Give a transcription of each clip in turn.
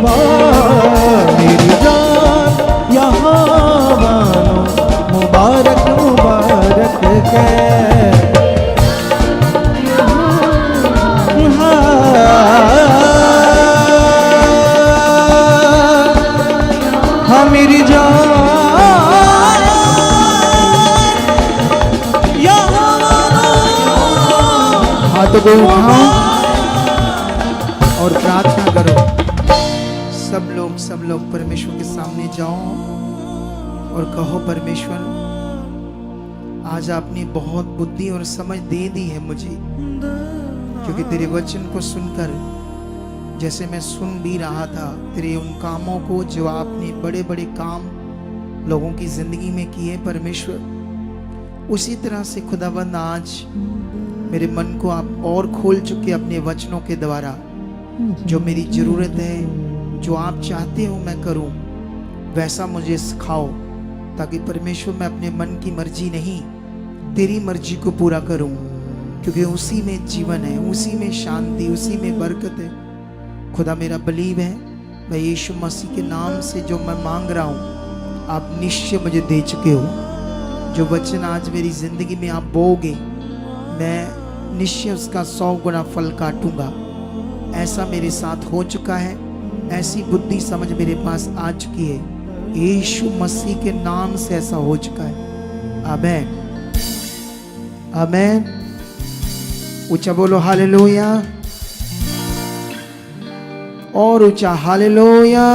मेरी जान यहाँ मानो मुबारक मुबारक के हाँ मेरी जान यहाँ मानो। हाथों को उठाओ और प्रार्थना करो। सब लोग परमेश्वर के सामने जाओ और कहो, परमेश्वर आज आपने बहुत बुद्धि और समझ दे दी है मुझे, क्योंकि तेरे वचन को सुनकर जैसे मैं सुन भी रहा था तेरे उन कामों को जो आपने बड़े बड़े काम लोगों की जिंदगी में किए परमेश्वर, उसी तरह से खुदाबंद आज मेरे मन को आप और खोल चुके अपने वचनों के द्वारा। जो मेरी जरूरत है, जो आप चाहते हो मैं करूं, वैसा मुझे सिखाओ, ताकि परमेश्वर मैं अपने मन की मर्जी नहीं तेरी मर्जी को पूरा करूं, क्योंकि उसी में जीवन है, उसी में शांति, उसी में बरकत है। खुदा मेरा बिलीव है, मैं यीशु मसीह के नाम से जो मैं मांग रहा हूं आप निश्चय मुझे दे चुके हो। जो वचन आज मेरी जिंदगी में आप बोओगे, मैं निश्चय उसका 100 गुना फल काटूंगा। ऐसा मेरे साथ हो चुका है, ऐसी बुद्धि समझ मेरे पास आ चुकी है, यीशु मसीह के नाम से ऐसा हो चुका है। आमेन आमेन। ऊंचा बोलो हालेलुया, और ऊंचा हालेलुया।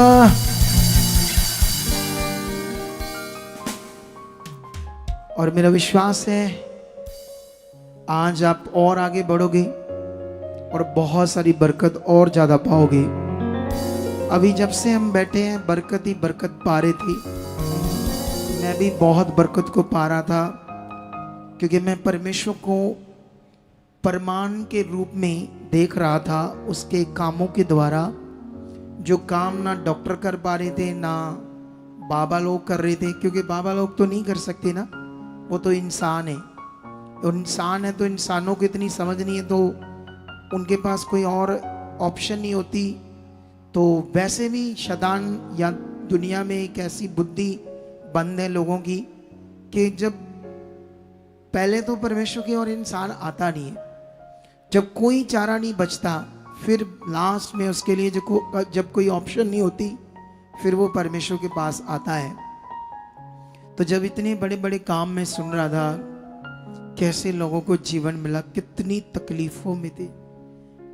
और मेरा विश्वास है आज आप और आगे बढ़ोगे और बहुत सारी बरकत और ज्यादा पाओगे। अभी जब से हम बैठे हैं बरकत ही बरकत पा रहे थे। मैं भी बहुत बरकत को पा रहा था, क्योंकि मैं परमेश्वर को प्रमाण के रूप में देख रहा था उसके कामों के द्वारा। जो काम ना डॉक्टर कर पा रहे थे, ना बाबा लोग कर रहे थे, क्योंकि बाबा लोग तो नहीं कर सकते ना, वो तो इंसान है। इंसान है तो इंसानों को इतनी समझ नहीं है, तो उनके पास कोई और ऑप्शन नहीं होती। तो वैसे भी शैतान या दुनिया में एक ऐसी बुद्धि बंद है लोगों की कि जब पहले तो परमेश्वर की और इंसान आता नहीं है, जब कोई चारा नहीं बचता, फिर लास्ट में उसके लिए जब कोई ऑप्शन नहीं होती, फिर वो परमेश्वर के पास आता है। तो जब इतने बड़े बड़े काम में सुन रहा था, कैसे लोगों को जीवन मिला, कितनी तकलीफों में थे,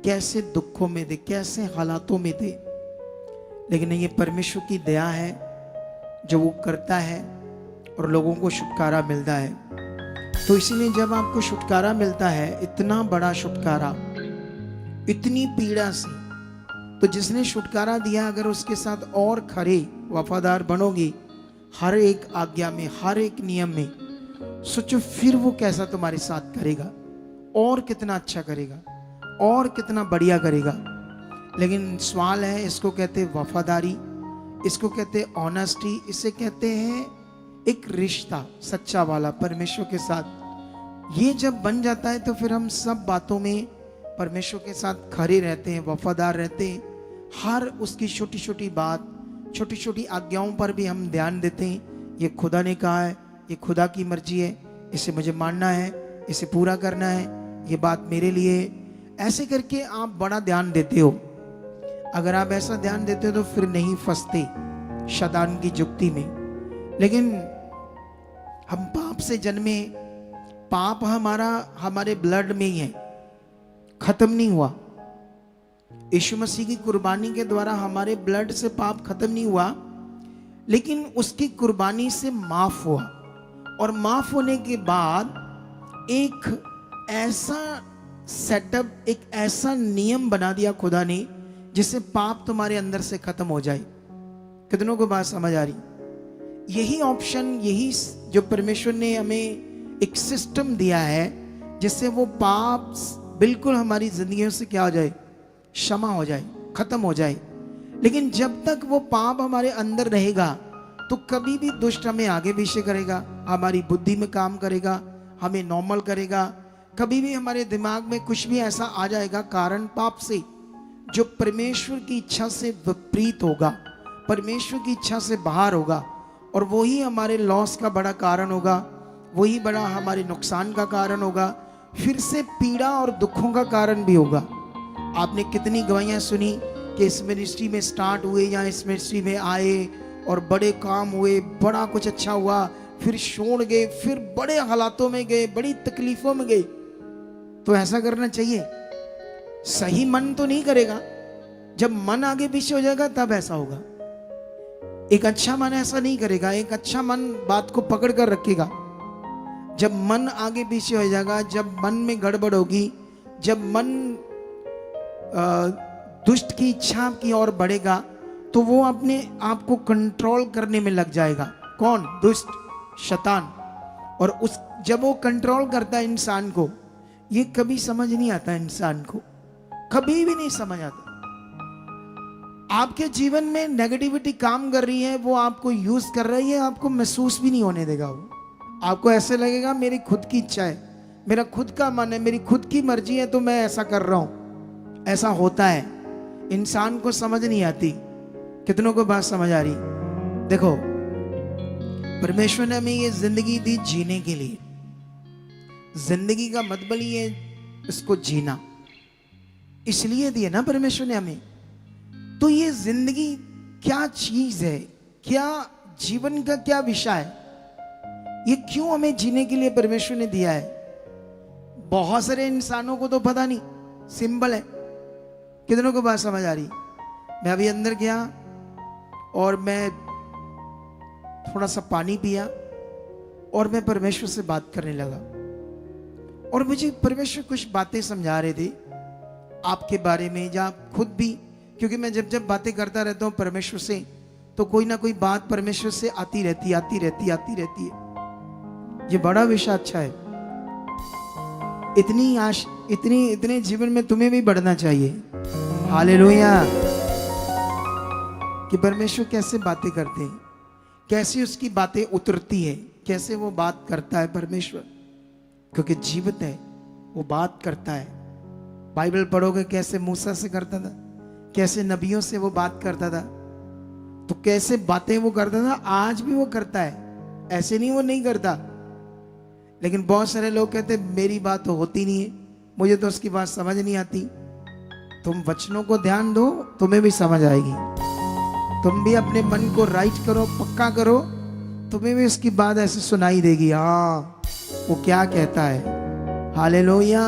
कैसे दुखों में थे, कैसे हालातों में थे, लेकिन ये परमेश्वर की दया है जो वो करता है और लोगों को छुटकारा मिलता है। तो इसीलिए जब आपको छुटकारा मिलता है, इतना बड़ा छुटकारा, इतनी पीड़ा से, तो जिसने छुटकारा दिया अगर उसके साथ और खरे वफादार बनोगे हर एक आज्ञा में, हर एक नियम में, सोचो फिर वो कैसा तुम्हारे साथ करेगा, और कितना अच्छा करेगा, और कितना बढ़िया करेगा। लेकिन सवाल है, इसको कहते हैं वफादारी, इसको कहते हैं ऑनेस्टी, इसे कहते हैं एक रिश्ता सच्चा वाला परमेश्वर के साथ। ये जब बन जाता है तो फिर हम सब बातों में परमेश्वर के साथ खड़े रहते हैं, वफादार रहते हैं। हर उसकी छोटी छोटी बात, छोटी छोटी आज्ञाओं पर भी हम ध्यान देते हैं। ये खुदा ने कहा है, ये खुदा की मर्जी है, इसे मुझे मानना है, इसे पूरा करना है, ये बात मेरे लिए। ऐसे करके आप बड़ा ध्यान देते हो। अगर आप ऐसा ध्यान देते हो तो फिर नहीं फंसते शैतान की जुक्ति में। लेकिन हम पाप से जन्मे, पाप हमारे ब्लड में ही है, खत्म नहीं हुआ। यीशु मसीह की कुर्बानी के द्वारा हमारे ब्लड से पाप खत्म नहीं हुआ, लेकिन उसकी कुर्बानी से माफ हुआ। और माफ होने के बाद एक ऐसा सेटअप, एक ऐसा नियम बना दिया खुदा ने जिससे पाप तुम्हारे अंदर से खत्म हो जाए। कितनों को बात समझ आ रही? यही ऑप्शन, यही जो परमेश्वर ने हमें एक सिस्टम दिया है जिससे वो पाप बिल्कुल हमारी जिंदगियों से क्या हो जाए, क्षमा हो जाए, खत्म हो जाए। लेकिन जब तक वो पाप हमारे अंदर रहेगा तो कभी भी दुष्ट हमें आगे पीछे करेगा, हमारी बुद्धि में काम करेगा, हमें नॉर्मल करेगा। कभी भी हमारे दिमाग में कुछ भी ऐसा आ जाएगा कारण पाप से, जो परमेश्वर की इच्छा से विपरीत होगा, परमेश्वर की इच्छा से बाहर होगा, और वही हमारे लॉस का बड़ा कारण होगा, वही बड़ा हमारे नुकसान का कारण होगा, फिर से पीड़ा और दुखों का कारण भी होगा। आपने कितनी गवाहियां सुनी कि इस मिनिस्ट्री में स्टार्ट हुए या इस मिनिस्ट्री में आए और बड़े काम हुए, बड़ा कुछ अच्छा हुआ, फिर छोड़ गए, फिर बड़े हालातों में गए, बड़ी तकलीफों में गए। तो ऐसा करना चाहिए? सही मन तो नहीं करेगा। जब मन आगे पीछे हो जाएगा तब ऐसा होगा। एक अच्छा मन ऐसा नहीं करेगा। एक अच्छा मन बात को पकड़ कर रखेगा। जब मन आगे पीछे हो जाएगा, जब मन में गड़बड़ होगी, जब मन दुष्ट की इच्छा की ओर बढ़ेगा, तो वो अपने आप को कंट्रोल करने में लग जाएगा। कौन? दुष्ट, शैतान। और जब वो कंट्रोल करता है इंसान को, ये कभी समझ नहीं आता इंसान को, कभी भी नहीं समझ आता। आपके जीवन में नेगेटिविटी काम कर रही है, वो आपको यूज कर रही है, आपको महसूस भी नहीं होने देगा। वो आपको ऐसे लगेगा मेरी खुद की इच्छा है, मेरा खुद का मन है, मेरी खुद की मर्जी है, तो मैं ऐसा कर रहा हूं। ऐसा होता है, इंसान को समझ नहीं आती। कितनों को बात समझ आ रही? देखो, परमेश्वर ने हमें ये जिंदगी दी जीने के लिए। जिंदगी का मतलब ही है इसको जीना, इसलिए दिए ना परमेश्वर ने हमें। तो ये जिंदगी क्या चीज है, क्या जीवन का क्या विषय है, ये क्यों हमें जीने के लिए परमेश्वर ने दिया है? बहुत सारे इंसानों को तो पता नहीं, सिंपल है। कितनों को बात समझ आ रही? मैं अभी अंदर गया और मैं थोड़ा सा पानी पिया और मैं परमेश्वर से बात करने लगा, और मुझे परमेश्वर कुछ बातें समझा रहे थे आपके बारे में, या खुद भी, क्योंकि मैं जब बातें करता रहता हूं परमेश्वर से, तो कोई ना कोई बात परमेश्वर से आती रहती है। ये बड़ा विषय अच्छा है। इतने जीवन में तुम्हें भी बढ़ना चाहिए। हालेलुया। कि परमेश्वर कैसे बातें करते हैं, कैसे उसकी बातें उतरती है, कैसे वो बात करता है परमेश्वर, क्योंकि जीवित है, वो बात करता है। बाइबल पढ़ोगे कैसे मूसा से करता था, कैसे नबियों से वो बात करता था, तो कैसे बातें वो करता था, आज भी वो करता है। ऐसे नहीं वो नहीं करता। लेकिन बहुत सारे लोग कहते मेरी बात तो होती नहीं है, मुझे तो उसकी बात समझ नहीं आती। तुम वचनों को ध्यान दो, तुम्हें भी समझ आएगी। तुम भी अपने मन को राइट करो, पक्का करो, तुम्हें भी उसकी बात ऐसे सुनाई देगी। हाँ, वो क्या कहता है। हालेलुया।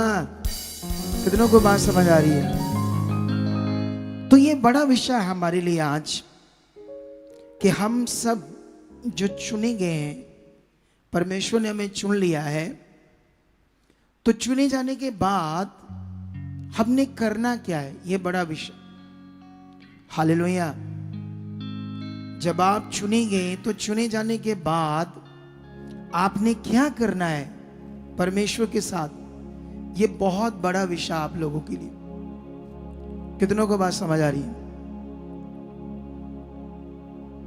कितनों को बात समझ आ रही है? तो ये बड़ा विषय है हमारे लिए आज, कि हम सब जो चुने गए हैं, परमेश्वर ने हमें चुन लिया है, तो चुने जाने के बाद हमने करना क्या है, ये बड़ा विषय। हालेलुया। जब आप चुने गए, तो चुने जाने के बाद आपने क्या करना है परमेश्वर के साथ, ये बहुत बड़ा विषय आप लोगों के लिए। कितनों को बात समझ आ रही है?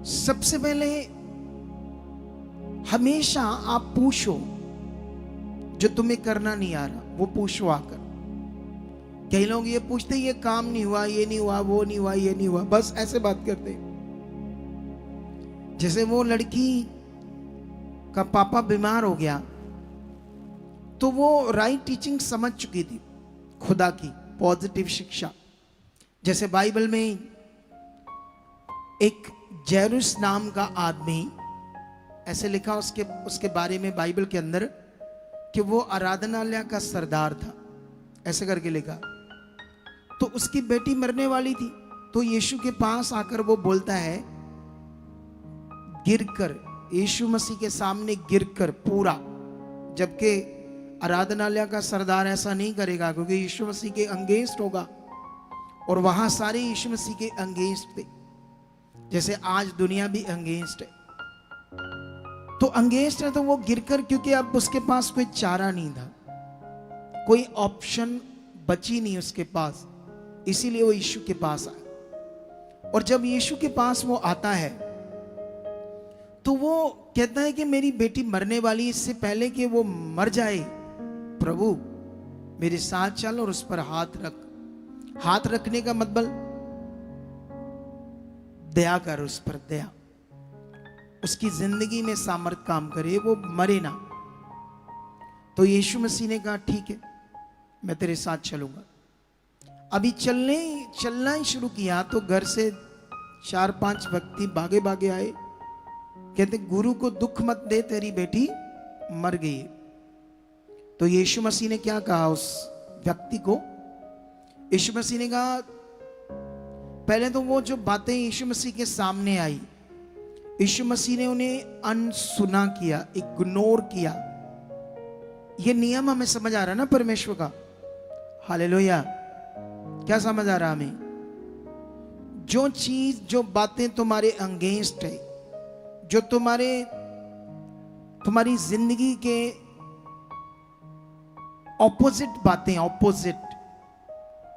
सबसे पहले हमेशा आप पूछो, जो तुम्हें करना नहीं आ रहा वो पूछो आकर। कई लोग ये पूछते, ये काम नहीं हुआ, ये नहीं हुआ, वो नहीं हुआ, ये नहीं हुआ, बस ऐसे बात करते। जैसे वो लड़की का पापा बीमार हो गया, तो वो राइट टीचिंग समझ चुकी थी, खुदा की पॉजिटिव शिक्षा। जैसे बाइबल में एक जैरुस नाम का आदमी, ऐसे लिखा उसके बारे में बाइबल के अंदर, कि वो आराधनालय का सरदार था, ऐसे करके लिखा। तो उसकी बेटी मरने वाली थी, तो यीशु के पास आकर वो बोलता है, गिरकर, यीशु मसीह के सामने गिरकर पूरा, जबकि आराधनालय का सरदार ऐसा नहीं करेगा, क्योंकि यीशु मसीह के अगेंस्ट होगा, और वहां सारे यीशु मसीह के अगेंस्ट थे, जैसे आज दुनिया भी अगेंस्ट है। तो अगेंस्ट है, तो वो गिरकर, क्योंकि अब उसके पास कोई चारा नहीं था, कोई ऑप्शन बची नहीं उसके पास, इसीलिए वो यीशु के पास आया। और जब यीशु के पास वो आता है, तो वो कहता है कि मेरी बेटी मरने वाली, इससे पहले कि वो मर जाए, प्रभु मेरे साथ चल और उस पर हाथ रख। हाथ रखने का मतलब दया कर, उस पर दया, उसकी जिंदगी में सामर्थ काम करे, वो मरे ना। तो यीशु मसीह ने कहा ठीक है, मैं तेरे साथ चलूंगा। अभी चलना ही शुरू किया तो घर से 4-5 व्यक्ति भागे भागे आए, कहते गुरु को दुख मत दे, तेरी बेटी मर गई। तो यीशु मसीह ने क्या कहा उस व्यक्ति को? यीशु मसीह ने कहा, पहले तो वो जो बातें यीशु मसीह के सामने आई, यीशु मसीह ने उन्हें अनसुना किया, इग्नोर किया। ये नियम हमें समझ आ रहा है ना परमेश्वर का? हालेलुया। क्या समझ आ रहा हमें? जो चीज, जो बातें तुम्हारे अगेंस्ट है, जो तुम्हारी जिंदगी के ऑपोजिट बातें, ऑपोजिट,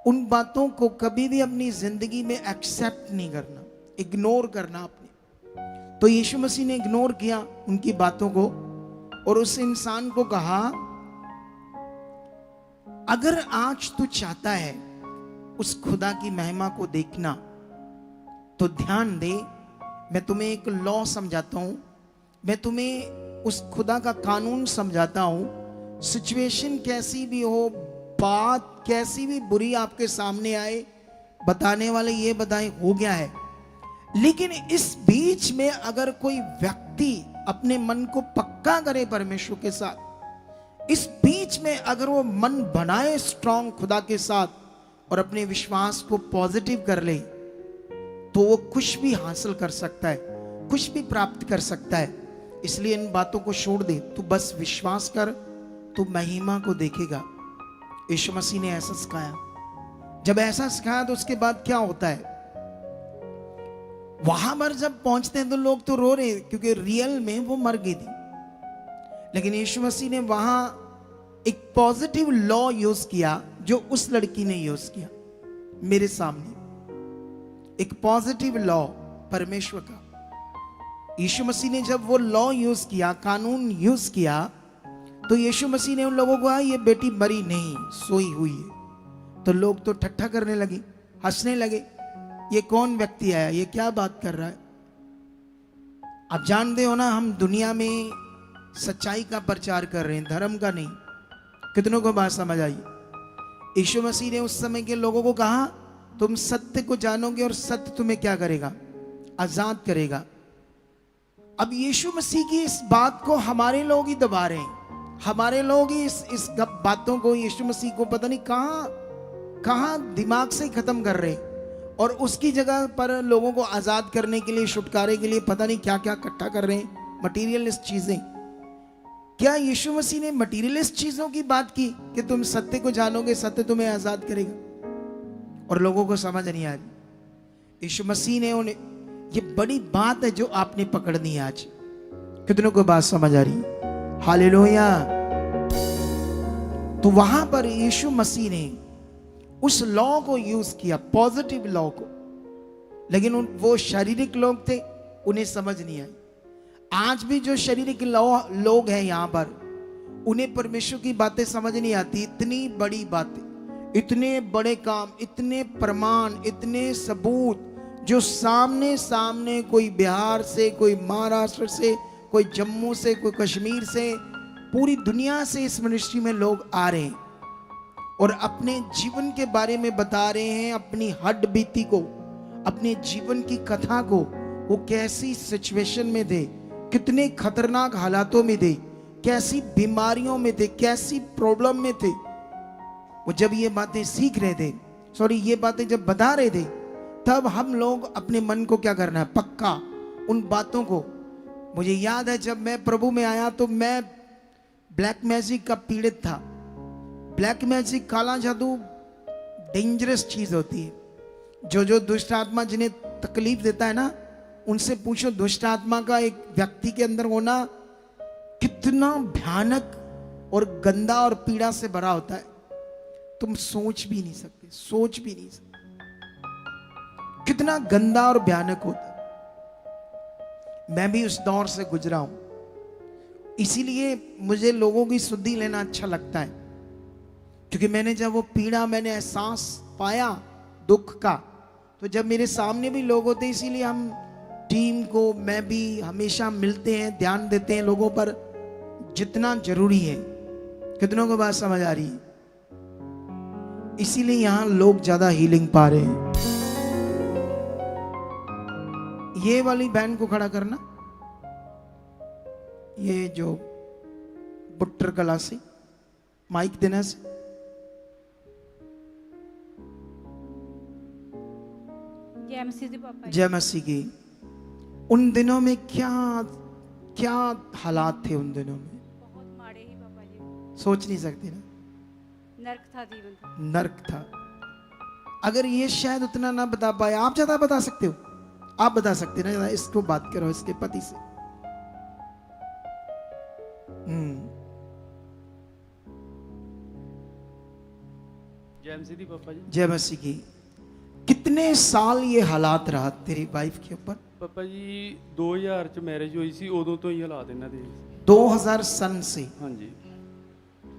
उन बातों को कभी भी अपनी जिंदगी में एक्सेप्ट नहीं करना, इग्नोर करना अपने। तो यीशु मसीह ने इग्नोर किया उनकी बातों को और उस इंसान को कहा, अगर आज तू चाहता है उस खुदा की महिमा को देखना तो ध्यान दे, मैं तुम्हें एक लॉ समझाता हूं, मैं तुम्हें उस खुदा का कानून समझाता हूं। सिचुएशन कैसी भी हो, बात कैसी भी बुरी आपके सामने आए, बताने वाले ये बताए हो गया है, लेकिन इस बीच में अगर कोई व्यक्ति अपने मन को पक्का करे परमेश्वर के साथ, इस बीच में अगर वो मन बनाए स्ट्रांग खुदा के साथ और अपने विश्वास को पॉजिटिव कर ले, तो वो कुछ भी हासिल कर सकता है, कुछ भी प्राप्त कर सकता है। इसलिए इन बातों को छोड़ दे, तू बस विश्वास कर, तू महिमा को देखेगा। यीशु मसीह ने ऐसा सिखाया। जब ऐसा सिखाया तो उसके बाद क्या होता है, वहां पर जब पहुंचते हैं तो लोग तो रो रहे, क्योंकि रियल में वो मर गई थी। लेकिन यीशु मसीह ने वहां एक पॉजिटिव लॉ यूज किया जो उस लड़की ने यूज किया मेरे सामने। एक पॉजिटिव लॉ परमेश्वर का। यीशु मसीह ने जब वो लॉ यूज किया, कानून यूज किया, तो यीशु मसीह ने उन लोगों को कहा, ये बेटी मरी नहीं, सोई हुई है। तो लोग तो ठट्ठा करने लगे, हंसने लगे, ये कौन व्यक्ति आया, ये क्या बात कर रहा है। आप जानते हो ना, हम दुनिया में सच्चाई का प्रचार कर रहे हैं, धर्म का नहीं। कितनों को बात समझ आई? यीशु मसीह ने उस समय के लोगों को कहा, तुम सत्य को जानोगे और सत्य तुम्हें क्या करेगा, आजाद करेगा। अब यीशु मसीह की इस बात को हमारे लोग ही दबा रहे हैं, हमारे लोग ही इस बातों को, यीशु मसीह को पता नहीं कहां दिमाग से खत्म कर रहे हैं, और उसकी जगह पर लोगों को आजाद करने के लिए, छुटकारे के लिए पता नहीं क्या क्या इकट्ठा कर रहे हैं, मटीरियलिस्ट चीजें। क्या यीशु मसीह ने मटीरियलिस्ट चीजों की बात की कि तुम सत्य को जानोगे, सत्य तुम्हें आजाद करेगा? और लोगों को समझ नहीं आ रही। यीशु मसीह ने उन्हें, ये बड़ी बात है जो आपने पकड़नी है आज। कितनों को बात समझ आ रही? हालेलुया। तो वहां पर यीशु मसीह ने उस लॉ को यूज किया, पॉजिटिव लॉ को, लेकिन वो शारीरिक लोग थे, उन्हें समझ नहीं आई। आज भी जो शारीरिक लोग हैं यहां पर, उन्हें परमेश्वर की बातें समझ नहीं आती। इतनी बड़ी बातें, इतने बड़े काम, इतने प्रमाण, इतने सबूत जो सामने सामने, कोई बिहार से, कोई महाराष्ट्र से, कोई जम्मू से, कोई कश्मीर से, पूरी दुनिया से इस मिनिस्ट्री में लोग आ रहे हैं और अपने जीवन के बारे में बता रहे हैं, अपनी हड्ड बीती को, अपने जीवन की कथा को, वो कैसी सिचुएशन में थे, कितने खतरनाक हालातों में थे, कैसी बीमारियों में थे, कैसी प्रॉब्लम में थे। वो जब ये बातें सीख रहे थे, ये बातें जब बता रहे थे, तब हम लोग अपने मन को क्या करना है, पक्का उन बातों को। मुझे याद है जब मैं प्रभु में आया तो मैं ब्लैक मैजिक का पीड़ित था। ब्लैक मैजिक, काला जादू डेंजरस चीज होती है। जो दुष्ट आत्मा जिन्हें तकलीफ देता है ना, उनसे पूछो दुष्ट आत्मा का एक व्यक्ति के अंदर होना कितना भयानक और गंदा और पीड़ा से भरा होता है, तुम सोच भी नहीं सकते, सोच भी नहीं सकते कितना गंदा और भयानक होता है। मैं भी उस दौर से गुजरा हूं, इसीलिए मुझे लोगों की सुधि लेना अच्छा लगता है, क्योंकि मैंने जब वो पीड़ा, मैंने एहसास पाया दुख का। तो जब मेरे सामने भी लोग होते हैं, इसीलिए हम टीम को, मैं भी हमेशा मिलते हैं, ध्यान देते हैं लोगों पर जितना जरूरी है। कितनों को बात समझ आ रही है? इसीलिए यहां लोग ज्यादा हीलिंग पा रहे हैं। ये वाली बैंड को खड़ा करना, ये जो बुट्टर कला से माइक देना से। जय मसीह जी पापा जी। जय मसीह की। उन दिनों में क्या क्या हालात थे उन दिनों में, बहुत माड़े ही पापा जी, सोच नहीं सकते ना। नर्क था जीवन था। नर्क था। अगर ये शायद उतना ना बता पाए, आप ज्यादा बता सकते हो, आप बता सकते ना, ज्यादा इसको बात करो इसके पति से। जय मसीह जी पापा जी। जय मसीह की। कितने साल ये हालात रहा तेरी वाइफ के ऊपर? पापा जी 2000 ਚ ਮੈਰਿਜ ਹੋਈ ਸੀ, ਉਦੋਂ ਤੋਂ ਹੀ ਹਾਲਾਤ ਇਹਨਾਂ ਦੇ। 2000 सन से। ਹਾਂਜੀ।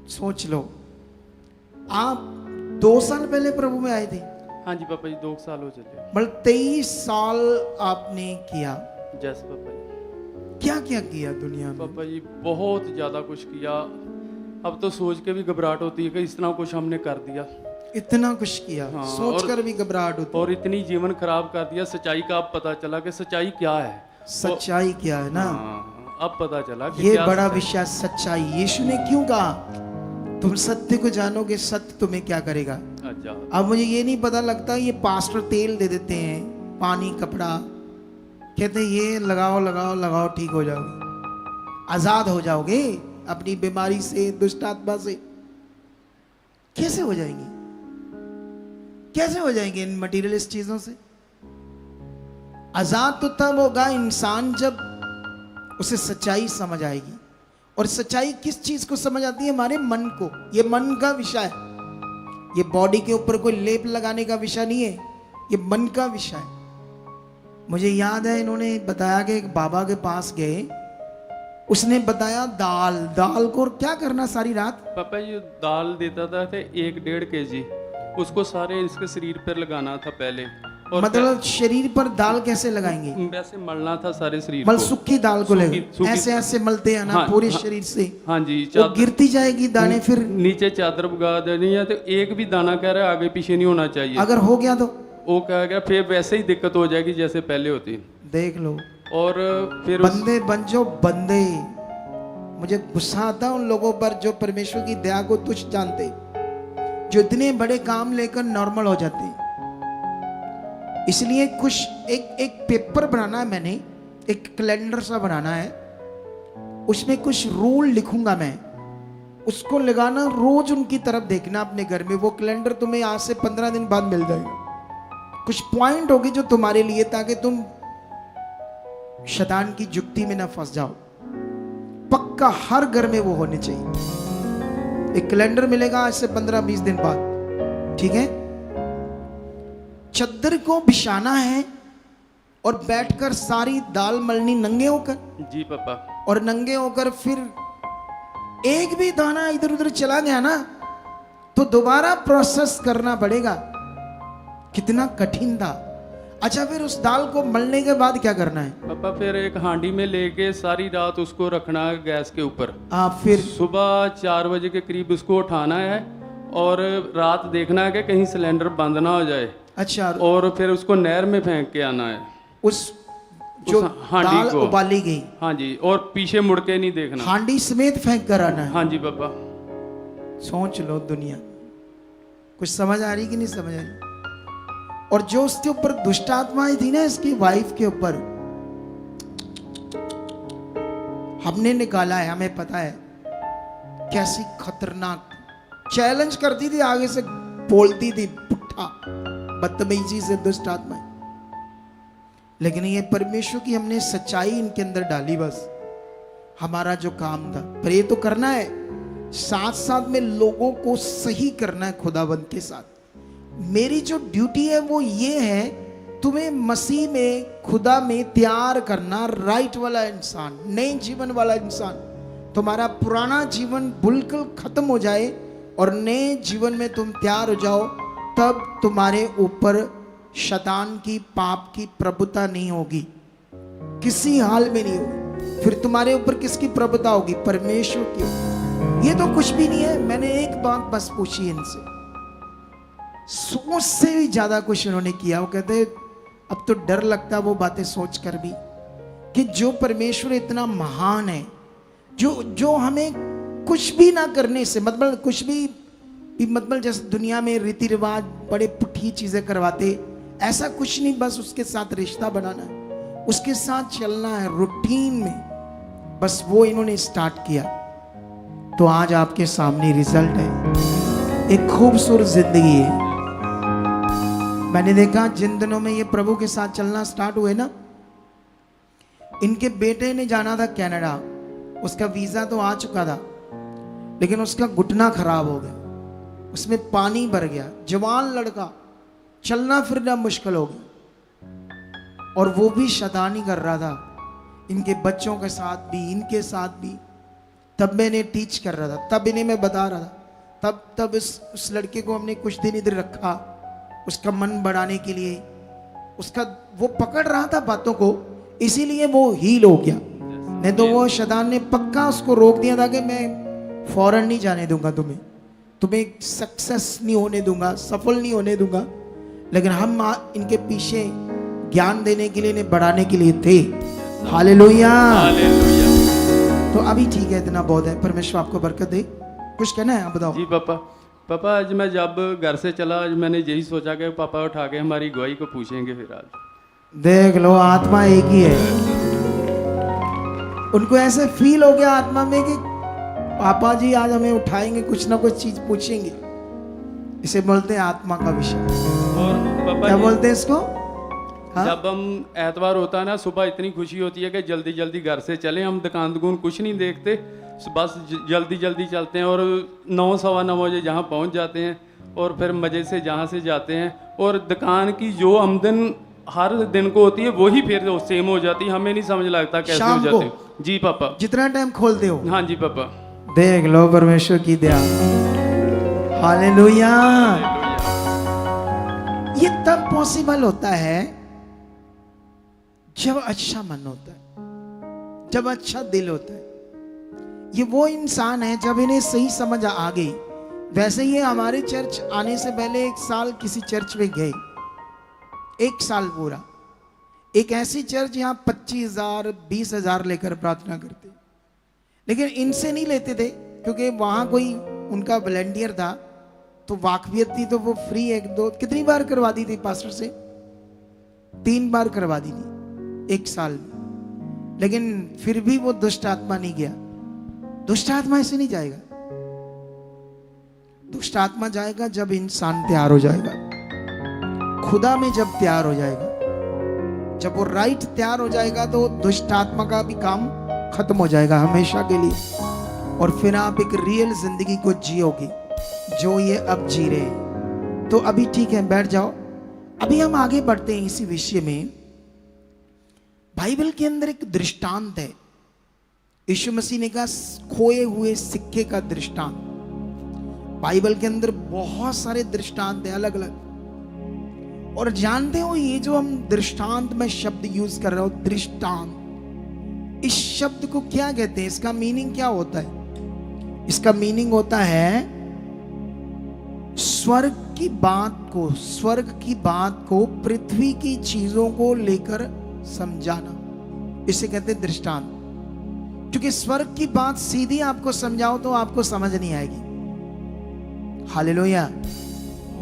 सोच लो, आप 2 साल पहले प्रभु में आए थे। ਹਾਂਜੀ ਪਾਪਾ ਜੀ 2 ਸਾਲ ਹੋ ਚੱਲੇ। मतलब 23 साल आपने किया। जस पापा जी। क्या क्या किया दुनिया में? पापा जी बहुत ज़्यादा कुछ किया, अब तो सोच के भी घबराहट होती है कि इस तरह कुछ हमने कर दिया। इतना कुछ किया, हाँ, सोचकर भी घबराहट होती। और इतनी जीवन खराब कर दिया। सच्चाई का अब पता चला कि सच्चाई क्या है। सच्चाई क्या है ना, हाँ, अब पता चला कि ये क्या बड़ा सच्चाई। विषय सच्चाई। यीशु ने क्यों कहा तुम सत्य को जानोगे, सत्य तुम्हें क्या करेगा? अच्छा। अब मुझे ये नहीं पता लगता, ये पास्टर तेल दे देते हैं, पानी, कपड़ा, कहते हैं ये लगाओ लगाओ लगाओ ठीक हो जाओगे, आजाद हो जाओगे अपनी बीमारी से, दुष्ट आत्मा से। कैसे हो जाएंगे? कैसे हो जाएंगे इन मटीरियलिस्ट चीजों से? आजाद तो तब होगा इंसान जब उसे सच्चाई समझ आएगी। और सच्चाई किस चीज को समझ आती है? हमारे मन को। ये मन का विषय है, ये बॉडी के ऊपर कोई लेप लगाने का विषय नहीं है, ये मन का विषय है। मुझे याद है इन्होंने बताया कि एक बाबा के पास गए, उसने बताया दाल को क्या करना सारी रात? पापा जी दाल देता था 1-1.5 kg, उसको सारे इसके शरीर पर लगाना था पहले। और मतलब शरीर पर दाल कैसे लगाएंगे? वैसे मलना था सारे शरीर मल को। सूखी दाल को लेंगे, सूखी- ऐसे ऐसे मलते हैं ना, हाँ, पूरे हाँ, शरीर से। हाँ जी। वो गिरती जाएगी दाने, फिर नीचे चादर भगा देनी है, तो एक भी दाना कह रहा है आगे पीछे नहीं होना चाहिए। अगर हो गया तो वो कह गया फिर वैसे ही दिक्कत हो जाएगी जैसे पहले होती। देख लो, और फिर बंदे बन जाओ बंदे। मुझे गुस्सा आता है उन लोगों पर जो परमेश्वर की दया को तुच्छ जानते, जो इतने बड़े काम लेकर नॉर्मल हो जाते। इसलिए कुछ एक पेपर बनाना है, मैंने एक कैलेंडर सा बनाना है, उसमें कुछ रूल लिखूंगा मैं, उसको लगाना, रोज उनकी तरफ देखना अपने घर में। वो कैलेंडर तुम्हें आज से 15 दिन बाद मिल जाएगा। कुछ पॉइंट होगी जो तुम्हारे लिए, ताकि तुम शैतान की जुक्ति में ना फंस जाओ। पक्का हर घर में वो होने चाहिए। एक कैलेंडर मिलेगा आज से 15-20 दिन बाद, ठीक है? चद्दर को बिछाना है और बैठकर सारी दाल मलनी नंगे होकर। जी पापा। और नंगे होकर फिर एक भी दाना इधर उधर चला गया ना तो दोबारा प्रोसेस करना पड़ेगा। कितना कठिन था। अच्छा, फिर उस दाल को मलने के बाद क्या करना है? पापा फिर एक हांडी में लेके सारी रात उसको रखना है गैस के ऊपर। फिर सुबह 4 बजे के करीब उसको उठाना है और रात देखना है कि कहीं सिलेंडर बंद ना हो जाए। अच्छा, और फिर उसको नहर में फेंक के आना है, उस जो हांडी दाल को उबाली गई, हाँ जी, और पीछे मुड़ के नहीं देखना। हांडी समेत फेंक कर आना है। हाँ जी पापा। सोच लो दुनिया, कुछ समझ आ रही कि नहीं समझ आ रही? और जो उसके ऊपर दुष्ट आत्माएं थी ना, इसकी वाइफ के ऊपर, हमने निकाला है, हमें पता है कैसी खतरनाक चैलेंज करती थी, आगे से बोलती थी पुट्ठा बदतमीजी से दुष्ट आत्माएं। लेकिन ये परमेश्वर की हमने सच्चाई इनके अंदर डाली, बस हमारा जो काम था। पर ये तो करना है, साथ साथ में लोगों को सही करना है खुदाबंद के साथ। मेरी जो ड्यूटी है वो ये है, तुम्हें मसीह में, खुदा में तैयार करना, राइट वाला इंसान, नए जीवन वाला इंसान। तुम्हारा पुराना जीवन बिल्कुल खत्म हो जाए और नए जीवन में तुम तैयार हो जाओ। तब तुम्हारे ऊपर शैतान की, पाप की प्रभुता नहीं होगी, किसी हाल में नहीं होगी। फिर तुम्हारे ऊपर किसकी प्रभुता होगी? परमेश्वर की। ये तो कुछ भी नहीं है। मैंने एक बात बस पूछी इनसे, सोच से भी ज्यादा कुछ इन्होंने किया। वो कहते अब तो डर लगता है वो बातें सोच कर भी, कि जो परमेश्वर इतना महान है, जो हमें कुछ भी ना करने से, मतलब कुछ भी मतलब जैसे दुनिया में रीति रिवाज बड़े पुठी चीजें करवाते, ऐसा कुछ नहीं, बस उसके साथ रिश्ता बनाना है, उसके साथ चलना है रूटीन में, बस वो इन्होंने स्टार्ट किया। तो आज आपके सामने रिजल्ट है, एक खूबसूरत जिंदगी है। मैंने देखा जिन दिनों में ये प्रभु के साथ चलना स्टार्ट हुए ना, इनके बेटे ने जाना था कनाडा, उसका वीजा तो आ चुका था, लेकिन उसका घुटना खराब हो गया, उसमें पानी भर गया, जवान लड़का, चलना फिरना मुश्किल हो गया, और वो भी शैतानी कर रहा था इनके बच्चों के साथ भी, इनके साथ भी। तब मैं इन्हें टीच कर रहा था, तब इन्हें मैं बता रहा था, तब उस लड़के को हमने कुछ दिन इधर रखा, उसका मन बढ़ाने के लिए, उसका वो पकड़ रहा था बातों को, इसीलिए वो हील हो गया। नहीं तो वो शैतान ने पक्का उसको रोक दिया था कि मैं फौरन नहीं जाने दूंगा तुम्हें सक्सेस नहीं होने दूंगा, सफल नहीं होने दूंगा। लेकिन हम इनके पीछे ज्ञान देने के लिए, इन्हें बढ़ाने के लिए थे। हालेलुया। तो अभी ठीक है, इतना बहुत है। परमेश्वर आपको बरकत दे। कुछ कहना है आप बताओ। जी पापा आज मैं जब घर से चला, आज मैंने यही सोचा कि पापा उठा के हमारी गवाही को पूछेंगे। फिर आज देख लो, आत्मा एक ही है। उनको ऐसे फील हो गया आत्मा में कि पापा जी आज हमें उठाएंगे, कुछ ना कुछ चीज पूछेंगे। इसे बोलते हैं आत्मा का विषय। और पापा क्या बोलते हैं इसको? हाँ? जब हम एतवार होता है ना, सुबह इतनी खुशी होती है कि जल्दी जल्दी घर से चलें, हम दुकान कुछ नहीं देखते, बस जल्दी जल्दी चलते हैं और 9 सवा 9 बजे जहाँ पहुँच जाते हैं, और फिर मज़े से जहाँ से जाते हैं, और दुकान की जो आमदन हर दिन को होती है वही फिर सेम हो जाती है। हमें नहीं समझ लगता कैसे हो जाती है। जी पापा। जितना टाइम खोलते हो। हाँ जी पापा। देख लो परमेश्वर की दया। हालेलुया। ये तब पॉसिबल होता है जब अच्छा मन होता है, जब अच्छा दिल होता है। ये वो इंसान है जब इन्हें सही समझ आ गई। वैसे ये हमारे चर्च आने से पहले 1 साल किसी चर्च में गए, 1 साल पूरा, एक ऐसी चर्च यहाँ 25,000 20,000 लेकर प्रार्थना करते, लेकिन इनसे नहीं लेते थे क्योंकि वहां कोई उनका वॉलंटियर था, तो वाकफियत थी, तो वो फ्री 1-2 कितनी बार करवा दी थी पास्टर से? 3 बार करवा दी थी 1 साल में। लेकिन फिर भी वो दुष्ट आत्मा नहीं गया। दुष्ट आत्मा ऐसे नहीं जाएगा। दुष्ट आत्मा जाएगा जब इंसान तैयार हो जाएगा, खुदा में जब तैयार हो जाएगा, जब वो राइट तैयार हो जाएगा, तो दुष्ट आत्मा का भी काम खत्म हो जाएगा हमेशा के लिए। और फिर आप एक रियल जिंदगी को जियोगे जो ये अब जी रहे हैं। तो अभी ठीक है, बैठ जाओ। अभी हम आगे बढ़ते हैं इसी विषय में। बाइबल के अंदर एक दृष्टांत है। यीशु मसीह ने कहा खोए हुए सिक्के का दृष्टांत। बाइबल के अंदर बहुत सारे दृष्टांत है अलग अलग। और जानते हो ये जो हम दृष्टांत में शब्द यूज कर रहे हो, दृष्टांत, इस शब्द को क्या कहते हैं? इसका मीनिंग क्या होता है? इसका मीनिंग होता है स्वर्ग की बात को पृथ्वी की चीजों को लेकर समझाना, इसे कहते हैं दृष्टांत। क्योंकि स्वर्ग की बात सीधी आपको समझाओ तो आपको समझ नहीं आएगी। हालेलुया।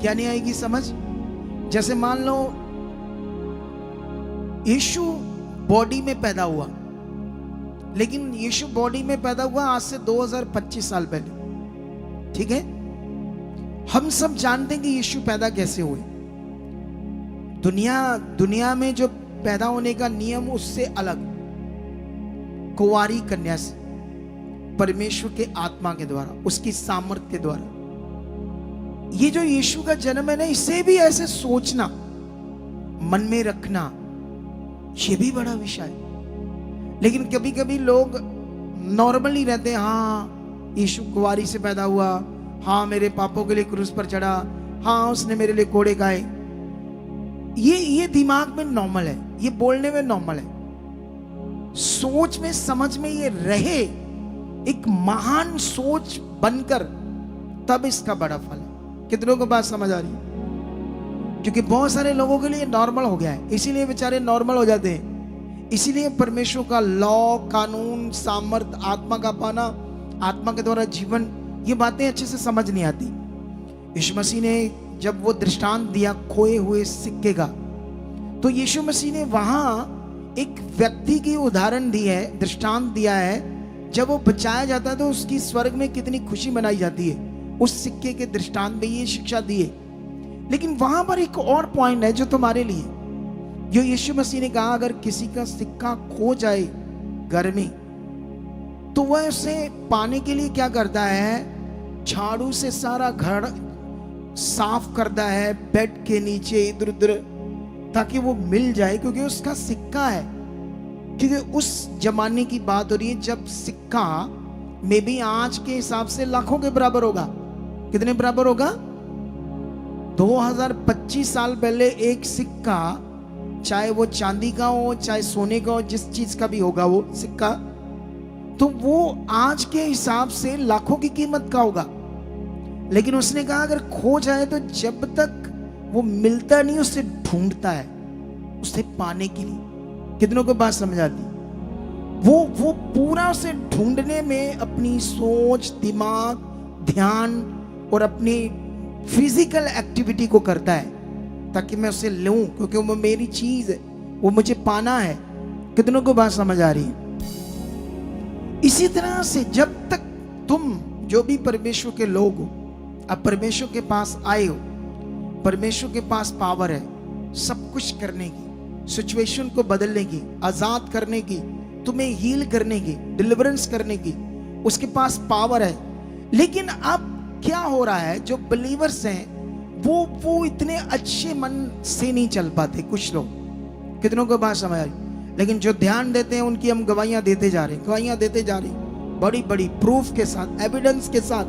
क्या नहीं आएगी समझ? जैसे मान लो यीशु बॉडी में पैदा हुआ, लेकिन यीशु बॉडी में पैदा हुआ आज से 2025 साल पहले, ठीक है? हम सब जानते हैं कि यीशु पैदा कैसे हुए। दुनिया में जो पैदा होने का नियम उससे अलग, कुंवारी कन्या से, परमेश्वर के आत्मा के द्वारा, उसकी सामर्थ्य के द्वारा। ये जो यीशु का जन्म है ना, इसे भी ऐसे सोचना, मन में रखना, ये भी बड़ा विषय है। लेकिन कभी कभी लोग नॉर्मली रहते हैं, हाँ यीशु कुंवारी से पैदा हुआ, हाँ मेरे पापों के लिए क्रूस पर चढ़ा, हाँ उसने मेरे लिए कोड़े खाए, ये दिमाग में नॉर्मल है, ये बोलने में नॉर्मल है। सोच में समझ में ये रहे, एक महान सोच बनकर, तब इसका बड़ा फल है। कितनों को बात समझ आ रही है? क्योंकि बहुत सारे लोगों के लिए नॉर्मल हो गया है, इसीलिए बेचारे नॉर्मल हो जाते हैं। इसीलिए परमेश्वर का लॉ, कानून, सामर्थ, आत्मा का पाना, आत्मा के द्वारा जीवन, ये बातें अच्छे से समझ नहीं आती। यीशु मसीह ने जब वो दृष्टांत दिया खोए हुए सिक्के का, तो यीशु मसीह ने वहां एक व्यक्ति की उदाहरण दी है, दृष्टांत दिया है। जब वो बचाया जाता है तो उसकी स्वर्ग में कितनी खुशी मनाई जाती है, उस सिक्के के दृष्टांत में ये शिक्षा दी है। लेकिन वहां पर एक और पॉइंट है जो तुम्हारे लिए, जो यीशु मसीह ने कहा, अगर किसी का सिक्का खो जाए घर में, तो वह उसे पाने के लिए क्या करता है? झाड़ू से सारा घर साफ करता है, बेड के नीचे इधर उधर, ताकि वो मिल जाए, क्योंकि उसका सिक्का है। क्योंकि उस जमाने की बात हो रही है जब सिक्का में भी आज के हिसाब से लाखों के बराबर होगा। कितने बराबर होगा? 2025 साल पहले एक सिक्का, चाहे वो चांदी का हो, चाहे सोने का हो, जिस चीज का भी होगा वो सिक्का, तो वो आज के हिसाब से लाखों की कीमत का होगा। लेकिन उसने कहा अगर खो जाए तो जब तक वो मिलता नहीं, उससे ढूंढता है, उसे पाने के लिए। कितनों को बात समझ आती? वो पूरा उसे ढूंढने में अपनी सोच, दिमाग, ध्यान और अपनी फिजिकल एक्टिविटी को करता है, ताकि मैं उसे लूं, क्योंकि वो मेरी चीज है, वो मुझे पाना है। कितनों को बात समझ आ रही है? इसी तरह से जब तक तुम जो भी परमेश्वर के लोग हो, अब परमेश्वर के पास आए हो, परमेश्वर के पास पावर है सब कुछ करने की, सिचुएशन को बदलने की, आजाद करने की, तुम्हें हील करने की, डिलीवरेंस करने की, उसके पास पावर है। लेकिन अब क्या हो रहा है, जो बिलीवर्स हैं वो इतने अच्छे मन से नहीं चल पाते कुछ लोग। कितनों को बात समझ आ रही? लेकिन जो ध्यान देते हैं उनकी हम गवाहियां देते जा रहे हैं, गवाहियां देते जा रहे हैं, बड़ी बड़ी प्रूफ के साथ, एविडेंस के साथ,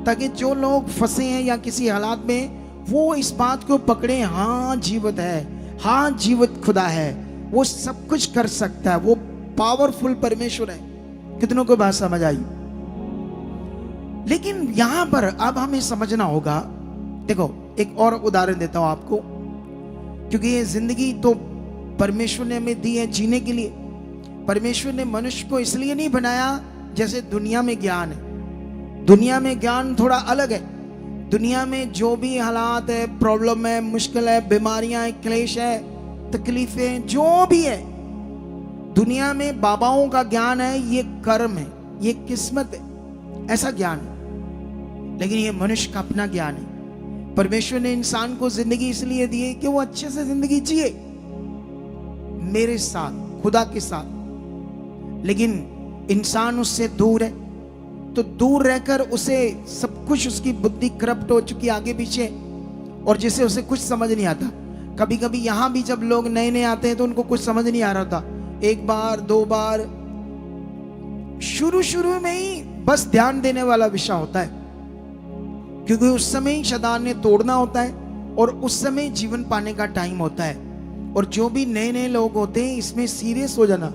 ताकि जो लोग फंसे हैं या किसी हालात में, वो इस बात को पकड़े, हाँ जीवित है, हाँ जीवित खुदा है, वो सब कुछ कर सकता है, वो पावरफुल परमेश्वर है। कितनों को बात समझ आई? लेकिन यहां पर अब हमें समझना होगा। देखो एक और उदाहरण देता हूं आपको, क्योंकि ये जिंदगी तो परमेश्वर ने हमें दी है जीने के लिए। परमेश्वर ने मनुष्य को इसलिए नहीं बनाया जैसे दुनिया में ज्ञान है। दुनिया में ज्ञान थोड़ा अलग है। दुनिया में जो भी हालात है, प्रॉब्लम है, मुश्किल है, बीमारियां है, क्लेश है, तकलीफें जो भी है, दुनिया में बाबाओं का ज्ञान है, ये कर्म है, ये किस्मत है, ऐसा ज्ञान है। लेकिन ये मनुष्य का अपना ज्ञान है। परमेश्वर ने इंसान को जिंदगी इसलिए दी है कि वो अच्छे से जिंदगी जिए मेरे साथ, खुदा के साथ। लेकिन इंसान उससे दूर है, तो दूर रहकर उसे सब कुछ, उसकी बुद्धि करप्ट हो चुकी आगे पीछे, और जिसे उसे कुछ समझ नहीं आता। कभी कभी यहां भी जब लोग नए नए आते हैं तो उनको कुछ समझ नहीं आ रहा था, एक बार दो बार, शुरू में ही बस ध्यान देने वाला विषय होता है, क्योंकि उस समय शैतान ने तोड़ना होता है और उस समय जीवन पाने का टाइम होता है। और जो भी नए नए लोग होते हैं इसमें सीरियस हो जाना,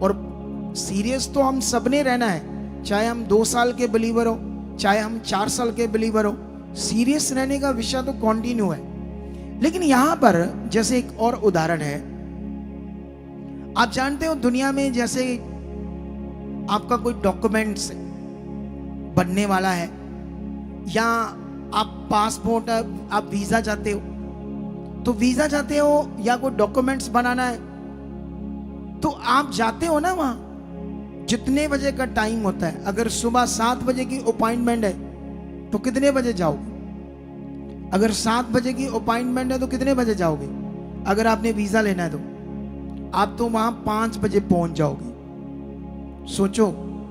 और सीरियस तो हम सब ने रहना है, चाहे हम 2 साल के बिलीवर हो, चाहे हम 4 साल के बिलीवर हो, सीरियस रहने का विषय तो कंटिन्यू है। लेकिन यहां पर जैसे एक और उदाहरण है, आप जानते हो दुनिया में जैसे आपका कोई डॉक्यूमेंट्स बनने वाला है, या आप पासपोर्ट, आप वीजा चाहते हो, तो वीजा चाहते हो या कोई डॉक्यूमेंट्स बनाना है, तो आप जाते हो ना वहां, जितने बजे का टाइम होता है। अगर सुबह 7 बजे की अपॉइंटमेंट है तो कितने बजे जाओगे? अगर 7 बजे की अपॉइंटमेंट है तो कितने बजे जाओगे? अगर आपने वीजा लेना है तो आप तो वहां 5 बजे पहुंच जाओगे। सोचो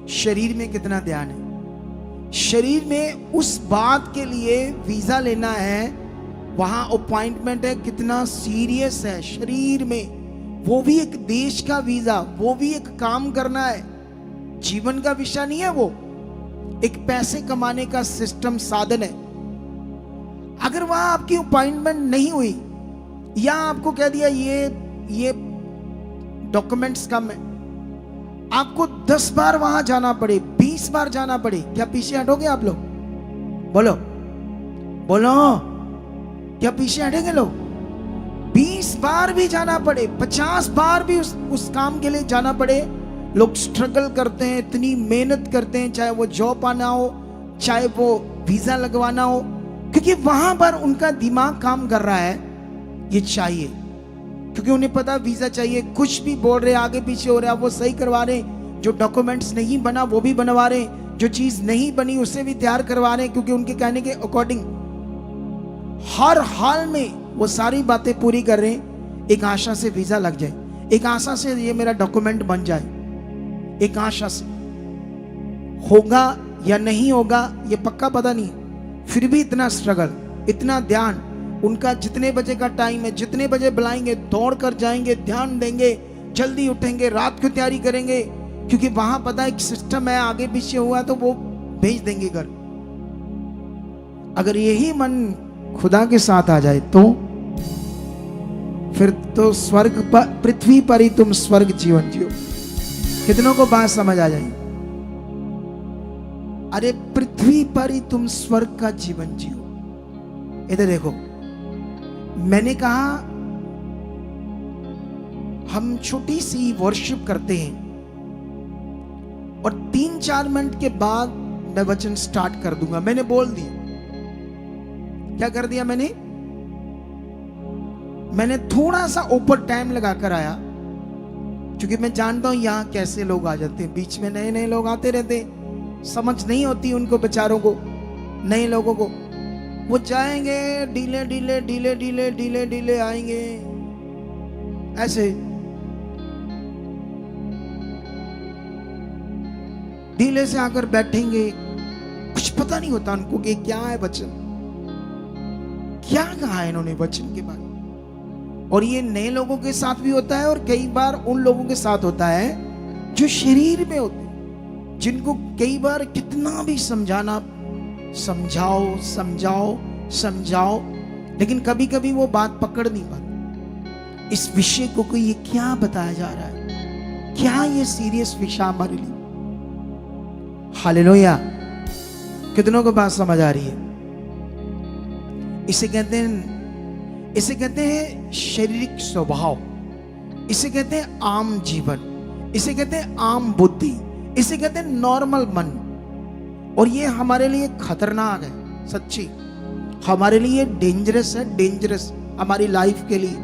शरीर में कितना ध्यान है। शरीर में उस बात के लिए वीजा लेना है, वहां अपॉइंटमेंट है, कितना सीरियस है शरीर में। वो भी एक देश का वीजा, वो भी एक काम करना है, जीवन का विषय नहीं है, वो एक पैसे कमाने का सिस्टम, साधन है। अगर वहां आपकी अपॉइंटमेंट नहीं हुई या आपको कह दिया ये डॉक्यूमेंट्स कम है, आपको 10 बार वहां जाना पड़े, 20 बार जाना पड़े, क्या पीछे हटोगे आप लोग? बोलो बोलो, क्या पीछे हटेंगे लोग? 20 बार भी जाना पड़े, 50 बार भी उस काम के लिए जाना पड़े, लोग स्ट्रगल करते हैं, इतनी मेहनत करते हैं, चाहे वो जॉब आना हो, चाहे वो वीजा लगवाना हो, क्योंकि वहां पर उनका दिमाग काम कर रहा है ये चाहिए, क्योंकि उन्हें पता वीजा चाहिए। कुछ भी बोल रहे, आगे पीछे हो रहा है, वो सही करवा रहे, जो डॉक्यूमेंट्स नहीं बना वो भी बनवा रहे, जो चीज नहीं बनी उसे भी तैयार करवा रहे, क्योंकि उनके कहने के अकॉर्डिंग हर हाल में वो सारी बातें पूरी कर रहे हैं। एक आशा से वीजा लग जाए, एक आशा से ये मेरा डॉक्यूमेंट बन जाए, एक आशा से। होगा या नहीं होगा ये पक्का पता नहीं, फिर भी इतना स्ट्रगल, इतना ध्यान। उनका जितने बजे का टाइम है, जितने बजे बुलाएंगे दौड़ कर जाएंगे, ध्यान देंगे, जल्दी उठेंगे, रात को तैयारी करेंगे, क्योंकि वहां पता है एक सिस्टम है, आगे पीछे हुआ तो वो भेज देंगे घर। अगर यही मन खुदा के साथ आ जाए तो फिर तो स्वर्ग पर, पृथ्वी पर ही तुम स्वर्ग जीवन जियो। कितनों को बात समझ आ जाए? अरे पृथ्वी पर ही तुम स्वर्ग का जीवन जियो। इधर देखो, मैंने कहा हम छोटी सी वर्शिप करते हैं और 3-4 मिनट के बाद मैं वचन स्टार्ट कर दूंगा। मैंने बोल दिया, क्या कर दिया मैंने थोड़ा सा ऊपर टाइम लगाकर आया, क्योंकि मैं जानता हूं यहां कैसे लोग आ जाते हैं, बीच में नए नए लोग आते रहते, समझ नहीं होती उनको बेचारों को, नए लोगों को। वो जाएंगे ढीले ढीले ढीले ढीले ढीले ढीले आएंगे, ऐसे ढीले से आकर बैठेंगे, कुछ पता नहीं होता उनको कि क्या है वचन, क्या कहा है इन्होंने वचन के बारे में। और ये नए लोगों के साथ भी होता है, और कई बार उन लोगों के साथ होता है जो शरीर में होते हैं, जिनको कई बार कितना भी समझाना, समझाओ समझाओ समझाओ, लेकिन कभी कभी वो बात पकड़ नहीं पाते इस विषय को ये क्या बताया जा रहा है, क्या ये सीरियस विषय हमारे लिए। हालेलुया, कितनों को बात समझ आ रही है? इसे कहते हैं शारीरिक स्वभाव, इसे कहते हैं आम जीवन, इसे कहते हैं आम बुद्धि, इसे कहते हैं नॉर्मल मन। और ये हमारे लिए खतरनाक है, सच्ची हमारे लिए डेंजरस है, डेंजरस हमारी लाइफ के लिए।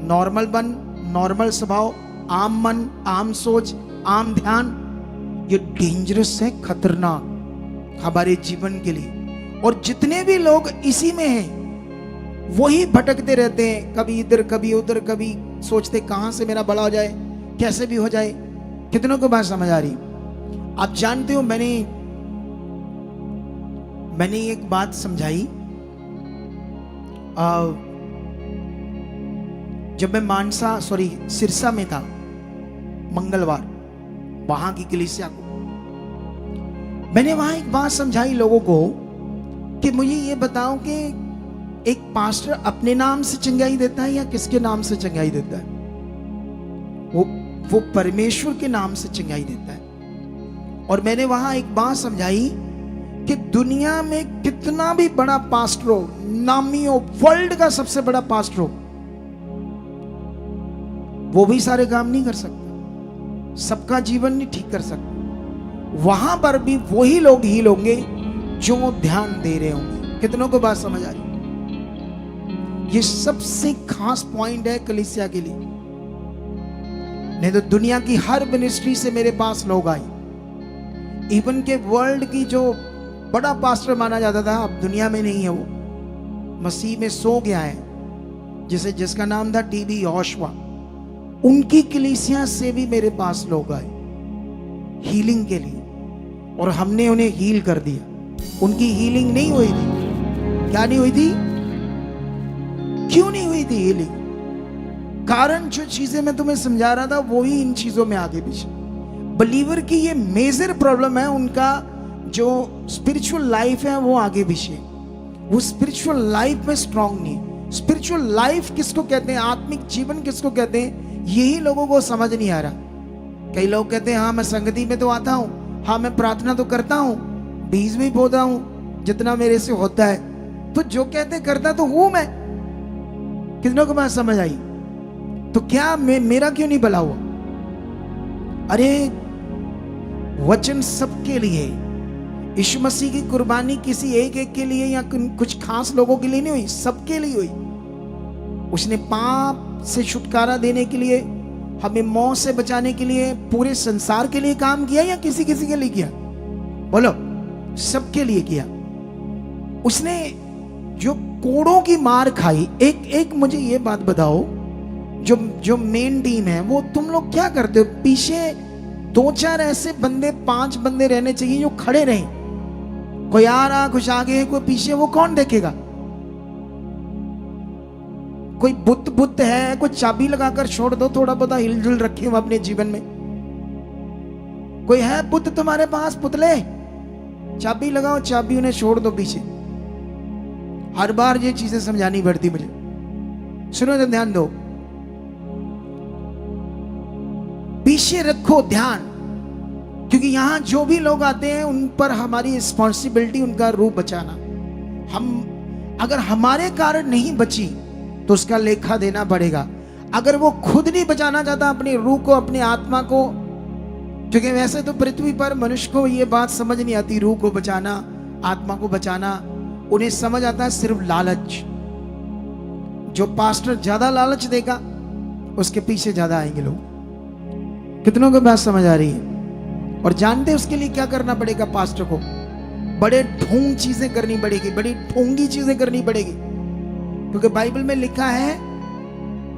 नॉर्मल मन, नॉर्मल स्वभाव, आम मन, आम सोच, आम ध्यान, ये डेंजरस है, खतरनाक हमारे जीवन के लिए। और जितने भी लोग इसी में हैं वही भटकते रहते हैं, कभी इधर कभी उधर, कभी सोचते कहां से मेरा बड़ा हो जाए, कैसे भी हो जाए। कितनों को बात समझ आ रही? आप जानते हो मैंने एक बात समझाई, जब मैं सिरसा में था मंगलवार, वहां की कलीसिया को मैंने वहां एक बात समझाई लोगों को कि मुझे ये बताओ कि एक पास्टर अपने नाम से चंगाई देता है या किसके नाम से चंगाई देता है? वो परमेश्वर के नाम से चंगाई देता है। और मैंने वहां एक बात समझाई कि दुनिया में कितना भी बड़ा पास्टर हो, नामी हो, वर्ल्ड का सबसे बड़ा पास्टर हो, वो भी सारे काम नहीं कर सकता, सबका जीवन नहीं ठीक कर सकता। वहां पर भी वही लोग हील होंगे जो ध्यान दे रहे होंगे। कितनों को बात समझ आ रही? ये सबसे खास पॉइंट है कलीसिया के लिए। नहीं तो दुनिया की हर मिनिस्ट्री से मेरे पास लोग आए, इवन के वर्ल्ड की जो बड़ा पास्टर माना जाता था अब दुनिया में नहीं है, वो मसीह में सो गया है, जिसका नाम था टीबी यहोशुआ। उनकी कलीसिया से भी मेरे पास लोग आए हीलिंग के लिए, और हमने उन्हें हील कर दिया। उनकी हीलिंग नहीं हुई थी। क्या नहीं हुई थी? क्यों नहीं हुई थी हीलिंग? कारण जो चीजें मैं तुम्हें समझा रहा था वो ही इन चीजों में आगे पीछे। बिलीवर की ये मेजर प्रॉब्लम है, उनका जो स्पिरिचुअल लाइफ है वो आगे पीछे। वो स्पिरिचुअल लाइफ में स्ट्रांग नहीं है। स्पिरिचुअल लाइफ किसको कहते हैं, आत्मिक जीवन किसको कहते हैं, यही लोगों को समझ नहीं आ रहा। कई लोग कहते हैं हाँ मैं संगति में तो आता हूँ, हाँ मैं प्रार्थना तो करता हूँ, बीज भी बोता हूँ जितना मेरे से होता है, तो जो कहते करता तो हूं मैं। कितनों को बात समझ आई? तो क्या मेरा क्यों नहीं भला हुआ? अरे वचन सबके लिए, यीशु मसीह की कुर्बानी किसी एक एक के लिए या कुछ खास लोगों के लिए नहीं हुई, सबके लिए हुई। उसने पाप से छुटकारा देने के लिए, हमें मौत से बचाने के लिए, पूरे संसार के लिए काम किया या किसी किसी के लिए किया? बोलो, सबके लिए किया। उसने जो कोड़ों की मार खाई, एक मुझे ये बात बताओ, जो मेन टीम है वो तुम लोग क्या करते हो? पीछे 2-4 ऐसे बंदे, 5 बंदे रहने चाहिए जो खड़े रहें। कोई आ रहा, कुछ आगे है, कोई पीछे, वो कौन देखेगा? कोई बुत है, कोई चाबी लगाकर छोड़ दो, थोड़ा बहुत हिलजुल रखे हम अपने जीवन में। कोई है बुत तुम्हारे पास, पुतले, चाबी लगाओ, चाबी उन्हें छोड़ दो पीछे। हर बार ये चीजें समझानी पड़ती मुझे। सुनो तो ध्यान दो, पीछे रखो ध्यान, क्योंकि यहां जो भी लोग आते हैं उन पर हमारी रिस्पॉन्सिबिलिटी उनका रूह बचाना। हम अगर हमारे कारण नहीं बची तो उसका लेखा देना पड़ेगा। अगर वो खुद नहीं बचाना चाहता अपनी रूह को, अपनी आत्मा को, क्योंकि वैसे तो पृथ्वी पर मनुष्य को ये बात समझ नहीं आती, रूह को बचाना, आत्मा को बचाना। उन्हें समझ आता है सिर्फ लालच। जो पास्टर ज्यादा लालच देगा उसके पीछे ज्यादा आएंगे लोग। कितनों को बात समझ आ रही है? और जानते हैं उसके लिए क्या करना पड़ेगा? पास्टर को बड़े ढोंग चीजें करनी पड़ेगी, बड़ी ढोंगी चीजें करनी पड़ेगी, क्योंकि बाइबल में लिखा है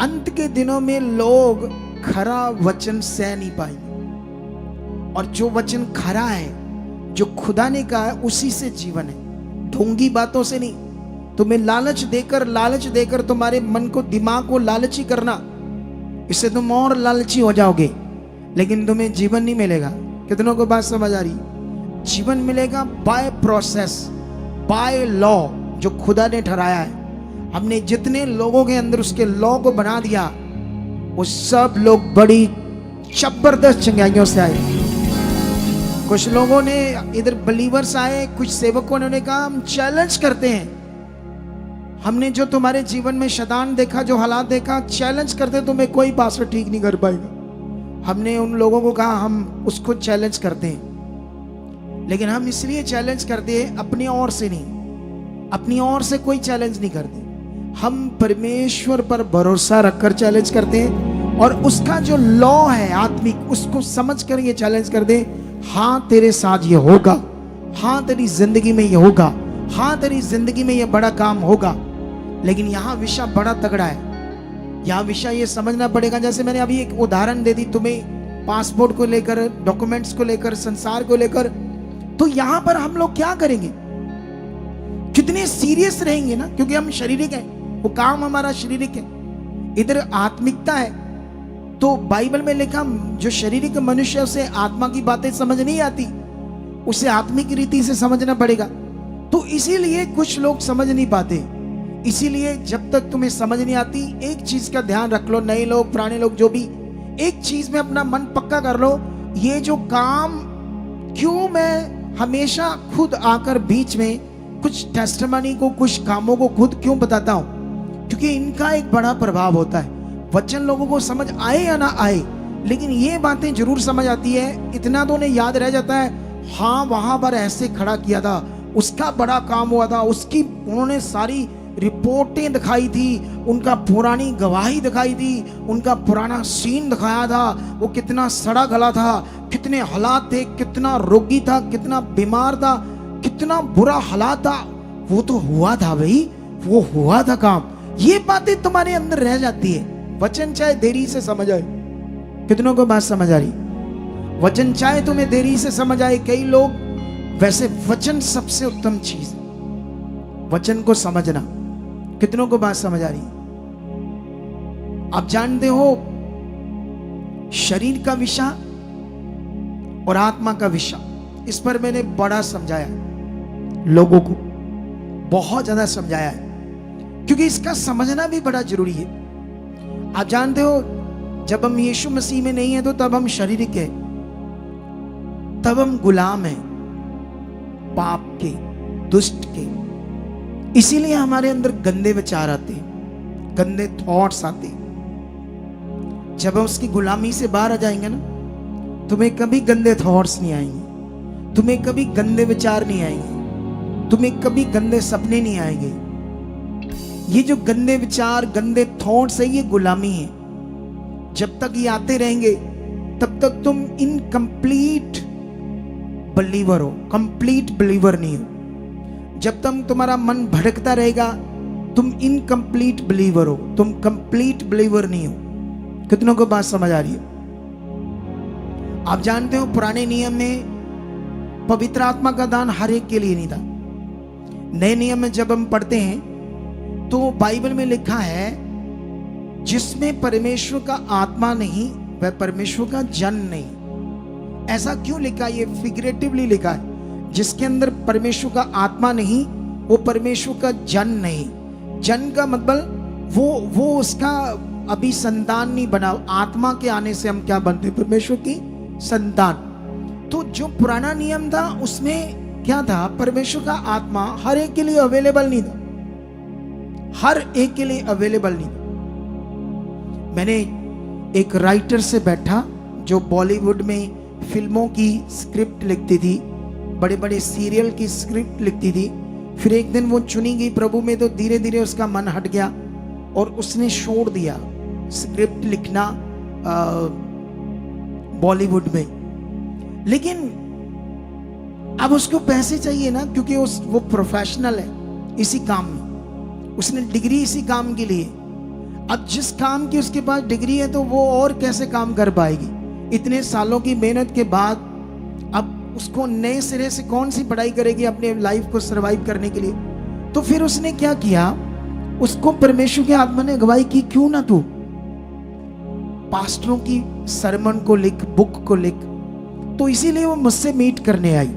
अंत के दिनों में लोग खरा वचन सह नहीं पाएंगे। और जो वचन खरा है, जो खुदा ने कहा है, उसी से जीवन है, ढोंगी बातों से नहीं। तुम्हें लालच देकर तुम्हारे मन को, दिमाग को लालची करना, इससे तुम और लालची हो जाओगे, लेकिन तुम्हें जीवन नहीं मिलेगा। कितनों को बात समझ आ रही? जीवन मिलेगा बाय प्रोसेस, बाय लॉ, जो खुदा ने ठहराया है। हमने जितने लोगों के अंदर उसके लॉ को बना दिया, वो सब लोग बड़ी जबरदस्त चंगाइयों से आए। कुछ लोगों ने इधर बिलीवर्स आए, कुछ सेवकों ने कहा हम चैलेंज करते हैं, हमने जो तुम्हारे जीवन में शैतान देखा, जो हालात देखा, चैलेंज करते तुम्हें कोई पास्टर ठीक नहीं कर पाएगा। हमने उन लोगों को कहा हम उसको चैलेंज करते हैं, लेकिन हम इसलिए चैलेंज करते हैं अपनी ओर से नहीं, अपनी ओर से कोई चैलेंज नहीं करते। हम परमेश्वर पर भरोसा रखकर चैलेंज करते हैं, और उसका जो लॉ है आत्मिक, उसको समझ कर ये चैलेंज कर दे, हाँ तेरे साथ ये होगा, हाँ तेरी जिंदगी में ये होगा, हाँ तेरी जिंदगी में ये बड़ा काम होगा। लेकिन यहाँ विषय बड़ा तगड़ा है। यहाँ विषय ये समझना पड़ेगा, जैसे मैंने अभी एक उदाहरण दे दी तुम्हें, पासपोर्ट को लेकर, डॉक्यूमेंट्स को लेकर, संसार को लेकर। तो यहाँ पर हम लोग क्या करेंगे? कितने सीरियस रहेंगे ना, क्योंकि हम शारीरिक हैं, वो काम हमारा शारीरिक है, इधर आत्मिकता है। तो बाइबल में लिखा जो शारीरिक मनुष्य, उसे आत्मा की बातें समझ नहीं आती, उसे आत्मिक रीति से समझना पड़ेगा। तो इसीलिए कुछ लोग समझ नहीं पाते। इसीलिए जब तक तुम्हें समझ नहीं आती, एक चीज का ध्यान रख लो, नए लोग पुराने लोग जो भी, एक चीज में अपना मन पक्का कर लो, ये जो काम, क्यों मैं हमेशा खुद आकर बीच में कुछ टेस्टिमनी को, कुछ कामों को खुद क्यों बताता हूं? क्योंकि इनका एक बड़ा प्रभाव होता है। वचन लोगों को समझ आए या ना आए, लेकिन ये बातें जरूर समझ आती है। इतना तो उन्हें याद रह जाता है, हाँ वहां पर ऐसे खड़ा किया था, उसका बड़ा काम हुआ था, उसकी उन्होंने सारी रिपोर्टें दिखाई थी, उनका पुरानी गवाही दिखाई थी, उनका पुराना सीन दिखाया था, वो कितना सड़ा गला था, कितने हालात थे, कितना रोगी था, कितना बीमार था, कितना बुरा हालात था। वो तो हुआ था भाई, वो हुआ था काम। ये बातें तुम्हारे अंदर रह जाती है। वचन चाहे देरी से समझ आए, कितनों को बात समझ आ रही? वचन चाहे तुम्हें देरी से समझ आए। कई लोग, वैसे वचन सबसे उत्तम चीज, वचन को समझना। कितनों को बात समझ आ रही? आप जानते हो शरीर का विषय और आत्मा का विषय, इस पर मैंने बड़ा समझाया लोगों को। बहुत ज्यादा समझाया है, क्योंकि इसका समझना भी बड़ा जरूरी है। आप जानते हो, जब हम यीशु मसीह में नहीं है तो तब हम शारीरिक है, तब हम गुलाम हैं पाप के, दुष्ट के। इसीलिए हमारे अंदर गंदे विचार आते हैं, गंदे थॉट्स आते हैं। जब हम उसकी गुलामी से बाहर आ जाएंगे ना, तुम्हें कभी गंदे थॉट्स नहीं आएंगे, तुम्हें कभी गंदे विचार नहीं आएंगे, तुम्हें कभी गंदे सपने नहीं आएंगे। ये जो गंदे विचार, गंदे थॉट्स है, ये गुलामी है। जब तक ये आते रहेंगे तब तक तुम इनकम्प्लीट बिलीवर हो, कंप्लीट बिलीवर नहीं हो। जब तक तुम्हारा मन भटकता रहेगा तुम इनकम्प्लीट बिलीवर हो, तुम कंप्लीट बिलीवर नहीं हो। कितनों को बात समझ आ रही है? आप जानते हो, पुराने नियम में पवित्र आत्मा का दान हर एक के लिए नहीं था। नए नियम में जब हम पढ़ते हैं तो बाइबल में लिखा है, जिसमें परमेश्वर का आत्मा नहीं वह परमेश्वर का जन नहीं। ऐसा क्यों लिखा? ये फिगरेटिवली लिखा है। जिसके अंदर परमेश्वर का आत्मा नहीं वो परमेश्वर का जन नहीं। जन का मतलब वो उसका अभी संतान नहीं बना। आत्मा के आने से हम क्या बनते? परमेश्वर की संतान। तो जो पुराना नियम था उसमें क्या था? परमेश्वर का आत्मा हर एक के लिए अवेलेबल नहीं था, हर एक के लिए अवेलेबल नहीं था। मैंने एक राइटर से बैठा जो बॉलीवुड में फिल्मों की स्क्रिप्ट लिखती थी, बड़े बड़े सीरियल की स्क्रिप्ट लिखती थी। फिर एक दिन वो चुनी गई प्रभु में, तो धीरे धीरे उसका मन हट गया और उसने छोड़ दिया स्क्रिप्ट लिखना बॉलीवुड में। लेकिन अब उसको पैसे चाहिए ना, क्योंकि वो प्रोफेशनल है इसी काम में, उसने डिग्री इसी काम के लिए। अब जिस काम की उसके पास डिग्री है तो वो और कैसे काम कर पाएगी? इतने सालों की मेहनत के बाद अब उसको नए सिरे से कौन सी पढ़ाई करेगी अपने लाइफ को सरवाइव करने के लिए? तो फिर उसने क्या किया, उसको परमेश्वर के आत्मा ने अगुवाई की, क्यों ना तू पास्टरों की सरमन को लिख, बुक को लिख। तो इसीलिए वो मुझसे मीट करने आई।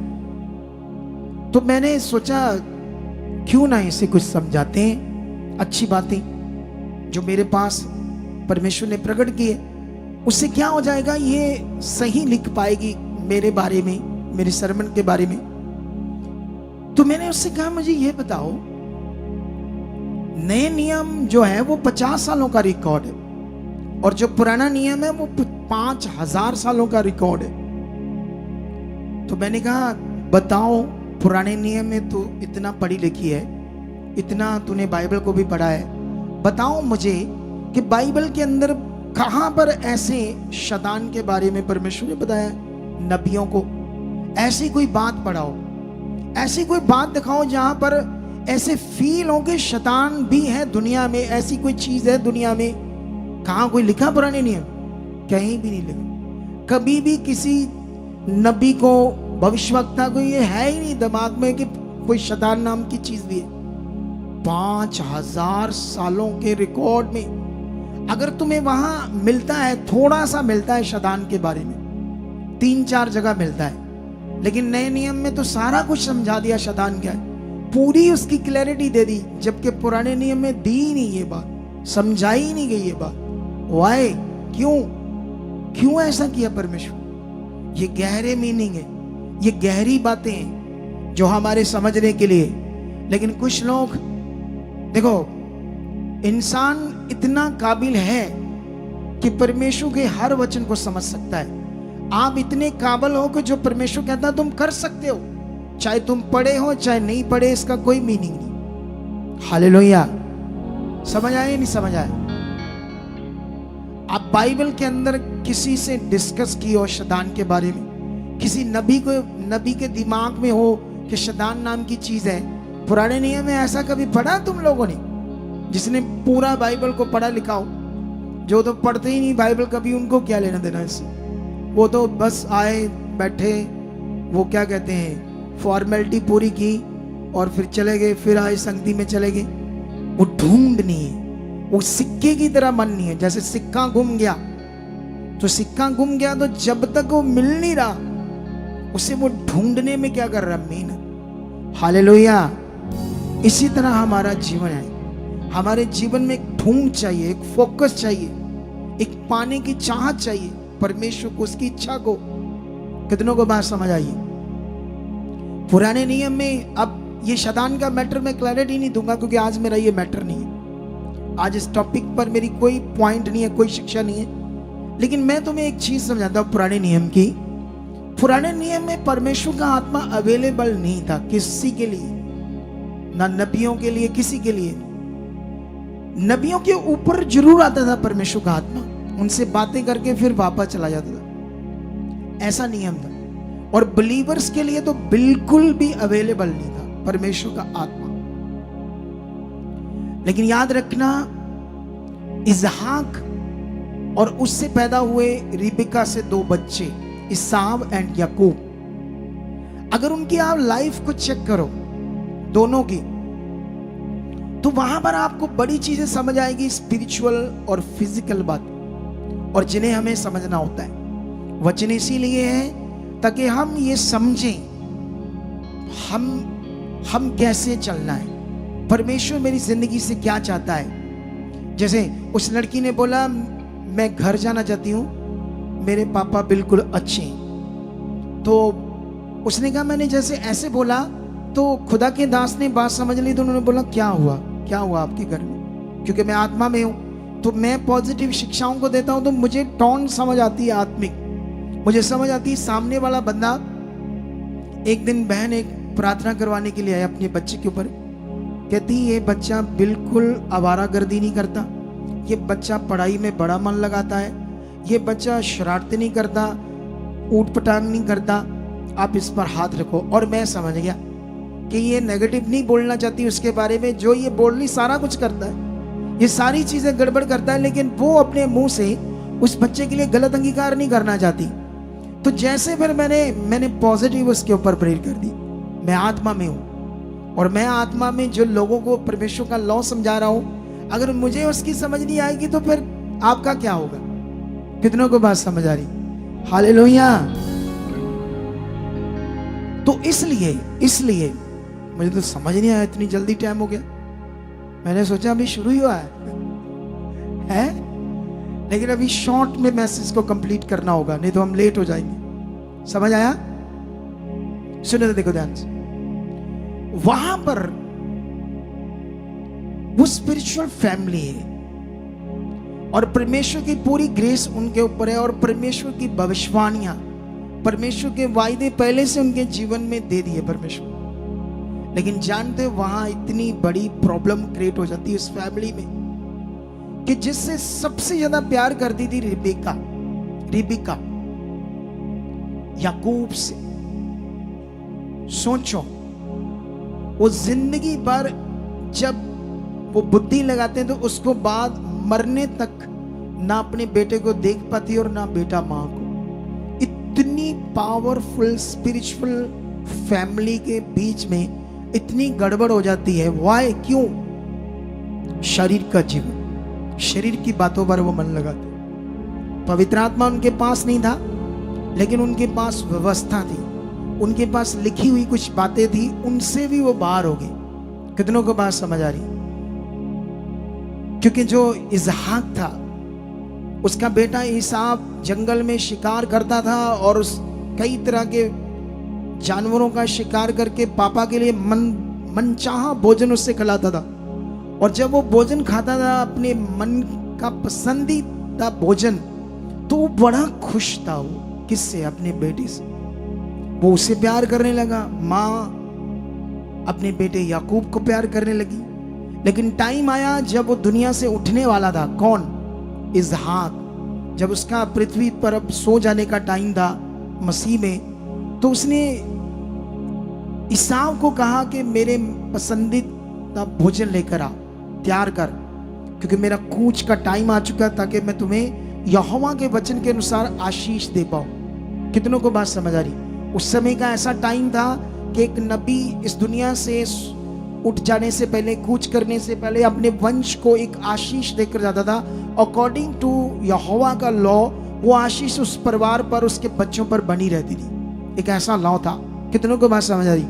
तो मैंने सोचा क्यों ना इसे कुछ समझाते हैं, अच्छी बातें जो मेरे पास परमेश्वर ने प्रकट की है, उससे क्या हो जाएगा, ये सही लिख पाएगी मेरे बारे में, मेरे सरमन के बारे में। तो मैंने उससे कहा, मुझे ये बताओ, नए नियम जो है वो 50 सालों का रिकॉर्ड है और जो पुराना नियम है वो 5000 सालों का रिकॉर्ड है। तो मैंने कहा, बताओ, पुराने नियम में तो इतना पढ़ी लिखी है, इतना तूने बाइबल को भी पढ़ा है, बताओ मुझे कि बाइबल के अंदर कहां पर ऐसे शैतान के बारे में परमेश्वर ने बताया? नबियों को ऐसी कोई बात पढ़ाओ, ऐसी कोई बात दिखाओ जहां पर ऐसे फील हो कि शैतान भी है दुनिया में, ऐसी कोई चीज है दुनिया में। कहां कोई लिखा पुराने नियम? कहीं भी नहीं लिखा। कभी भी किसी नबी को, भविष्यवक्ता को ये है ही नहीं दिमाग में कि कोई शैतान नाम की चीज भी है। 5000 सालों के रिकॉर्ड में अगर तुम्हें वहां मिलता है, थोड़ा सा मिलता है शैतान के बारे में, 3-4 जगह मिलता है, लेकिन नए नियम में तो सारा कुछ समझा दिया शैतान क्या है, पूरी उसकी क्लैरिटी दे दी। जबकि पुराने नियम में दी ही नहीं ये बात, समझाई ही नहीं गई ये बात। वाई? क्यों ऐसा किया परमेश्वर? ये गहरे मीनिंग है, ये गहरी बातें हैं जो हमारे समझने के लिए। लेकिन कुछ लोग, देखो, इंसान इतना काबिल है कि परमेश्वर के हर वचन को समझ सकता है। आप इतने काबिल हो कि जो परमेश्वर कहता है तुम कर सकते हो, चाहे तुम पढ़े हो चाहे नहीं पढ़े, इसका कोई मीनिंग नहीं। हालेलुया! समझ आए? नहीं समझ आए? आप बाइबल के अंदर किसी से डिस्कस की हो शैतान के बारे में, किसी नबी के दिमाग में हो कि शैतान नाम की चीज है, पुराने नियम में ऐसा कभी पढ़ा तुम लोगों ने? जिसने पूरा बाइबल को पढ़ा लिखा हो, जो तो पढ़ते ही नहीं बाइबल कभी, उनको क्या लेना देना इससे? वो तो बस आए, बैठे, वो क्या कहते हैं, फॉर्मेलिटी पूरी की और फिर चले गए, फिर आए संगति में चले गए। वो ढूंढ नहीं है, वो सिक्के की तरह मन नहीं है। जैसे सिक्का गुम गया, तो सिक्का गुम गया तो जब तक वो मिल नहीं रहा, उसे वो ढूंढने में क्या कर रहा? मेहनत। हालेलुया! इसी तरह हमारा जीवन है। हमारे जीवन में एक ढूंढ चाहिए, एक फोकस चाहिए, एक पाने की चाहत चाहिए परमेश्वर को, उसकी इच्छा को। कितनों को बात समझ आई? पुराने नियम में, अब ये शैतान का मैटर मैं क्लैरिटी नहीं दूंगा क्योंकि आज मेरा ये मैटर नहीं है। आज इस टॉपिक पर मेरी कोई पॉइंट नहीं है, कोई शिक्षा नहीं है। लेकिन मैं तुम्हें एक चीज समझाता हूं पुराने नियम की। पुराने नियम में परमेश्वर का आत्मा अवेलेबल नहीं था किसी के लिए, ना नबियों के लिए, किसी के लिए। नबियों के ऊपर जरूर आता था परमेश्वर का आत्मा, उनसे बातें करके फिर वापस चला जाता था, ऐसा नियम था। और बिलीवर्स के लिए तो बिल्कुल भी अवेलेबल नहीं था परमेश्वर का आत्मा। लेकिन याद रखना, इसहाक और उससे पैदा हुए रिबिका से 2 बच्चे, इसाव एंड याकूब, अगर उनकी आप लाइफ को चेक करो दोनों की, तो वहां पर आपको बड़ी चीजें समझ आएगी, स्पिरिचुअल और फिजिकल बात, और जिन्हें हमें समझना होता है। वचन इसीलिए है ताकि हम ये समझें हम कैसे चलना है, परमेश्वर मेरी जिंदगी से क्या चाहता है। जैसे उस लड़की ने बोला मैं घर जाना चाहती हूं, मेरे पापा बिल्कुल अच्छे हैं। तो उसने कहा, मैंने जैसे ऐसे बोला तो खुदा के दास ने बात समझ ली, तो उन्होंने बोला क्या हुआ आपके घर में? क्योंकि मैं आत्मा में हूं, तो मैं पॉजिटिव शिक्षाओं को देता हूं, तो मुझे टोन समझ आती है आत्मिक, मुझे समझ आती है। सामने वाला बंदा, एक दिन बहन एक प्रार्थना करवाने के लिए आया अपने बच्चे के ऊपर, कहती ये बच्चा बिल्कुल आवारागर्दी नहीं करता, ये बच्चा पढ़ाई में बड़ा मन लगाता है, ये बच्चा शरारत नहीं करता, ऊट पटांग नहीं करता, आप इस पर हाथ रखो। और मैं समझ गया कि ये नेगेटिव नहीं बोलना चाहती उसके बारे में, जो ये बोल रही सारा कुछ करता है, ये सारी चीजें गड़बड़ करता है, लेकिन वो अपने मुंह से उस बच्चे के लिए गलत अंगीकार नहीं करना चाहती। तो जैसे फिर मैंने पॉजिटिव उसके ऊपर प्रेयर कर दी। मैं आत्मा में हूं, और मैं आत्मा में जो लोगों को परमेश्वर का लॉ समझा रहा हूं, अगर मुझे उसकी समझ नहीं आएगी तो फिर आपका क्या होगा? कितनों को बात समझ आ रही? हालेलुया। तो इसलिए मुझे तो समझ नहीं आया, इतनी जल्दी टाइम हो गया। मैंने सोचा अभी शुरू ही हुआ है? लेकिन अभी शॉर्ट में मैसेज को कंप्लीट करना होगा, नहीं तो हम लेट हो जाएंगे। समझ आया? सुनो तो देखो ध्यान से। वहां पर वो स्पिरिचुअल फैमिली है, और परमेश्वर की पूरी ग्रेस उनके ऊपर है, और परमेश्वर की भविष्यवाणियां, परमेश्वर के वायदे पहले से उनके जीवन में दे दिए परमेश्वर। लेकिन जानते वहां इतनी बड़ी प्रॉब्लम क्रिएट हो जाती है उस फैमिली में, कि जिससे सबसे ज्यादा प्यार करती थी रिबिका याकूब से। सोचो, वो जिंदगी भर जब वो बुद्धि लगाते हैं तो उसको बाद मरने तक ना अपने बेटे को देख पाती और ना बेटा मां को। इतनी पावरफुल स्पिरिचुअल फैमिली के बीच में इतनी गड़बड़ हो जाती है। वाई? क्यों? शरीर का जीवन, शरीर की बातों पर वो मन लगाते। पवित्र आत्मा उनके पास नहीं था, लेकिन उनके पास व्यवस्था थी, उनके पास लिखी हुई कुछ बातें थी, उनसे भी वो बाहर हो गए। कितनों को बात समझ आ रही? क्योंकि जो इसहाक था, उसका बेटा ईसाव जंगल में शिकार करता था, और उस कई तरह के जानवरों का शिकार करके पापा के लिए मनचाहा भोजन उससे खिलाता था। और जब वो भोजन खाता था, अपने मन का पसंदीदा भोजन, तो वो बड़ा खुश था। वो किससे? अपने बेटे से। वो उससे प्यार करने लगा, माँ अपने बेटे याकूब को प्यार करने लगी। लेकिन टाइम आया जब वो दुनिया से उठने वाला था। कौन? इसहाक। जब उसका पृथ्वी पर अब सो जाने का टाइम था मसीह में, तो उसने ईसाव को कहा कि मेरे पसंदीदा भोजन लेकर आ, तैयार कर, क्योंकि मेरा कूच का टाइम आ चुका, ताकि मैं तुम्हें यहोवा के वचन के अनुसार आशीष दे पाऊं। कितनों को बात समझ आ रही? उस समय का ऐसा टाइम था कि एक नबी इस दुनिया से उठ जाने से पहले, कूच करने से पहले, अपने वंश को एक आशीष देकर जाता था। अकॉर्डिंग टू यहोवा का लॉ, वो आशीष उस परिवार पर, उसके बच्चों पर बनी रहती थी। एक ऐसा लॉ था। कितनों को बात समझ आ रही?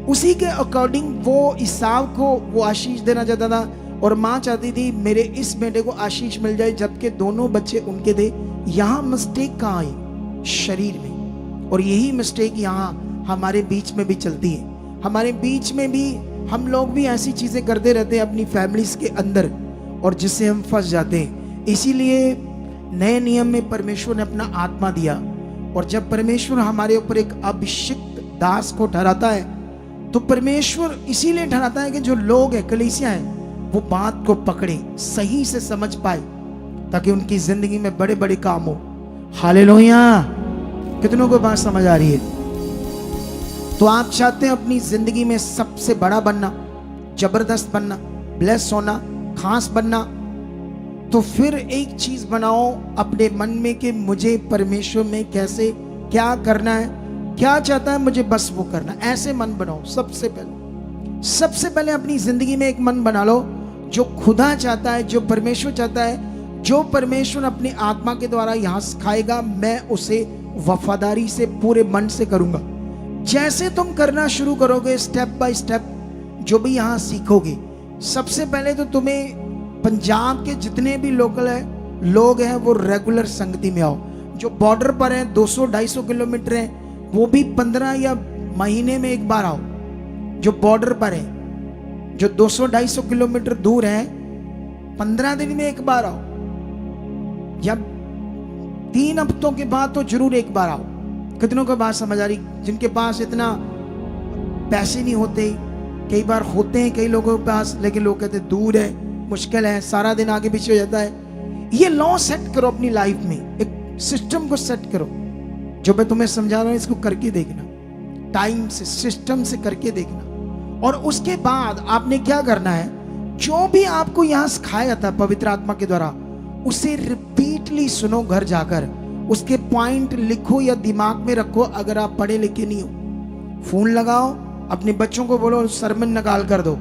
उसी के अकॉर्डिंग वो ईसाव को वो आशीष देना चाहता था और माँ चाहती थी मेरे इस बेटे को आशीष मिल जाए, जबकि दोनों बच्चे उनके थे। यहाँ मिस्टेक कहाँ आई? शरीर में। और यही मिस्टेक यहाँ हमारे बीच में भी चलती है। हमारे बीच में भी हम लोग भी ऐसी चीजें करते रहते हैं अपनी फैमिलीज के अंदर, और जिससे हम फंस जाते हैं। इसीलिए नए नियम में परमेश्वर ने अपना आत्मा दिया, और जब परमेश्वर हमारे ऊपर एक अभिषिक्त दास को ठहराता है तो परमेश्वर इसीलिए ठहराता है कि जो लोग है, कलीसिया है, वो बात को पकड़े, सही से समझ पाए, ताकि उनकी जिंदगी में बड़े बड़े काम हो। हालेलुया। कितनों को बात समझ आ रही है? तो आप चाहते हैं अपनी जिंदगी में सबसे बड़ा बनना, जबरदस्त बनना, ब्लेस होना, खास बनना, तो फिर एक चीज बनाओ अपने मन में कि मुझे परमेश्वर में कैसे क्या करना है, क्या चाहता है मुझे, बस वो करना। ऐसे मन बनाओ। सबसे पहले अपनी जिंदगी में एक मन बना लो जो खुदा चाहता है, जो परमेश्वर चाहता है, जो परमेश्वर अपनी आत्मा के द्वारा यहाँ सिखाएगा, मैं उसे वफादारी से पूरे मन से करूंगा। जैसे तुम करना शुरू करोगे स्टेप बाय स्टेप, जो भी यहाँ सीखोगे, सबसे पहले तो तुम्हें पंजाब के जितने भी लोकल है लोग हैं वो रेगुलर संगति में आओ। जो बॉर्डर पर हैं 200-250 किलोमीटर है, वो भी 15 या महीने में एक बार आओ। जो बॉर्डर पर है, जो 200-250 किलोमीटर दूर है, 15 दिन में एक बार आओ, या 3 हफ्तों के बाद तो जरूर एक बार आओ। कितनों को बात समझ आ रही? जिनके पास इतना पैसे नहीं होते, कई बार होते हैं कई लोगों के पास, लेकिन लोग कहते दूर है, मुश्किल है, सारा दिन आगे पीछे हो जाता है। ये लॉ सेट करो अपनी लाइफ में, एक सिस्टम को सेट करो। जो मैं तुम्हें समझा रहा हूं इसको करके देखना, टाइम से, सिस्टम से करके देखना। और उसके बाद आपने क्या करना है, जो भी आपको यहां सिखाया जाता है पवित्र आत्मा के द्वारा, उसे रिपीटली सुनो घर जाकर, उसके पॉइंट लिखो या दिमाग में रखो। अगर आप पढ़े लिखे नहीं हो, फोन लगाओ, अपने बच्चों को बोलो सरमन निकाल कर दो,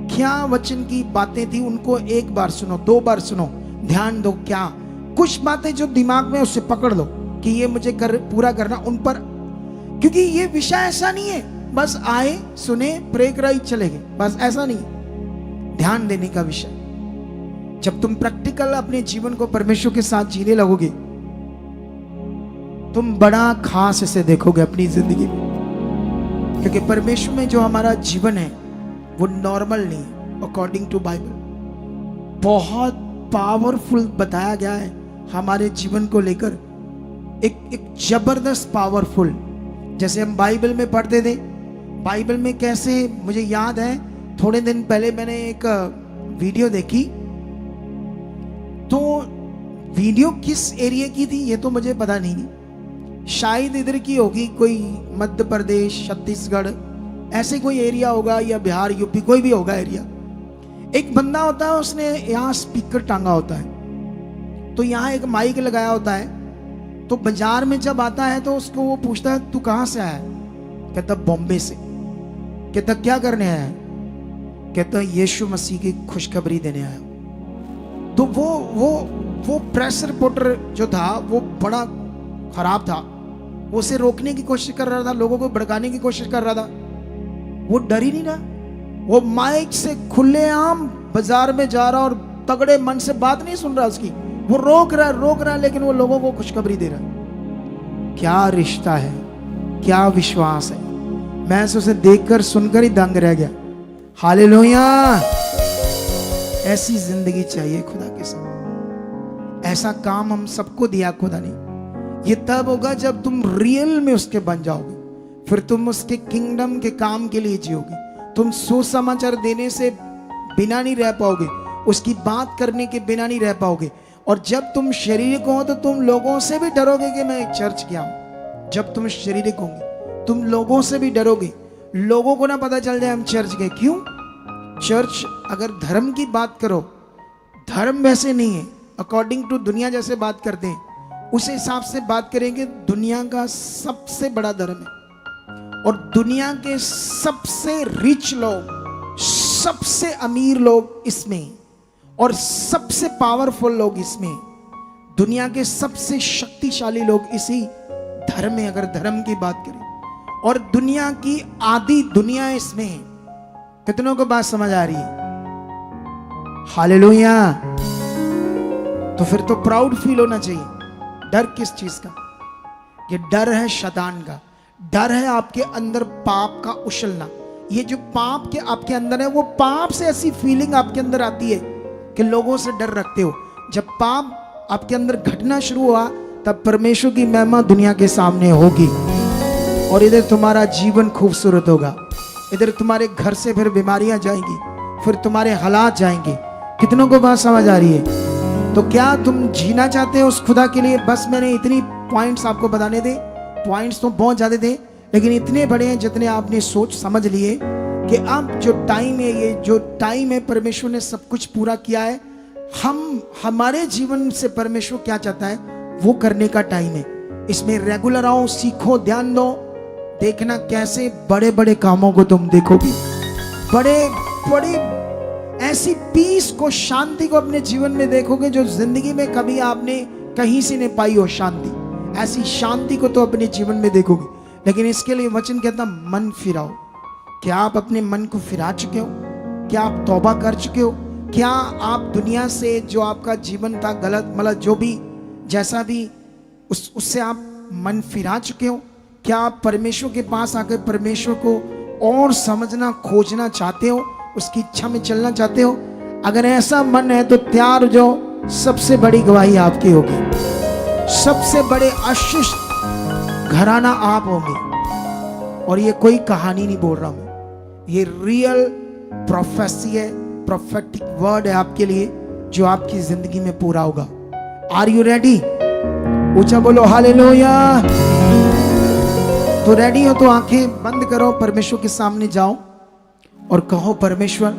क्या वचन की बातें थी उनको 1 बार सुनो, 2 बार सुनो, ध्यान दो। क्या कुछ बातें जो दिमाग में, उससे पकड़ लो कि ये मुझे पूरा करना उन पर, क्योंकि ये विषय ऐसा नहीं है बस आए सुने प्रे कराई चले गए, बस ऐसा नहीं। ध्यान देने का विषय। जब तुम प्रैक्टिकल अपने जीवन को परमेश्वर के साथ जीने लगोगे, तुम बड़ा खास इसे देखोगे अपनी जिंदगी में। क्योंकि परमेश्वर में जो हमारा जीवन है वो नॉर्मल नहीं, अकॉर्डिंग टू बाइबल बहुत पावरफुल बताया गया है हमारे जीवन को लेकर, एक जबरदस्त पावरफुल। जैसे हम बाइबल में पढ़ते थे, बाइबल में कैसे, मुझे याद है थोड़े दिन पहले मैंने एक वीडियो देखी, तो वीडियो किस एरिया की थी ये तो मुझे पता नहीं, शायद इधर की होगी, कोई मध्य प्रदेश, छत्तीसगढ़, ऐसे कोई एरिया होगा, या बिहार, यूपी, कोई भी होगा एरिया। एक बंदा होता है, उसने यहाँ स्पीकर टांगा होता है, तो यहाँ एक माइक लगाया होता है, तो बाजार में जब आता है तो उसको वो पूछता है तू कहाँ से आया? कहता बॉम्बे से। कहता क्या करने आया? कहता यीशु मसीह की खुशखबरी देने आया। तो वो प्रेस रिपोर्टर जो था वो बड़ा खराब था, वो उसे रोकने की कोशिश कर रहा था, लोगों को भड़काने की कोशिश कर रहा था। वो डर ही नहीं रहा, वो माइक से खुलेआम बाजार में जा रहा और तगड़े मन से बात नहीं सुन रहा उसकी, वो रोक रहा, लेकिन वो लोगों को खुशखबरी दे रहा। क्या रिश्ता है, क्या विश्वास है। मैं उसे देखकर सुनकर ही दंग रह गया। हालेलुया। ऐसी जिंदगी चाहिए खुदा के साथ। ऐसा काम हम सबको दिया खुदा ने। ये तब होगा जब तुम रियल में उसके बन जाओगे, फिर तुम उसके किंगडम के काम के लिए जियोगे। तुम सुसमाचार देने से बिना नहीं रह पाओगे, उसकी बात करने के बिना नहीं रह पाओगे। और जब तुम शारीरिक हो तो तुम लोगों से भी डरोगे कि मैं चर्च गया हूं। जब तुम शारीरिक होंगे तुम लोगों से भी डरोगे, लोगों को ना पता चल जाए हम चर्च गए। क्यों? चर्च, अगर धर्म की बात करो, धर्म वैसे नहीं है, अकॉर्डिंग टू दुनिया जैसे बात करते हैं उस हिसाब से बात करेंगे। दुनिया का सबसे बड़ा धर्म है, और दुनिया के सबसे रिच लोग, सबसे अमीर लोग इसमें, और सबसे पावरफुल लोग इसमें, दुनिया के सबसे शक्तिशाली लोग इसी धर्म में, अगर धर्म की बात करें। और दुनिया की आधी दुनिया इसमें है। कितनों को बात समझ आ रही है? हालेलुया। तो फिर तो प्राउड फील होना चाहिए। डर किस चीज का? ये डर है शैतान का। डर है आपके अंदर पाप का उछलना। ये जो पाप के आपके अंदर है, वो पाप से ऐसी फीलिंग आपके अंदर आती है कि लोगों से डर रखते हो। जब पाप आपके अंदर घटना शुरू हुआ, तब परमेश्वर की महिमा दुनिया के सामने होगी और इधर तुम्हारा जीवन खूबसूरत होगा। इधर तुम्हारे घर से फिर बीमारियां जाएंगी, फिर तुम्हारे हालात जाएंगे। कितनों को बात समझ आ रही है? तो क्या तुम जीना चाहते हो उस खुदा के लिए? बस मैंने इतनी पॉइंट्स आपको बताने दे। पॉइंट्स तो बहुत ज्यादा थे, लेकिन इतने बड़े हैं जितने आपने सोच समझ लिए कि अब जो टाइम है, ये जो टाइम है, परमेश्वर ने सब कुछ पूरा किया है। हम हमारे जीवन से परमेश्वर क्या चाहता है वो करने का टाइम है। इसमें रेगुलर आओ, सीखो, ध्यान दो। देखना कैसे बड़े बड़े कामों को तुम देखोगे, बड़े बड़े ऐसी पीस को, शांति को अपने जीवन में देखोगे जो जिंदगी में कभी आपने कहीं से नहीं पाई हो। शांति, ऐसी शांति को तो अपने जीवन में देखोगे। लेकिन इसके लिए वचन कहता मन फिराओ। क्या आप अपने मन को फिरा चुके हो? क्या आप तौबा कर चुके हो? क्या आप दुनिया से जो आपका जीवन था गलत, मतलब जो भी जैसा भी, उससे आप मन फिरा चुके हो? क्या आप परमेश्वर के पास आकर परमेश्वर को और समझना, खोजना चाहते हो? उसकी इच्छा में चलना चाहते हो? अगर ऐसा मन है तो तैयार हो जाओ। सबसे बड़ी गवाही आपकी होगी। सबसे बड़े आशीष घराना आप होंगे। और ये कोई कहानी नहीं बोल रहा मैं, ये रियल प्रोफेसी है, प्रोफेटिक वर्ड है आपके लिए, जो आपकी जिंदगी में पूरा होगा। Are you ready? ऊंचा बोलो हालेलुया। तो रेडी हो तो आंखें बंद करो, परमेश्वर के सामने जाओ और कहो, परमेश्वर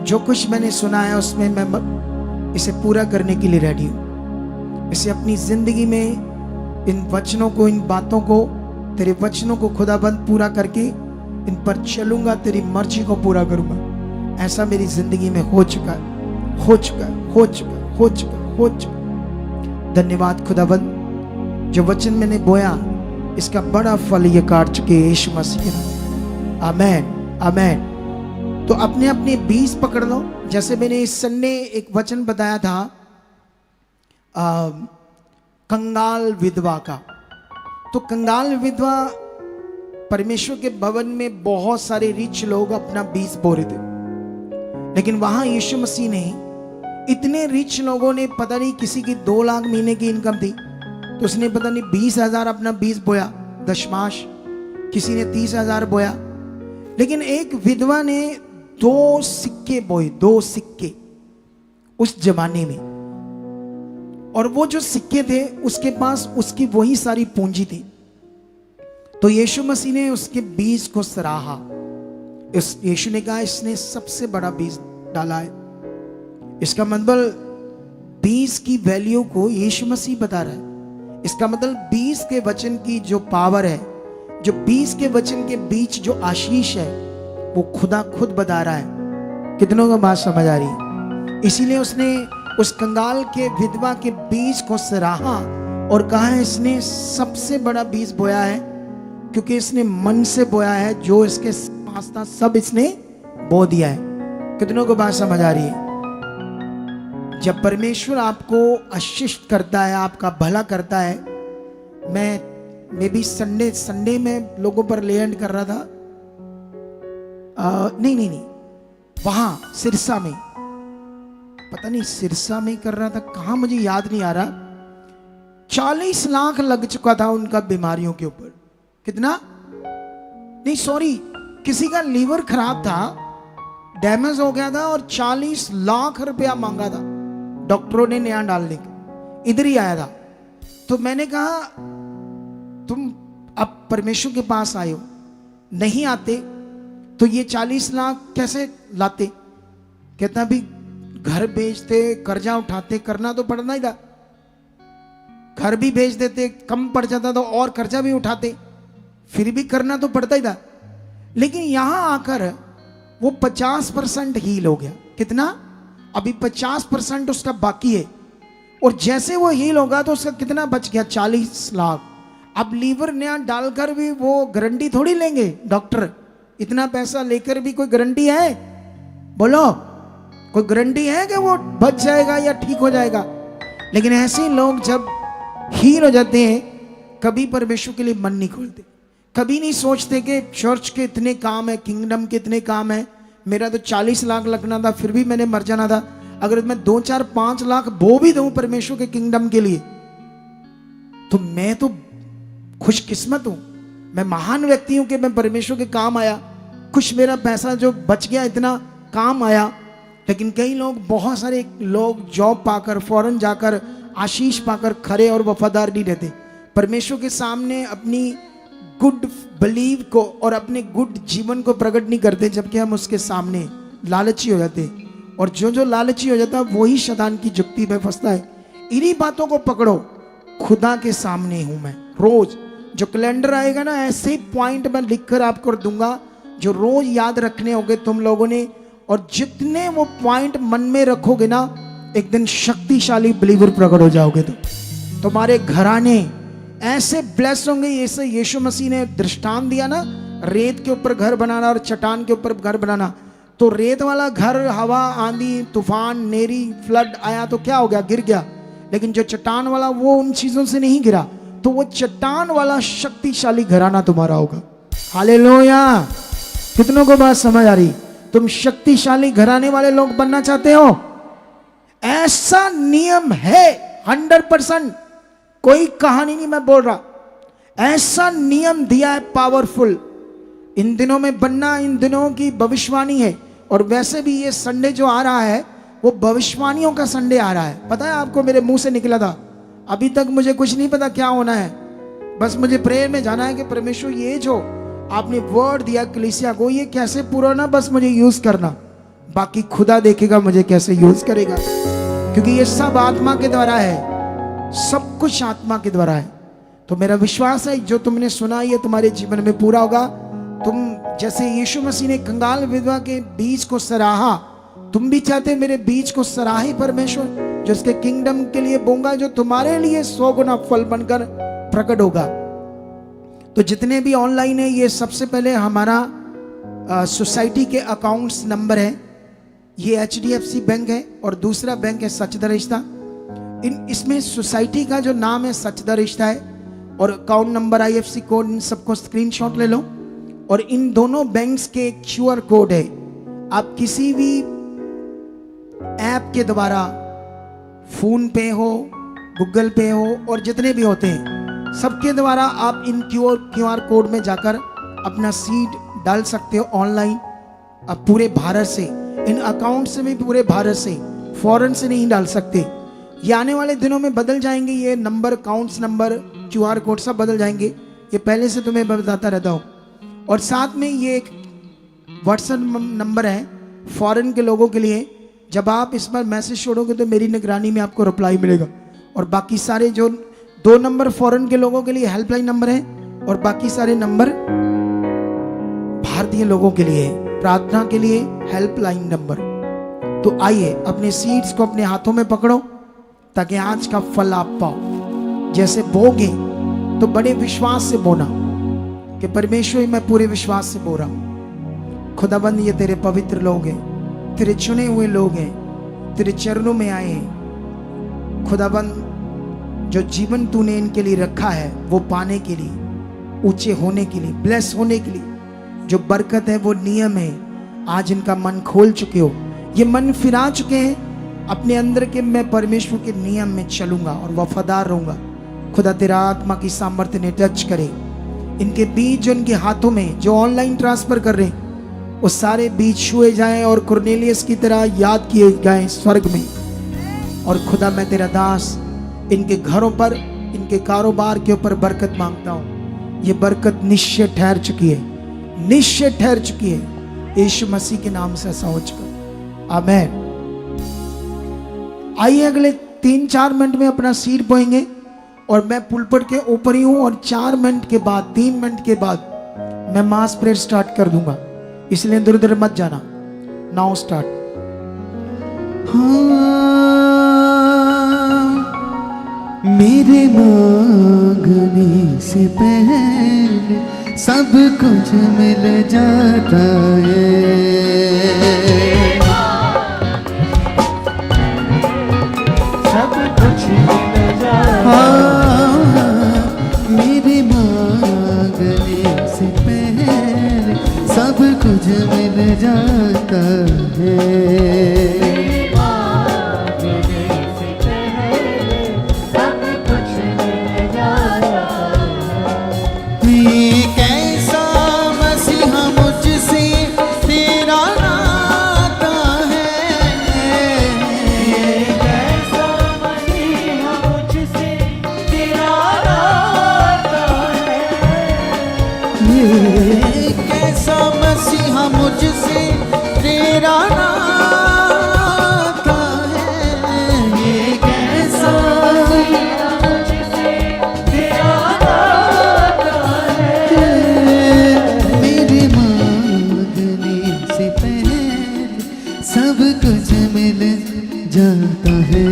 जो कुछ मैंने सुना है उसमें मैं इसे पूरा करने के लिए रेडी हूं। इसे अपनी जिंदगी में, इन वचनों को, इन बातों को, तेरे वचनों को खुदाबंद पूरा करके इन पर चलूंगा, तेरी मर्जी को पूरा करूंगा। ऐसा मेरी जिंदगी में हो चुका है, हो चुका है, हो चुका है, हो चुका है, हो चुका है। धन्यवाद खुदाबंद, जो वचन मैंने बोया इसका बड़ा फल ये काट चुके यीशु मसीह। आमेन, आमेन। तो अपने अपने बीज पकड़ लो। जैसे मैंने इस संडे एक वचन बताया था कंगाल विधवा का। तो कंगाल विधवा, परमेश्वर के भवन में बहुत सारे रिच लोग अपना बीज बो रहे थे, लेकिन वहां यीशु मसीह ने, इतने रिच लोगों ने, पता नहीं किसी की 2 लाख महीने की इनकम थी तो उसने पता नहीं 20,000 अपना बीज बोया, दशमाश। किसी ने 30,000 बोया, लेकिन एक विधवा ने 2 सिक्के बोए, 2 सिक्के उस जमाने में। और वो जो सिक्के थे उसके पास उसकी वही सारी पूंजी थी। तो यीशु मसीह ने उसके बीज को सराहा। यीशु ने कहा इसने सबसे बड़ा बीज डाला है। इसका मतलब बीज की वैल्यू को यीशु मसीह बता रहा है। इसका मतलब बीज के वचन की जो पावर है, जो बीज के वचन के बीच जो आशीष है, वो खुदा खुद बता रहा है। कितनों को बात समझ आ रही है? इसीलिए उसने उस कंगाल के विधवा के बीज को सराहा और कहा इसने सबसे बड़ा बीज बोया है, क्योंकि इसने मन से बोया है, जो इसके पास था सब इसने बो दिया है। कितनों को बात समझ आ रही है? जब परमेश्वर आपको आशीष करता है, आपका भला करता है। मैं भी संडे में लोगों पर लैंड कर रहा था, नहीं, वहां सिरसा में, पता नहीं सिरसा में कर रहा था, कहां मुझे याद नहीं आ रहा। 40 लाख लग चुका था उनका बीमारियों के ऊपर। कितना? नहीं सॉरी, किसी का लीवर खराब था, डैमेज हो गया था और 40 लाख रुपया मांगा था डॉक्टरों ने नया डालने का। इधर ही आया था। तो मैंने कहा तुम अब परमेश्वर के पास आए हो, नहीं आते तो ये 40 लाख कैसे लाते? कहता भी घर बेचते, कर्जा उठाते, करना तो पड़ना ही था। घर भी बेच देते, कम पड़ जाता तो और कर्जा भी उठाते, फिर भी करना तो पड़ता ही था। लेकिन यहां आकर वो 50% हील हो गया। कितना? अभी 50% उसका बाकी है। और जैसे वो हील होगा तो उसका कितना बच गया? 40 लाख। अब लीवर नया डालकर भी वो गारंटी थोड़ी लेंगे डॉक्टर, इतना पैसा लेकर भी कोई गारंटी है? बोलो, कोई गारंटी है कि वो बच जाएगा या ठीक हो जाएगा? लेकिन ऐसे लोग जब हील हो जाते हैं, कभी परमेश्वर के लिए मन नहीं खोलते, कभी नहीं सोचते कि चर्च के इतने काम है, किंगडम के इतने काम है, मेरा तो 40 लाख लगना था फिर भी मैंने मर जाना था, अगर मैं 2 4 5 लाख बो भी दूं परमेश्वर के किंगडम के लिए तो मैं तो खुशकिस्मत हूं, मैं महान व्यक्ति हूं कि मैं परमेश्वर के काम आया, कुछ मेरा पैसा जो बच गया इतना काम आया। लेकिन कई लोग, बहुत सारे लोग जॉब पाकर फौरन जाकर आशीष पाकर खरे और वफादार नहीं रहते, परमेश्वर के सामने अपनी गुड बिलीव को और अपने गुड जीवन को प्रकट नहीं करते, जबकि हम उसके सामने लालची हो जाते। और जो लालची हो जाता है वही शैतान की जुक्ति में फंसता है। इन्हीं बातों को पकड़ो, खुदा के सामने हूं मैं। रोज जो कैलेंडर आएगा ना, ऐसे पॉइंट मैं लिखकर आपको दूंगा जो रोज याद रखने होंगे तुम लोगों ने, और जितने वो पॉइंट मन में रखोगे ना, एक दिन शक्तिशाली बिलीवर प्रकट हो जाओगे। तो तुम्हारे घराने ऐसे ब्लेस होंगे। जैसे यीशु मसीह ने दृष्टांत दिया ना, रेत के ऊपर घर बनाना और चट्टान के ऊपर घर बनाना, तो रेत वाला घर हवा आंधी तूफान नेरी फ्लड आया तो क्या हो गया? गिर गया। लेकिन जो चट्टान वाला, वो उन चीजों से नहीं गिरा, तो वो चट्टान वाला शक्तिशाली घराना तुम्हारा होगा। हालेलुया! कितनों को बात समझ आ रही? तुम शक्तिशाली घराने वाले लोग बनना चाहते हो? ऐसा नियम है 100%, कोई कहानी नहीं मैं बोल रहा, ऐसा नियम दिया है पावरफुल। इन दिनों में बनना, इन दिनों की भविष्यवाणी है। और वैसे भी ये संडे जो आ रहा है वो भविष्यवाणियों का संडे आ रहा है। पता है आपको, मेरे मुंह से निकला था, अभी तक मुझे कुछ नहीं पता क्या होना है, बस मुझे प्रेयर में जाना है कि परमेश्वर ये जो आपने वर्ड दिया कलीसिया को, ये कैसे पूरा ना बस मुझे यूज करना, बाकी खुदा देखेगा मुझे कैसे यूज करेगा, क्योंकि ये सब आत्मा के द्वारा है, सब कुछ आत्मा के द्वारा है। तो मेरा विश्वास है जो तुमने सुना ये तुम्हारे जीवन में पूरा होगा। तुम जैसे यीशु मसीह ने कंगाल विधवा के बीज को सराहा, तुम भी चाहते मेरे बीज को सराहे परमेश्वर, जो उसके किंगडम के लिए बोंगा, जो तुम्हारे लिए 100 गुना फल बनकर प्रकट होगा। तो जितने भी ऑनलाइन है, ये सबसे पहले हमारा सोसाइटी के अकाउंट्स नंबर है, ये HDFC बैंक है और दूसरा बैंक है सचदा रिश्ता। इसमें सोसाइटी का जो नाम है सचदा रिश्ता है और अकाउंट नंबर IFC कोड, इन सबको स्क्रीनशॉट ले लो। और इन दोनों बैंक्स के QR कोड है, आप किसी भी ऐप के द्वारा, फोन पे हो, गूगल पे हो और जितने भी होते हैं सबके द्वारा आप इन QR कोड में जाकर अपना सीड डाल सकते हो ऑनलाइन। अब पूरे भारत से, इन अकाउंट से भी पूरे भारत से, फॉरेन से नहीं डाल सकते। ये आने वाले दिनों में बदल जाएंगे, ये number, accounts number, QR code सब बदल जाएंगे, ये पहले से तुम्हें बताता रहता हूँ। और साथ में ये एक व्हाट्सएप नंबर है फॉरेन के लोगों के लिए, जब आप इस पर मैसेज छोड़ोगे तो मेरी निगरानी में आपको रिप्लाई मिलेगा। और बाकी सारे जो 2 नंबर फॉरेन के लोगों के लिए हेल्पलाइन नंबर है और बाकी सारे नंबर भारतीय लोगों के लिए प्रार्थना के लिए हेल्पलाइन नंबर। तो आइए अपने सीड्स को अपने हाथों में पकड़ो ताकि आज का फल आप पाओ। जैसे बोगे तो बड़े विश्वास से बोना कि परमेश्वर मैं पूरे विश्वास से बो रहा हूं। खुदाबंद ये तेरे पवित्र लोग हैं, तेरे चुने हुए लोग हैं, तेरे चरणों में आए हैं। खुदाबंद जो जीवन तूने इनके लिए रखा है वो पाने के लिए, ऊंचे होने के लिए, ब्लेस होने के लिए, जो बरकत है वो नियम है, आज इनका मन खोल चुके हो, ये मन फिरा चुके हैं अपने अंदर के, मैं परमेश्वर के नियम में चलूंगा और वफादार रहूंगा। खुदा तेरा आत्मा की सामर्थ्य ने टच करे इनके बीज, जो इनके हाथों में जो ऑनलाइन ट्रांसफर कर रहे हैं, वो सारे बीज छुए जाएं और कुरनेलियस की तरह याद किए जाएं स्वर्ग में। और खुदा मैं तेरा दास इनके घरों पर, इनके कारोबार के ऊपर बरकत मांगता हूं। ये बरकत निश्चय ठहर चुकी है, निश्चय ठहर चुकी है, यीशु मसीह के नाम से ऐसा हो चुका। आमीन। आइए अगले 3-4 मिनट में अपना सीड बोएंगे और मैं पुलपट के ऊपर ही हूं और 4 मिनट के बाद, 3 मिनट के बाद मैं मास प्रेयर स्टार्ट कर दूंगा, इसलिए इधर उधर मत जाना। Now start. मेरे मांगने से पहले सब कुछ मिल जाता है। सब कुछ मिल जाता है। मेरे मांगने से पहले सब कुछ मिल जाता है। कैसा मसीहा मुझसे तेरा नाता है। ये कैसा मुझसे तेरा नाता है। मेरे मांगने से पहले सब कुछ मिल जाता है।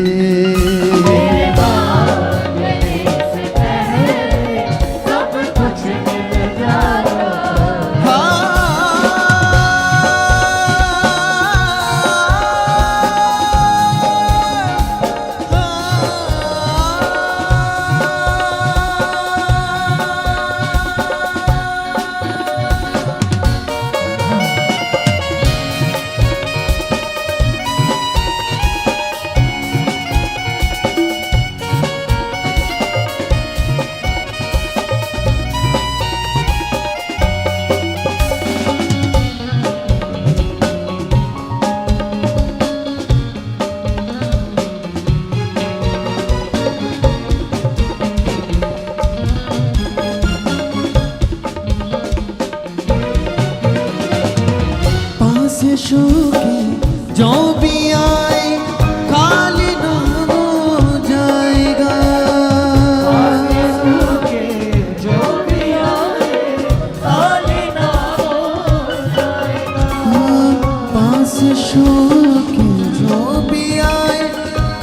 जो भी आए खाली ना हो जाएगा। जो भी आए खाली ना हो जाएगा। पास शो के जो भी आए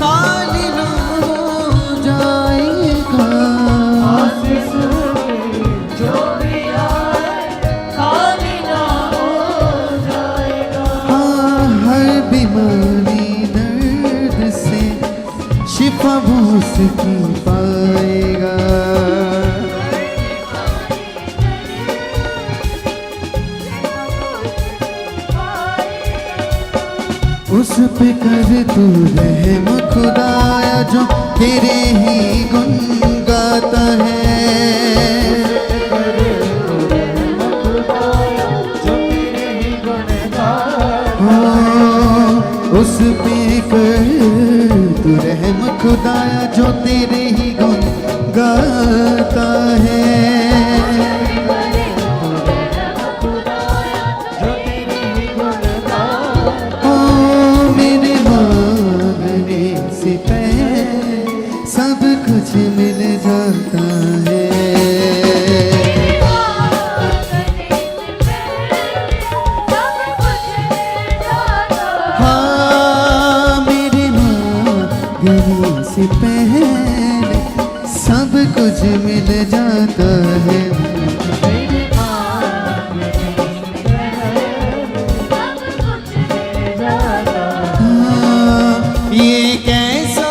खाली ना हो जाएगा। जो भी आए खाली ना हो जाएगा। हर बीमारी दर्द से शिफा वो उसकी पाएगा। उस पे कर तू रहम खुदाया जो तेरे ही गुन गाता है। उस पे कर तू रहम खुदाया जो तेरे ही गुन गाता है। ओ मेरे मांगने से पहले सब कुछ मिल जाता है। से पहले सब कुछ मिल जाता है। ये कैसा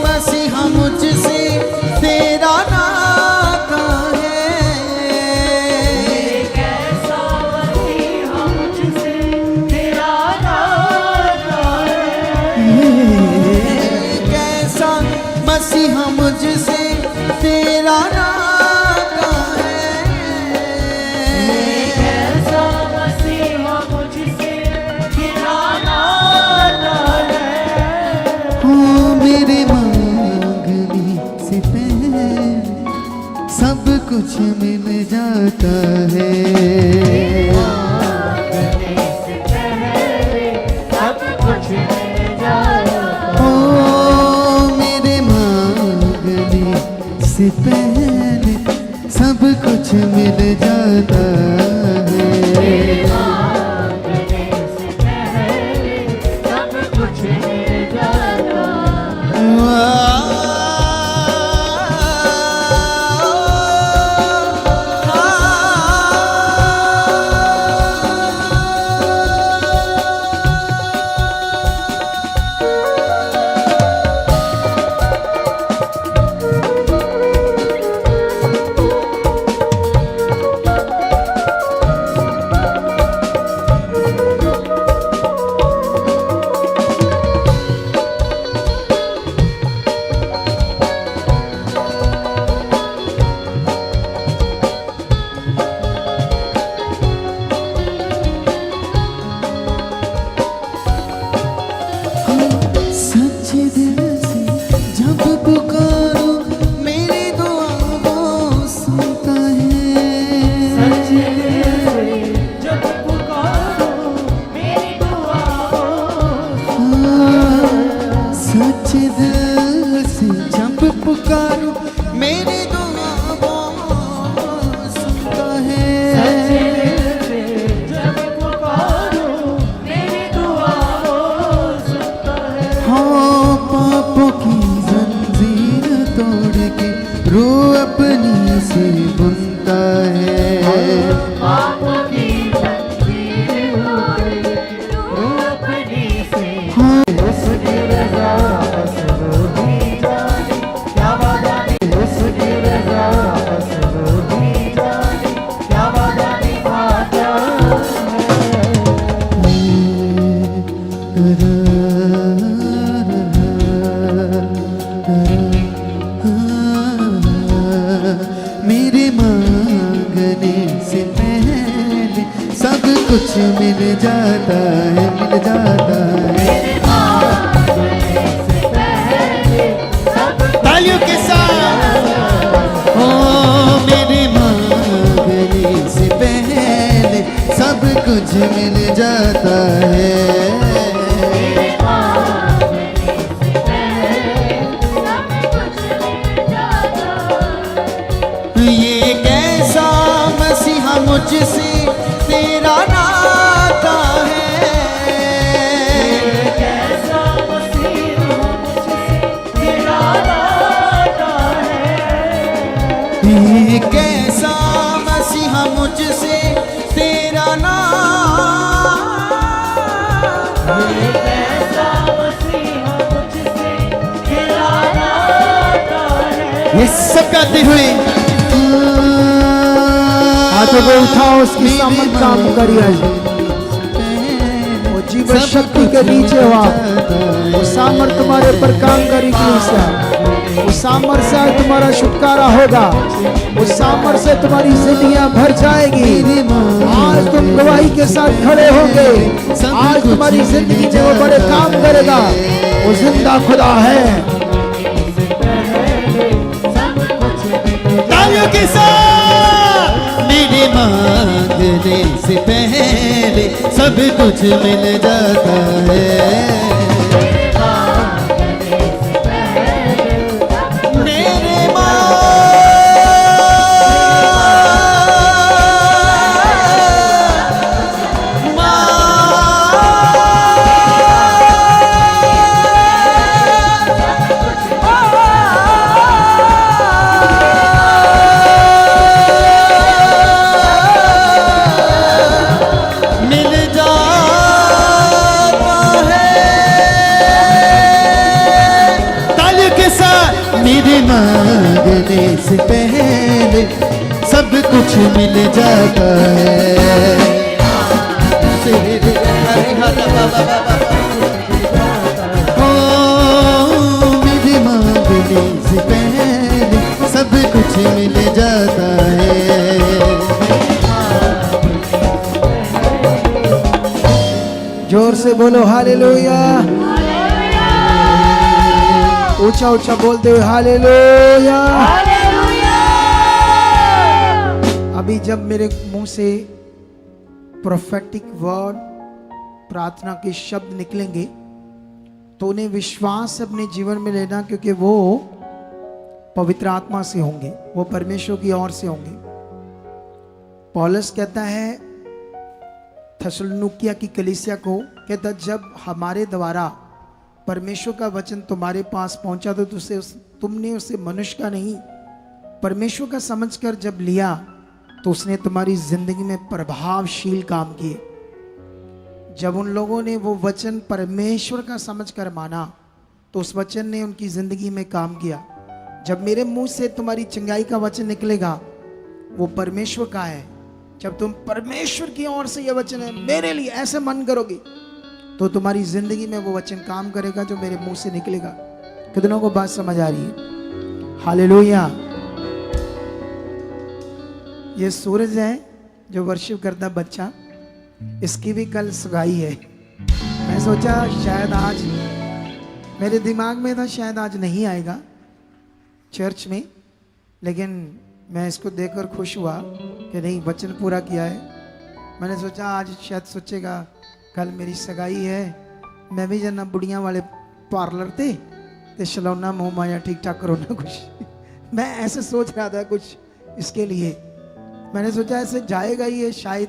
मसीहा मुझसे तेरा नाता है। ये कैसा मसीहा मुझसे तेरा नाता है। मसीहा मुझसे तेरा नाता है। कैसा मसीहा मुझसे तेरा नाता है। ओ मेरे मांगने से पहले सब कुछ मिल जाता है। सब कुछ मिल जाता है। से पहले सब कुछ मिल जाता है। सब कुछ मिल जाता है। कुछ मिल जाता है, मिल जाता है। तालियों के साथ ओ मेरे मांगने से पहले सब कुछ मिल जाता है। ये कैसा मसीहा मुझसे तेरा नाता है, कैसा मसीहा मुझसे तेरा नाता है। ये कैसा मसीहा मुझसे तेरा नाता है, कैसा मसीहा मुझसे तेरा नाता है। ये सब गाते हुए हाथों को उठाओ, उसकी सामर्थ काम करिए। वो जीवन शक्ति के नीचे हुआ, वो सामर्थ तुम्हारे पर काम करेगी। वो सामर्थ से तुम्हारा छुटकारा होगा, वो सामर्थ से तुम्हारी जिंदगियां भर जाएगी। आज तुम गवाही के साथ खड़े होंगे, आज तुम्हारी जिंदगी में वो बड़े काम करेगा। वो जिंदा खुदा है। तालियों के साथ मेरे मांगने से पहले सब कुछ मिल जाता है। मेरे मेरे मांगने से पहले सब कुछ मिल जाता है। ओ मेरे मांगने से पहले सब कुछ मिल जाता है। जोर से बोलो हालेलुया। ऊंचा ऊंचा बोलते हुए हालेलुया। अभी जब मेरे मुंह से प्रोफेटिक वर्ड, प्रार्थना के शब्द निकलेंगे तो उन्हें विश्वास से अपने जीवन में लेना, क्योंकि वो पवित्र आत्मा से होंगे, वो परमेश्वर की ओर से होंगे। पौलुस कहता है थेसलुनीकिया की कलीसिया को, कहता जब हमारे द्वारा परमेश्वर का वचन तुम्हारे पास पहुंचा तो तुमने उसे मनुष्य का नहीं परमेश्वर का समझकर जब लिया तो उसने तुम्हारी जिंदगी में प्रभावशील काम किए। जब उन लोगों ने वो वचन परमेश्वर का समझकर माना तो उस वचन ने उनकी जिंदगी में काम किया। जब मेरे मुंह से तुम्हारी चंगाई का वचन निकलेगा वो परमेश्वर का है। जब तुम परमेश्वर की ओर से यह वचन है मेरे लिए ऐसे मन करोगे तो तुम्हारी जिंदगी में वो वचन काम करेगा जो मेरे मुंह से निकलेगा। कितनों को बात समझ आ रही है? हालेलुया। ये सूरज है जो वर्शिप करता बच्चा, इसकी भी कल सगाई है। मैं सोचा शायद आज, मेरे दिमाग में था शायद आज नहीं आएगा चर्च में, लेकिन मैं इसको देखकर खुश हुआ कि नहीं वचन पूरा किया है। मैंने सोचा आज शायद सोचेगा कल मेरी सगाई है, मैं भी जना बुढ़िया वाले पार्लर ते शलौना मुँह माया ठीक ठाक करो ना कुछ। मैं ऐसे सोच रहा था कुछ इसके लिए। मैंने सोचा ऐसे जाएगा ये शायद,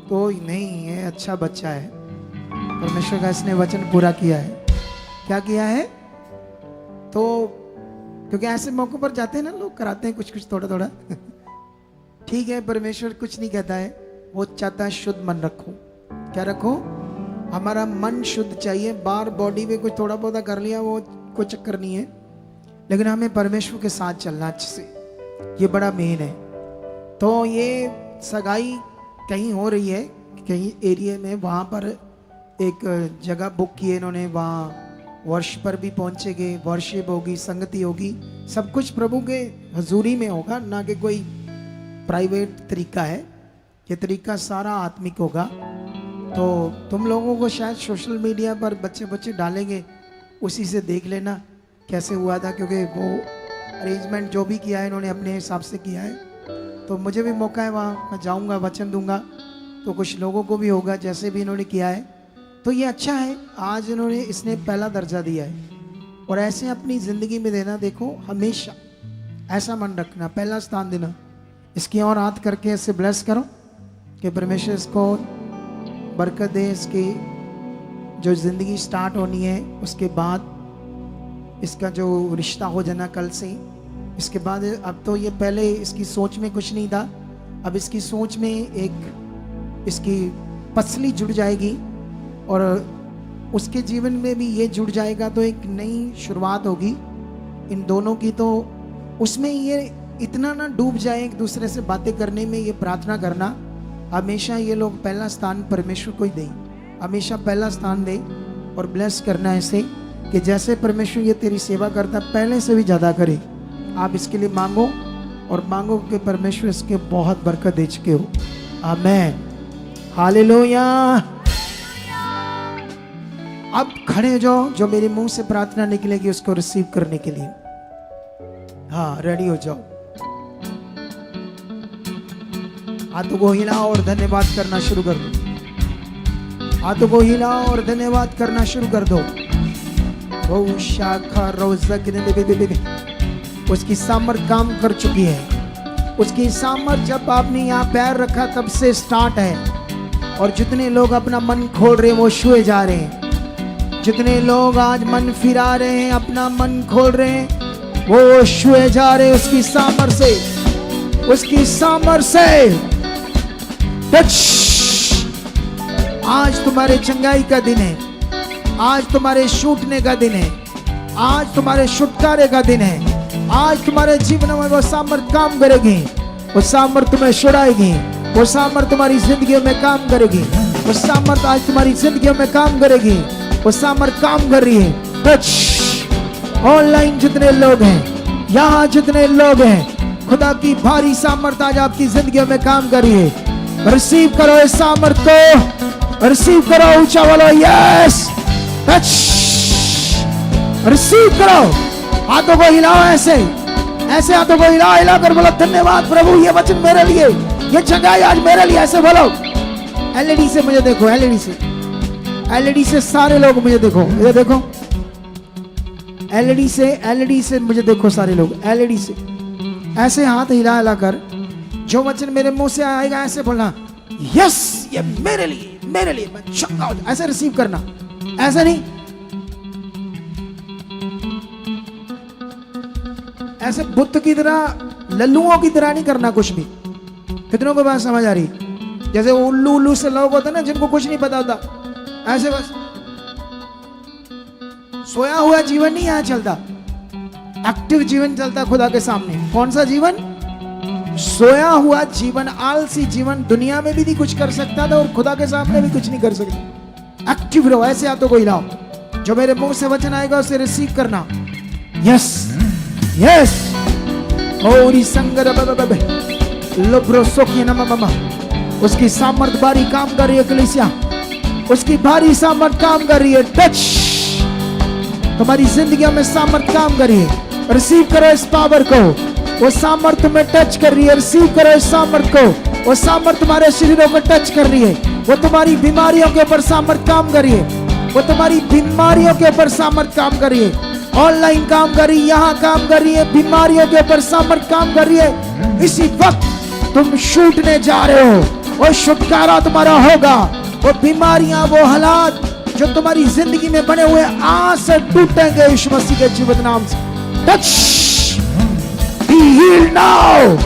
तो नहीं ये अच्छा बच्चा है। परमेश्वर का इसने वचन पूरा किया है। क्या किया है? तो क्योंकि ऐसे मौकों पर जाते हैं ना लोग, कराते हैं कुछ कुछ थोड़ा थोड़ा। ठीक है, परमेश्वर कुछ नहीं कहता है, वो चाहता है शुद्ध मन रखो। क्या रखो? हमारा मन शुद्ध चाहिए। बाहर बॉडी में कुछ थोड़ा बहुत कर लिया वो कोई चक्कर नहीं है, लेकिन हमें परमेश्वर के साथ चलना अच्छे से, ये बड़ा मेन है। तो ये सगाई कहीं हो रही है, कहीं एरिया में, वहाँ पर एक जगह बुक की है इन्होंने, वहाँ वर्ष पर भी पहुँचेंगे, वर्शिप होगी, संगति होगी, सब कुछ प्रभु के हजूरी में होगा, ना कि कोई प्राइवेट तरीका है। ये तरीका सारा आत्मिक होगा। तो तुम लोगों को शायद सोशल मीडिया पर बच्चे बच्चे डालेंगे, उसी से देख लेना कैसे हुआ था, क्योंकि वो अरेंजमेंट जो भी किया है इन्होंने अपने हिसाब से किया है। तो मुझे भी मौका है, वहाँ मैं जाऊँगा, वचन दूंगा, तो कुछ लोगों को भी होगा जैसे भी इन्होंने किया है। तो ये अच्छा है, आज इन्होंने इसने पहला दर्जा दिया है, और ऐसे अपनी ज़िंदगी में देना। देखो हमेशा ऐसा मन रखना, पहला स्थान देना। इसकी और हाथ करके इससे ब्लेस करो कि परमेश्वर इसको बरकत दे। इसकी जो ज़िंदगी स्टार्ट होनी है, उसके बाद इसका जो रिश्ता हो जाना कल से, इसके बाद अब तो ये पहले इसकी सोच में कुछ नहीं था, अब इसकी सोच में एक इसकी पसली जुड़ जाएगी और उसके जीवन में भी ये जुड़ जाएगा, तो एक नई शुरुआत होगी इन दोनों की। तो उसमें ये इतना ना डूब जाए एक दूसरे से बातें करने में, ये प्रार्थना करना हमेशा ये लोग पहला स्थान परमेश्वर को ही दें, हमेशा पहला स्थान दें और ब्लेस करना ऐसे कि जैसे परमेश्वर ये तेरी सेवा करता पहले से भी ज़्यादा करे। आप इसके लिए मांगो और मांगो कि परमेश्वर इसके बहुत बरकत दे चुके हो। आमीन, हालेलुया। अब खड़े हो जाओ, जो मेरे मुंह से प्रार्थना निकलेगी उसको रिसीव करने के लिए। हाँ, रेडी हो जाओ। हाथों को हिलाओ और धन्यवाद करना शुरू कर दो। हाथों को हिलाओ और धन्यवाद करना शुरू कर दो। वो शाखा उसकी सामर्थ काम कर चुकी है। उसकी सामर्थ जब आपने यहाँ पैर रखा तब से स्टार्ट है। और जितने लोग अपना मन खोल रहे हैं वो छुए जा रहे हैं। जितने लोग आज मन फिरा रहे हैं, अपना मन खोल रहे हैं, वो छुए जा रहे हैं उसकी सामर्थ से, उसकी सामर्थ से। आज तुम्हारे चंगाई का दिन है, आज तुम्हारे छूटने का दिन है, आज तुम्हारे छुटकारे का दिन है। आज तुम्हारे जीवन में वो सामर्थ काम करेगी, वो सामर्थ तुम्हें छुड़ाएगी, वो सामर्थ तुम्हारी जिंदगी में काम करेगी, वो सामर्थ आज तुम्हारी जिंदगी में काम करेगी, वो सामर्थ काम कर रही है। ऑनलाइन जितने लोग हैं, यहाँ जितने लोग हैं, खुदा की भारी सामर्थ आज आपकी जिंदगी में काम कर रही है। रिसीव करो इस सामर्थ को, रिसीव करो। ऊंचा बोलो यस। रिसीव करो। हाथों को हिलाओ, ऐसे ऐसे हाथों को हिलाओ, हिला कर बोलो धन्यवाद प्रभु, ये वचन मेरे लिए, ये जगह आज मेरे लिए। ऐसे बोलो। एलईडी से मुझे देखो, एलईडी से सारे लोग मुझे देखो, इधर देखो। एलईडी से मुझे देखो सारे लोग, एलईडी से। ऐसे हाथ हिला हिला कर जो वचन मेरे मुंह से आएगा ऐसे बोलना यस, ये मेरे लिए, मेरे लिए, मैं चंगा हो जाऊं। ऐसे रिसीव करना, ऐसा नहीं, ऐसे बुत की तरह, लल्लुओं की तरह नहीं करना कुछ भी। कितनों को बात समझ आ रही? जैसे उल्लू उल्लू से लोग होते ना जिनको कुछ नहीं पता होता, ऐसे बस सोया हुआ जीवन नहीं यहाँ चलता, एक्टिव जीवन चलता खुदा के सामने। कौन सा जीवन? सोया हुआ जीवन, आलसी जीवन। दुनिया में भी नहीं कुछ कर सकता था और खुदा के सामने भी कुछ नहीं कर सकता। एक्टिव रहो। ऐसे हाथों को हिलाओ, जो मेरे मुंह से वचन आएगा उसे रिसीव करना। Yes yes. ओरी संगर लोब्रो सोखी नमः। उसकी सामर्थ भारी काम कर रही है कलीसिया, उसकी भारी सामर्थ काम कर रही है। टच, तुम्हारी जिंदगी में सामर्थ काम कर रही है। रिसीव करो इस पावर को, वो सामर्थ में टच कर रही है। रिसीव करो इस सामर्थ को, वो सामर्थ तुम्हारे शरीरों को टच कर रही है। वो तुम्हारी बीमारियों के ऊपर सामर्थ काम कर रही है, वो तुम्हारी बीमारियों के ऊपर सामर्थ काम कर रही है। ऑनलाइन काम कर रही है, यहाँ काम कर रही है, बीमारियों के ऊपर सामर्थ काम कर रही है। इसी वक्त तुम छूटने जा रहे हो, वो छुटकारा तुम्हारा होगा। वो बीमारियां, वो हालात जो तुम्हारी जिंदगी में बने हुए आज से टूटेंगे यीशु मसीह के जीवित नाम से। Touch, be healed now.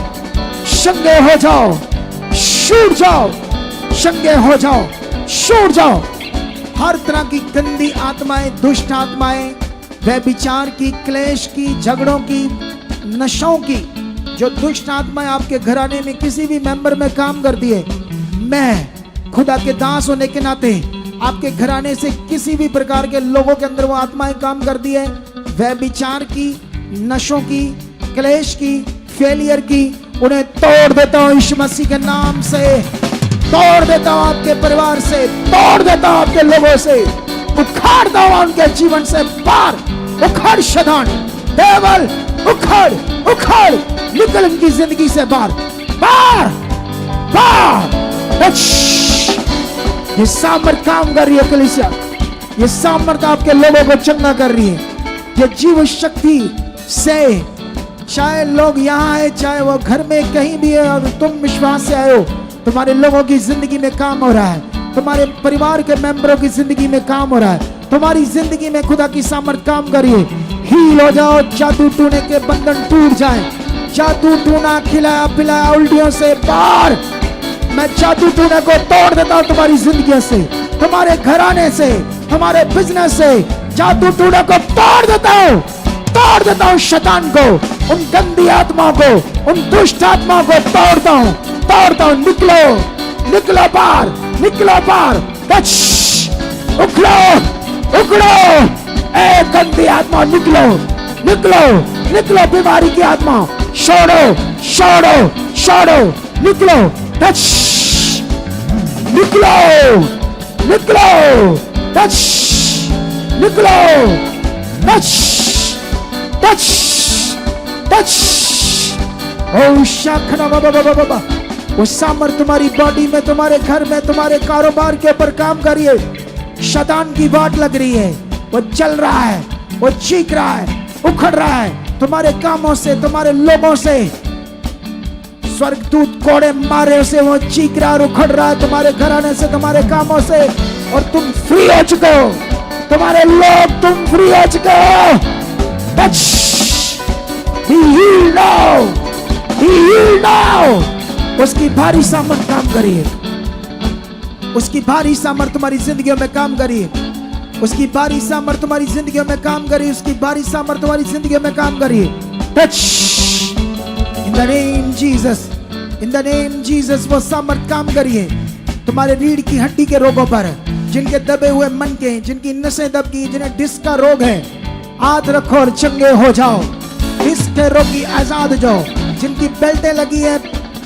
चंगे हो जाओ, छूट जाओ, चंगे हो जाओ, छूट जाओ। हर तरह की गंदी आत्माएं, दुष्ट आत्माएं, व्यभिचार की, क्लेश की, झगड़ों की, नशों की, जो दुष्ट आत्माएं आपके घराने में किसी भी मेंबर में काम करती है, मैं खुदा के दास होने के नाते आपके घराने से किसी भी प्रकार के लोगों के अंदर वो आत्माएं काम करती है, व्यभिचार की, नशों की, क्लेश की, फेलियर की, उन्हें तोड़ देता हूं यीशु मसीह के नाम से। तोड़ देता हूं आपके परिवार से, तोड़ देता हूं आपके लोगों से, उखाड़ता हूं उनके जीवन से बाहर। उखाड़ शैतान, देवल, उखाड़, उखाड़, निकल उनकी जिंदगी से बाहर, बाहर, बाहर। ये सामर्थ काम कर रही है कलीसिया, ये सामर्थ आपके लोगों को चंगा कर रही है। ये जीव शक्ति से चाहे लोग यहाँ आए, चाहे वो घर में कहीं भी है, और तुम विश्वास से आए हो, तुम्हारे लोगों की जिंदगी में काम हो रहा है, तुम्हारे परिवार के मेंबरों की जिंदगी में काम हो रहा है, तुम्हारी जिंदगी में खुदा की सामर्थ काम करिए। हील हो जाओ, जादू टूने के बंधन टूट जाए, जादू टूना, खिलाया पिलाया उल्टियों से बाहर। मैं जादू टूने को तोड़ देता हूं तुम्हारी जिंदगी से, तुम्हारे घराने से, तुम्हारे बिजनेस से, जादू टूने को तोड़ देता हूं, तोड़ देता हूं शैतान को, उन गंदी आत्माओं को, उन दुष्ट आत्माओं को तोड़ता हूं, तोड़ता हूं। निकलो, निकलो बाहर, निकलो बाहर, उखड़ो, उखड़ो, ए गंदी आत्मा निकलो, निकलो, निकलो, बीमारी की आत्मा छोड़ो, छोड़ो, छोड़ो, निकलो, निकलो, निकलो, निकलो, टच, टच। ओ शाखना बाबा, वो सामर्थ तुम्हारी बॉडी में, तुम्हारे घर में, तुम्हारे कारोबार के ऊपर काम करिए। शैतान की वाट लग रही है, वो चल रहा है, वो चीख रहा है, उखड़ रहा है तुम्हारे कामों से, तुम्हारे लोगों से। स्वर्गदूत कोड़े मारे उसे, वो चीख रहा और उखड़ रहा है तुम्हारे घराने से, तुम्हारे कामों से, और तुम फ्री हो चुके हो, तुम्हारे लोग, तुम फ्री हो चुके हो। Be healed now, be healed now। उसकी भारी सामर्थ काम करिए, उसकी भारी सामर्थ तुम्हारी जिंदगियों में काम करिए, उसकी भारी सामर्थ तुम्हारी जिंदगियों में काम करिए, उसकी भारी सामर्थ तुम्हारी जिंदगियों में काम करिए। Touch in the name Jesus, in the name Jesus, वो सामर्थ काम करिए तुम्हारे रीढ़ की हड्डी के रोगों पर, जिनके दबे हुए मन के, जिनकी नसें दब गई, जिन्हें डिस्क का रोग है, हाथ रखो और चंगे हो जाओ। डिस्क के रोगी आजाद हो जाओ, जिनकी बेल्टें लगी है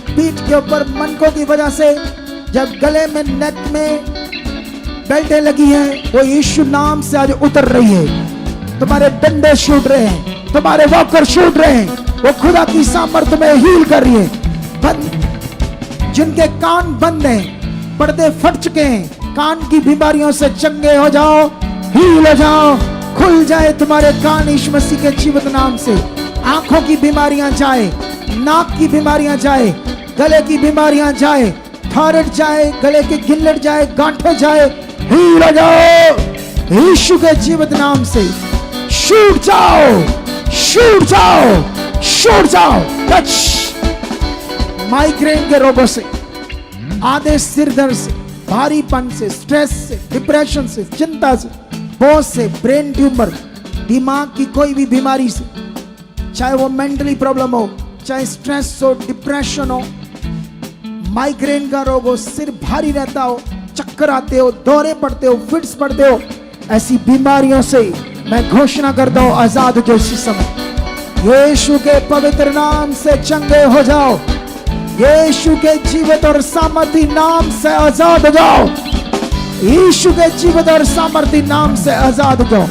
पीठ के ऊपर मनकों की वजह से, जब गले में, नेक में बेल्टें लगी हैं, वो यीशु नाम से आज उतर रही है। तुम्हारे डंडे छूट रहे हैं, तुम्हारे वॉकर छूट रहे हैं, वो खुदा की सामर्थ में हील कर रही है। बंद, जिनके कान बंद हैं, पर्दे फट चुके हैं, कान की बीमारियों से चंगे हो जाओ, हील हो जाओ, खुल जाए तुम्हारे कान यीशु मसीह के जीवित नाम से। आंखों की बीमारियां जाए, नाक की बीमारियां जाए, गले की बीमारियां जाए, थायराइड जाए, गले के गिल्लट जाए, गांठें जाए, हील हो जाओ यीशु के जीवित नाम से। छूट जाओ, छूट जाओ, छूट जाओ। टच माइग्रेन के रोगों से, आधे सिर दर्द से, भारीपन से, स्ट्रेस से, डिप्रेशन से, चिंता से, बोझ से, ब्रेन ट्यूमर, दिमाग की कोई भी बीमारी से, चाहे वो मेंटली प्रॉब्लम हो, चाहे स्ट्रेस हो, डिप्रेशन हो, माइग्रेन का रोग हो, सिर भारी रहता हो, चक्कर आते हो, दौरे पड़ते हो, फिट्स पड़ते हो, ऐसी बीमारियों से मैं घोषणा करता हूं आजाद हो जाओ इसी समय। यीशु के पवित्र नाम से चंगे हो जाओ, यीशु के जीवित और सामर्थी नाम से आजाद हो जाओ, यीशु के जीवित और सामर्थी नाम से आजाद हो जाओ।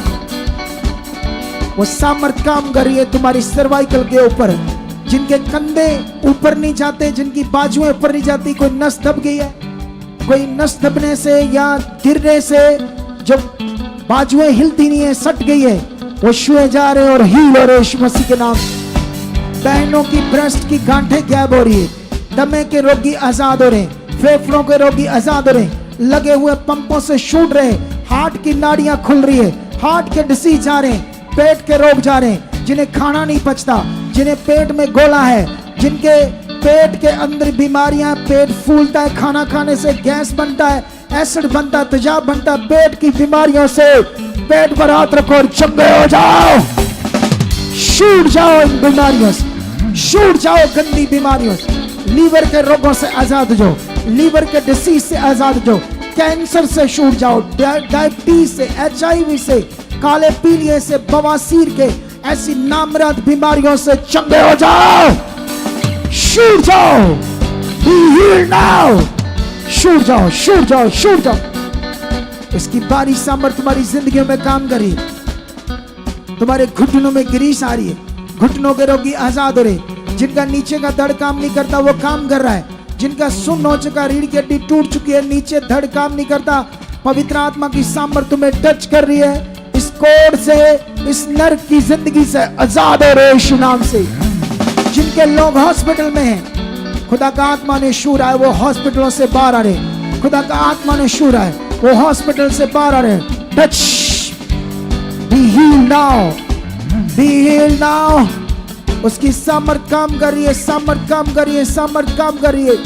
वो सामर्थ काम कर रही है तुम्हारी सर्वाइकल के ऊपर, जिनके कंधे ऊपर नहीं जाते, जिनकी बाजुएं ऊपर नहीं जाती, कोई नस दब गई है, कोई नस दबने से या गिरने से जो बाजुएं हिलती नहीं है, सट गई है, वो छुए जा रहे हैं और हील हो रहे यीशु मसीह के नाम। बहनों की ब्रेस्ट की गांठें गैप हो रही है, दमे के रोगी आजाद हो रहे हैं, फेफड़ों के रोगी आजाद हो रहे हैं, लगे हुए पंपों से छूट रहे, हार्ट की नाड़ियां खुल रही है, हार्ट के डिसीज जा रहे हैं, पेट के रोग जा रहे हैं, जिन्हें खाना नहीं पचता, जिन्हें पेट में गोला है, जिनके पेट के अंदर बीमारियां, पेट फूलता है, खाना खाने से गैस बनता है, एसिड बनता है, तेजाब बनता है, पेट की बीमारियों से पेट पर हाथ रखो और चंगे हो जाओ। छूट जाओ इन बीमारियों से, छूट जाओ गंदी बीमारियों से, लीवर के रोगों से आजाद हो जाओ, लीवर के डिसीज से आजाद हो जाओ, कैंसर से छूट जाओ, डायबिटीज से, HIV से, काले पीलिए से, बवासीर के, ऐसी नामराद बीमारियों से चंगे हो जाओ। छूट जाओ, be healed now, छूट जाओ, छूट जाओ, छूट जाओ। इसकी बारी सामर्थ तुम्हारी जिंदगी में काम करी। तुम्हारे घुटनों में ग्रीस आ रही है, घुटनों के रोगी आजाद हो रहे। जिनका नीचे का धड़ काम नहीं करता वो काम कर रहा है। जिनका सुन्न हो चुका, रीढ़ की हड्डी टूट चुकी है, नीचे धड़ काम नहीं करता, पवित्र आत्मा की सामर्थ तुम्हें टच कर रही है। इस कोड से, इस नर्क की जिंदगी से आजाद हो रहे यीशु नाम से। जिनके लोग हॉस्पिटल में हैं, खुदा का आत्मा ने छू रहा है, वो हॉस्पिटलों से बाहर आ रहे। खुदा का आत्मा ने छू रहा है, वो हॉस्पिटल से बाहर आ रहे। Touch, be healed now, B healed now. उसकी सामर्थ काम कर रही है, सामर्थ काम कर रही है, सामर्थ काम कर रही है।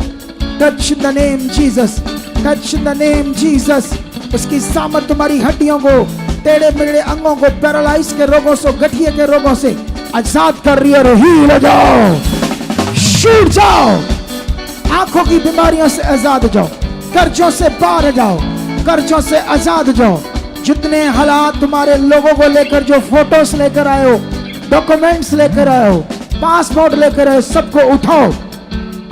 Touch the name Jesus, touch the name Jesus. उसकी सामर्थ तुम्हारी हड्डियों को, टेढ़े मेढ़े अंगों को, पैरालाइज के रोगों से, गठिए के रोगों से आजाद कर रही है। हील हो जाओ, छूट जाओ, आंखों की बीमारियों से आजाद हो जाओ, कर्जों से बाहर जाओ, कर्जों से आजाद हो जाओ। जितने हालात तुम्हारे लोगों को लेकर, जो फोटोस लेकर आए हो, डॉक्यूमेंट्स लेकर आए हो, पासपोर्ट लेकर आए हो, सबको उठाओ।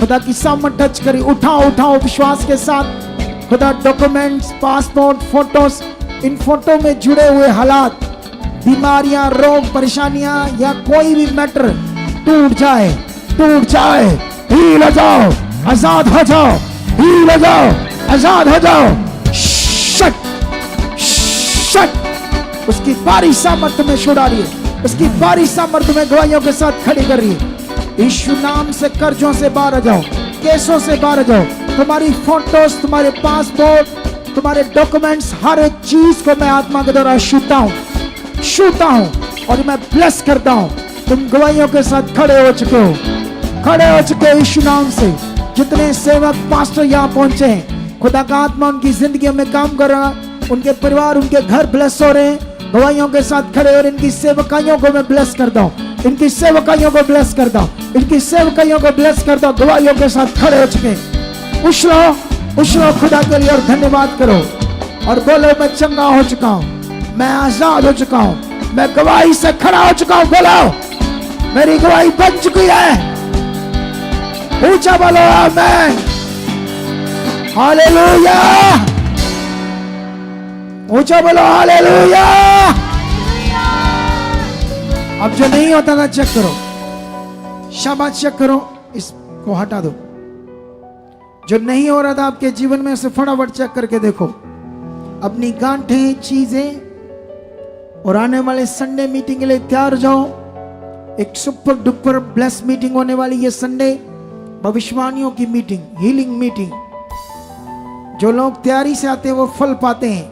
खुदा की सामर्थ टच करी, उठाओ, उठाओ विश्वास के साथ। खुदा डॉक्यूमेंट्स, पासपोर्ट, फोटोस, इन फोटो में जुड़े हुए हालात, बीमारियां, रोग, परेशानियां या कोई भी मैटर टूट जाए, टूट जाए। हील हो जाओ, आजाद हो जाओ, हील हो जाओ, आजाद हो जाओ। Shut, shut. उसकी बारी सामर्थ तुम्हें छुड़ा रही है, उसकी बारी सामर्थ तुम्हें गवाहियों के साथ खड़ी कर रही है। यीशु नाम से कर्जों से बाहर आ जाओ, केसों से बाहर आ जाओ। तुम्हारी फोटोस, तुम्हारे पासपोर्ट, तुम्हारे डॉक्यूमेंट्स, हर एक चीज को मैं आत्मा के द्वारा छूता हूं, छूता हूं और मैं ब्लेस करता हूं। तुम गवाहियों के साथ खड़े हो चुके हो, खड़े हो चुके हो यीशु नाम से। जितने सेवक पास्टर यहाँ पहुंचे हैं, खुदा का आत्मा उनकी जिंदगी में काम कर रहा है, उनके परिवार, उनके घर ब्लेस हो रहे हैं। गवाहियों के साथ खड़े और इनकी सेवकाइयों को मैं ब्लेस करता हूँ, इनकी सेवकाइयों को ब्लेस करता हूँ, इनकी सेवकाइयों को ब्लेस करता हूँ। गवाहियों के साथ खड़े हो चुके, उछलो, उछलो खुदा के लिए और धन्यवाद करो और बोलो, मैं चंगा हो चुका हूँ, मैं आजाद हो चुका हूँ, मैं गवाही से खड़ा हो चुका हूँ। बोलो, मेरी गवाही बन चुकी है। ऊंचा बोलो आमीन, हालेलुया। ऊंचा बोलो हालेलुया। अब जो नहीं होता था चेक करो, शाबाश, चेक करो, इसको हटा दो। जो नहीं हो रहा था आपके जीवन में, उसे फटाफट चेक करके देखो। अपनी गांठें, चीजें, और आने वाले संडे मीटिंग के लिए तैयार जाओ। एक सुपर डुपर ब्लेस मीटिंग होने वाली ये संडे, भविष्यवाणियों की मीटिंग, हीलिंग मीटिंग। जो लोग तैयारी से आते हैं वो फल पाते हैं।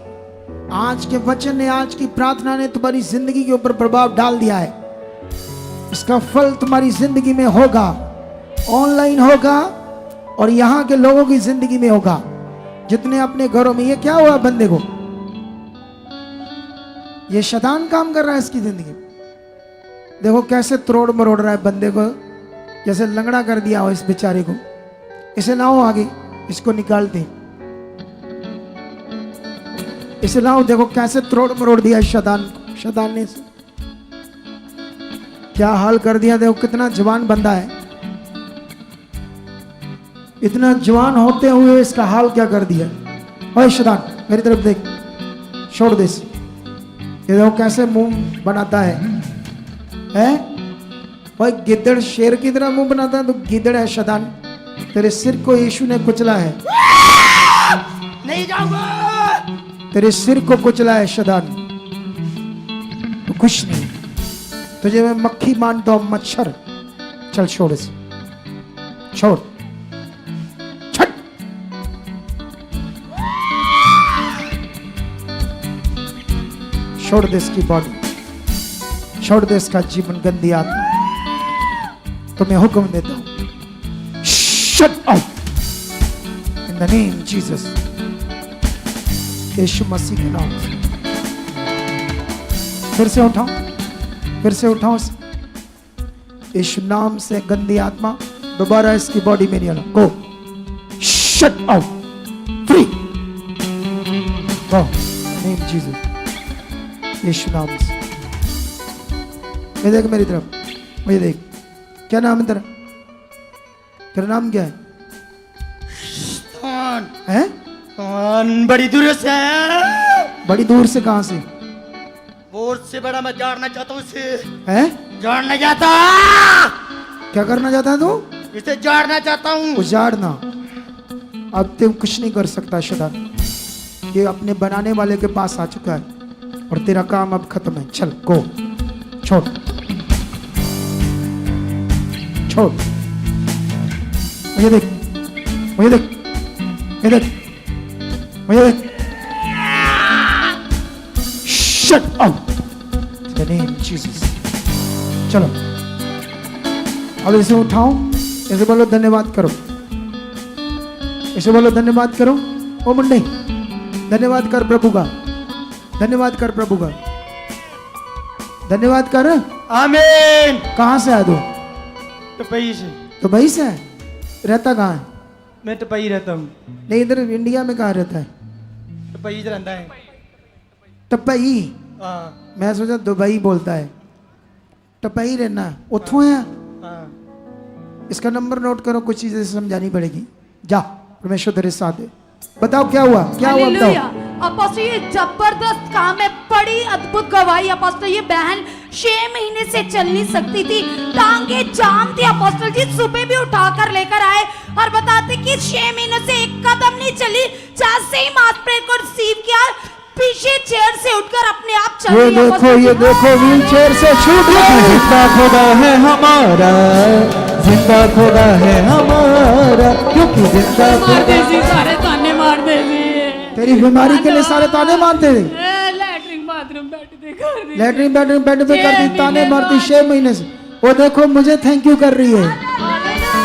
आज के वचन ने, आज की प्रार्थना ने तुम्हारी जिंदगी के ऊपर प्रभाव डाल दिया है। इसका फल तुम्हारी जिंदगी में होगा, ऑनलाइन होगा और यहाँ के लोगों की जिंदगी में होगा। जितने अपने घरों में, ये क्या हुआ बंदे को, ये शैतान काम कर रहा है इसकी जिंदगी। देखो कैसे तोड़ मरोड़ रहा है बंदे को, जैसे लंगड़ा कर दिया हो इस बेचारे को। इसे लाओ आगे, इसको निकालते, इसे लाओ। देखो कैसे तोड़ मरोड़ दिया शैतान को, शैतान ने क्या हाल कर दिया। देखो कितना जवान बंदा है, इतना जवान होते हुए इसका हाल क्या कर दिया। ओए शैतान, मेरी तरफ देख, छोड़ दे इसे। ये देखो कैसे मुंह बनाता है? भाई गिद्दड़ शेर की तरह मुंह बनाता है, तो गिद्दड़ है शैतान। तेरे सिर को यीशु ने कुचला है, नहीं जाऊंगा। तेरे सिर को कुचला है शैतान, तो कुछ नहीं। तुझे मैं मक्खी मानता हूं, मच्छर। चल छोड़ इसे, छोड़, छट। छोड़ दे इसकी बॉडी, छोड़ दे इसका जीवन। गंदी आत्मा, तुम्हें हुक्म देता हूं, shut out in the name Jesus, यीशु मसीह के नाम से। फिर से उठाओ, फिर से उठाओ यीशु नाम से। गंदी आत्मा दोबारा इसकी बॉडी में नहीं आना। गो, शट आउट, फ्री, गो, नेम जीसस, यीशु नाम से। ये देख मेरी तरफ, ये देख, क्या नाम है तेरा? तेरा नाम क्या है? कौन है? कौन बड़ी दूर से आया? बड़ी दूर से कहां से बहुत से बड़ा मैं जानना चाहता हूँ इसे। है? जानना चाहता, क्या करना चाहता है तू? इसे जानना चाहता हूँ। उजाड़ना। अब तू कुछ नहीं कर सकता शैतान, ये अपने बनाने वाले के पास आ चुका है और तेरा काम अब खत्म है। चल गो, छोड़ छोड़। मुझे देख, मुझे देख, मुझे देख, मुझे देख। Shut up! In the name of Jesus. चलो अब इसे उठाओ, इसे बोलो धन्यवाद करो, इसे बोलो धन्यवाद करो। ओ मुंडे, धन्यवाद कर प्रभु का, धन्यवाद कर प्रभु का, धन्यवाद कर। आमीन। कहाँ से आया तू? टपई से। तो भाई से है? रहता कहाँ है? मैं टपई रहता हूँ। नहीं, इधर इंडिया में कहाँ रहता है? टपई इधर रहता है। टपई? हाँ मैं सोचा दुबई बोलता है। टपई रहना उथों है। हाँ। इसका नंबर नोट करो, कुछ चीजें समझानी पड़ेगी। जा, परमेश्वर तेरे साथ है। बताओ क्या हुआ, क्या हुआ बताओ। अपोस्टल ये जबरदस्त काम है, बड़ी अद्भुत गवाही अपोस्टल। ये बहन 6 महीने से चल नहीं सकती थी, टांगे जाम थी अपोस्टल जी। सुबह भी उठाकर लेकर आए और बताते कि 6 महीनों से एक कदम नहीं चली। जैसे ही मास प्रेयर को रिसीव किया, पीछे चेयर से उठकर अपने आप चल ये रही है देखो, अपोस्टल ये जी। देखो, व्हील चेयर से छूट गई। जिंदा खुदा है हमारा, जिंदा खुदा है हमारा, क्योंकि जिंदा मार खुदा। दे जी, सारे ताने मार दे जी। तेरी बीमारी के लिए सारे ताने मारते थे। लैट्रिन बाथरूम बेड पे कर दी। लैटरिन बेडरूम बेड पे करती, 6 ताने महीने मारती बाद। 6 महीने से। वो देखो मुझे थैंक यू कर रही है।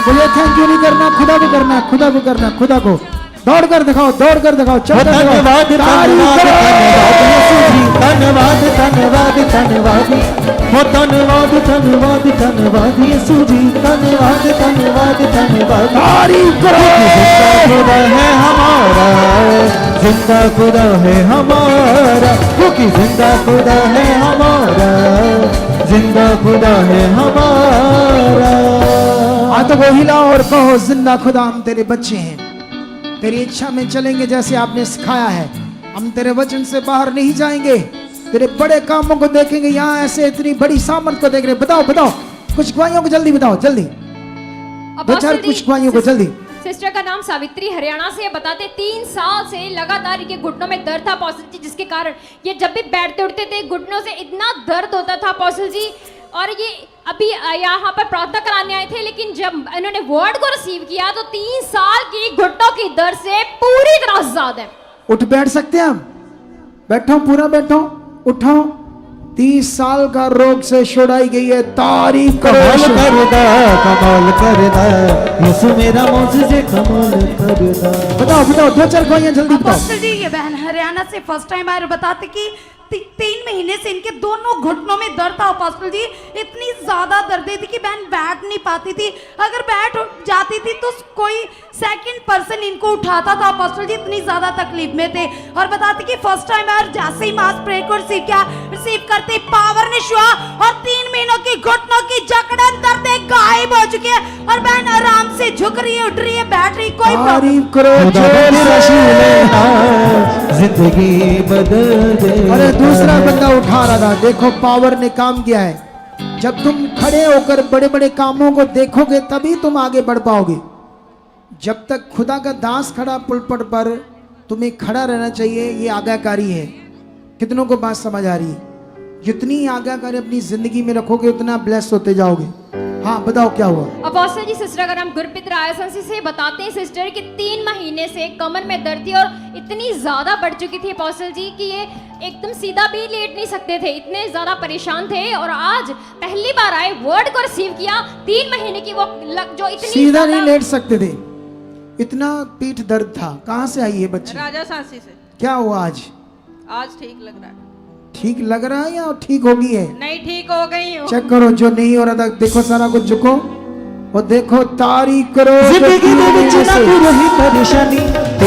मुझे थैंक यू नहीं करना, खुदा को करना, खुदा को करना, खुदा को। दौड़ कर दिखाओ, दौड़ कर दिखाओ, चल कर दिखाओ। धन्यवाद धन्यवाद धन्यवाद यीशु जी, धन्यवाद धन्यवाद धन्यवाद, हो धन्यवाद धन्यवाद धन्यवाद यीशु जी, धन्यवाद धन्यवाद धन्यवाद। तारीफ करो। जिंदा खुदा है हमारा, जिंदा खुदा है हमारा, क्योंकि जिंदा खुदा है हमारा, जिंदा खुदा है हमारा। हाँ तो वो हिलाओ और कहो, जिंदा खुदा हम तेरे बच्चे हैं, तेरी इच्छा में चलेंगे जैसे आपने सिखाया है। हम तेरे वचन से बाहर नहीं जाएंगे, तेरे बड़े कामों को देखेंगे। यहाँ ऐसे इतनी बड़ी सामर्थ को देख रहे। बताओ बताओ कुछ गवाहियों को, जल्दी बताओ, जल्दी दो चार कुछ गवाहियों को जल्दी। सिस्टर का नाम सावित्री, हरियाणा से। बताते 3 साल से लगातार इनके घुटनों में दर्द था अपोस्टल जी, जिसके कारण ये जब भी बैठते उठते थे घुटनों से इतना दर्द होता था अपोस्टल जी। और ये अभी यहाँ पर प्रार्थना कराने आए थे, लेकिन जब इन्होंने वर्ड को रिसीव किया तो 3 साल की घुटनों की दर्द से पूरी तरह आजाद है। उठ बैठ सकते हैं हम? बैठो, पूरा बैठो, उठो। 30 साल का रोग से छुड़ाई गई है। तारीफ करो। कमाल करदा, कमाल करदा, यीशु मेरा मौजूद कमाल करदा। बताओ बताओ, दो चार गवाहियां जल्दी बताओ। अपोस्टल जी ये बहन हरियाणा से फर्स्ट टाइम आए और बताते कि 3 महीने से इनके दोनों घुटनों में दर्द था अपोस्टल जी। इतनी ज्यादा दर्द थी कि बहन बैठ नहीं पाती थी। अगर बैठ जाती थी तो कोई सेकंड पर्सन इनको उठाता था अपोस्टल जी, इतनी ज्यादा तकलीफ में थे। और बताते कि फर्स्ट टाइम आए, जैसे ही मास प्रेयर को रिसीव करते पावर ने छुआ और 3 महीनों की घुटनों की जकड़न दर्द गायब हो चुके हैं और बहन आराम से झुक रही है, उठ रही है, बैठ रही, कोई प्रॉब्लम। तारीफ करो। खुदा मेरा लेना, जिंदगी बदल दे। अरे दूसरा बंदा उठा रहा था, देखो पावर ने काम किया है। जब तुम खड़े होकर बड़े बड़े कामों को देखोगे तभी तुम आगे बढ़ पाओगे। जब तक खुदा का दास खड़ा पुलपट पर, तुम्हें खड़ा रहना चाहिए। ये आज्ञाकारी है। कितनों को बात समझ आ रही है? जितनी आज्ञाकारी अपनी जिंदगी में रखोगे उतना ब्लेस होते जाओगे। हाँ बताओ क्या हुआ? अपोस्टल जी सिस्टर का नाम गुरप्रीत रायसंसी से। बताते हैं सिस्टर कि 3 महीने से कमर में दर्द थी और इतनी ज्यादा बढ़ चुकी थी अपोस्टल जी कि ये एकदम सीधा भी लेट नहीं सकते थे, इतने ज्यादा परेशान थे। और आज पहली बार आए, वर्ड को रिसीव किया। 3 महीने की वो जो इतनी सीधा नहीं लेट सकते थे, इतना पीठ दर्द था। कहाँ से आई है बच्ची? राजा सांसी से। क्या हुआ आज? आज ठीक लग रहा है। ठीक लग रहा है या ठीक हो गई है? नहीं, ठीक हो गई हूँ। चेक करो, जो नहीं हो रहा था देखो, सारा कुछ झुको और देखो। तारीफ करो। जिंदगी दे विच ना कोई रही परेशानी,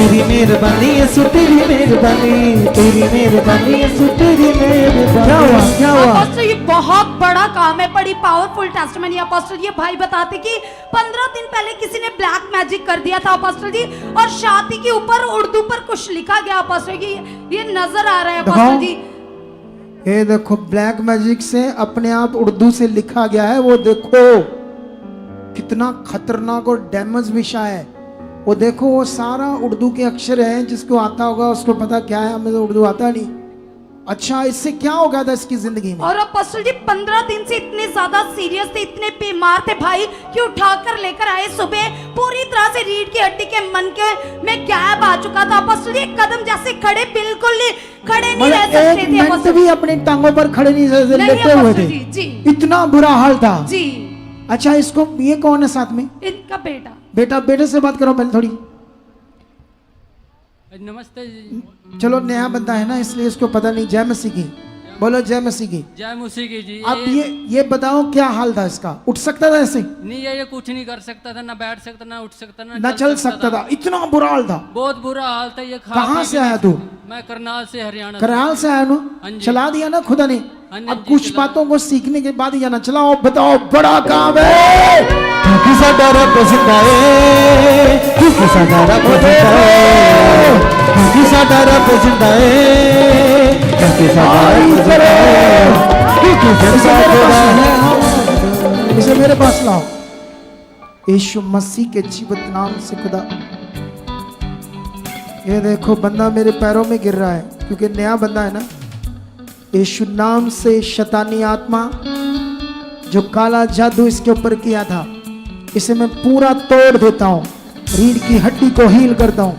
तेरी मेहरबानी यीशु तेरी मेहरबानी, तेरी मेहरबानी यीशु तेरी मेहरबानी। क्या हुआ क्या हुआ? अपोस्टल ये बहुत बड़ा काम है, बड़ी पावरफुल टेस्टमनी। अपोस्टल ये भाई बताते कि 15 दिन पहले किसी ने ब्लैक मैजिक कर दिया था अपोस्टल जी, और छाती के ऊपर उर्दू पर कुछ लिखा गया अपोस्टल जी, ये नजर आ रहा है अपोस्टल जी। ये देखो ब्लैक मैजिक से अपने आप उर्दू से लिखा गया है, वो देखो कितना खतरनाक और डैमेज विषय है। वो देखो वो सारा उर्दू के अक्षर हैं, जिसको आता होगा उसको पता क्या है, हमें तो उर्दू आता नहीं। अच्छा इससे क्या हो गया था इसकी जिंदगी में? और अपोस्टल जी 15 दिन से इतने ज्यादा सीरियस थे, इतने बीमार थे भाई कि उठाकर लेकर आए सुबह, पूरी तरह से रीढ़ की हड्डी के मन के में गैप आ चुका था अपोस्टल जी। एक कदम जैसे खड़े बिल्कुल नहीं खड़े नहीं रह सकते एक थे मिनट अपोस्टल भी अपनी टांगों पर खड़े नहीं नहीं लेटे हुए अपोस्टल थे, जी, जी इतना बुरा हाल था। जी। अच्छा इसको ये कौन है साथ में? इनका बेटा। बेटा बेटे से बात करो पहले थोड़ी। नमस्ते जी। चलो नया बंदा है ना इसलिए इसको पता नहीं। जय मसीह की बोलो, जय मसीह की। जय मसीह की जी। अब ये बताओ क्या हाल था इसका? उठ सकता था ऐसे? नहीं ये कुछ नहीं कर सकता था, ना बैठ सकता, ना उठ सकता, ना चल सकता था, इतना बुरा हाल था। बहुत बुरा हाल था। ये कहाँ से आया तू? मैं करनाल से, हरियाणा। करनाल से आया ना? हाँ जी। चला दिया ना खुदा ने। हाँ जी, अब कुछ चला। बातों को सीखने के बाद ही जाना। चलाओ बताओ, बड़ा काम है। क्योंकि साडा रब जिंदा है, क्योंकि साडा रब जिंदा है, क्योंकि साडा रब जिंदा है, क्योंकि साडा रब जिंदा है, क्योंकि जिंदा है। इसे मेरे पास लाओ। यीशु मसीह के जीवित नाम से खुदा, ये देखो बंदा मेरे पैरों में गिर रहा है क्योंकि नया बंदा है ना। यीशु नाम से शैतानी आत्मा जो काला जादू इसके ऊपर किया था, इसे मैं पूरा तोड़ देता हूँ। रीढ़ की हड्डी को हील करता हूँ,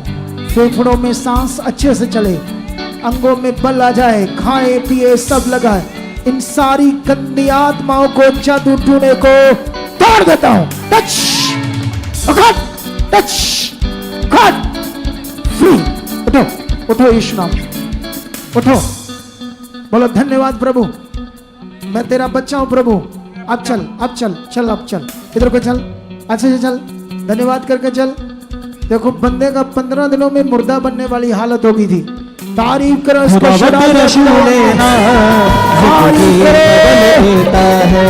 फेफड़ों में सांस अच्छे से चले, अंगों में बल आ जाए, खाए पिए सब लगाए। इन सारी गंदी आत्माओं को, जादू टूने को तोड़ देता हूँ। Touch touch cut free. उठो उठो यीशु नाम, उठो बोलो धन्यवाद प्रभु, मैं तेरा बच्चा हूं प्रभु। अब चल अब चल चल अब चल, इधर को चल, अच्छे से चल, धन्यवाद करके चल। देखो बंदे का 15 दिनों में मुर्दा बनने वाली हालत हो गई थी। तारीफ करो इसको। खुदावंद तेरा शू लेना जिंदगी बदल देता है,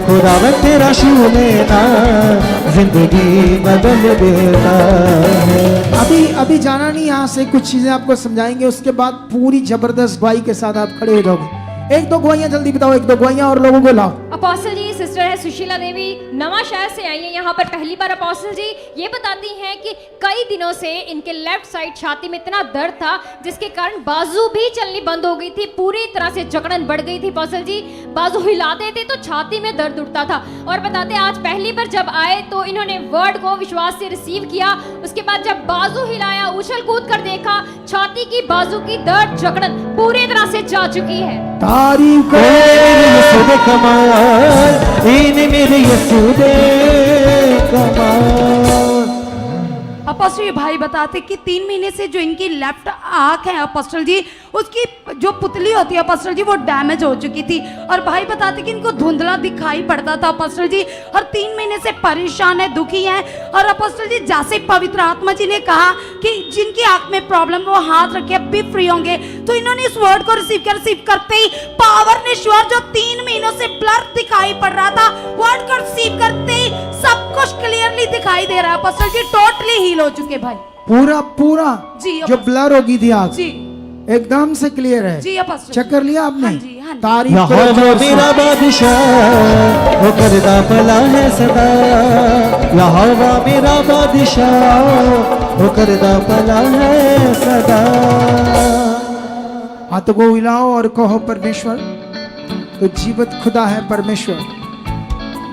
खुदावंद तेरा शू लेना जिंदगी बदल देता है। अभी जाना नहीं, यहाँ से कुछ चीजें आपको समझाएंगे, उसके बाद पूरी जबरदस्त गवाही के साथ आप खड़े हो जाओगे। एक दो गवाहियां जल्दी बताओ, एक दो गवाहियां और लोगों को लाओ। अपोस्टल जी सिस्टर है सुशीला देवी, नवा शहर से आई है यहाँ पर पहली बार। अपोस्टल जी ये बताती हैं कि कई दिनों से इनके लेफ्ट साइड छाती में इतना दर्द था जिसके कारण बाजू भी चलनी बंद हो गई थी, पूरी तरह से जकड़न बढ़ गई थी। अपोस्टल जी बाजू हिलाते थे तो छाती में दर्द उठता था, और बताते आज पहली बार जब आए तो इन्होंने वर्ड को विश्वास से रिसीव किया। उसके बाद जब बाजू हिलाया, उछल कूद कर देखा, छाती की बाजू की दर्द जकड़न पूरी तरह से जा चुकी है। तारीफ यीशु कमाल, इन्हें मेरे यीशु दे कमाल। अपोस्टल ये भाई बताते कि 3 महीने से जो इनकी लेफ्ट आंख है अपोस्टल जी, उसकी जो पुतली होती है अपोस्टल जी वो डैमेज हो चुकी थी, और भाई बताते कि इनको धुंधला दिखाई पड़ता था अपोस्टल जी, और 3 महीने से परेशान है, दुखी है। और अपोस्टल जी जैसे पवित्र आत्मा जी ने कहा कि जिनकी आंख में प्रॉब्लम वो हाथ रखे अब भी फ्री होंगे, तो इन्होंने इस वर्ड को रिसीव करते ही पावर ने श्योर जो 3 महीनों से ब्लर दिखाई पड़ रहा था, वर्ड को रिसीव करते ही सब कुछ क्लियरली दिखाई दे रहा है अपोस्टल जी, टोटली हील हो चुके भाई। पूरा जी, जो ब्लर होगी थी आग जी एकदम से क्लियर है। जी अपोस्टल चेक कर लिया आपने? हाँ जी, हाँ जी। तारीफ यहाँ करो वो मेरा बादशाह वो करदा भला है सदा, यहाँ वो मेरा बादशाह वो करदा भला है सदा। हाथों को हिलाओ और कहो परमेश्वर तो जीवित खुदा है परमेश्वर,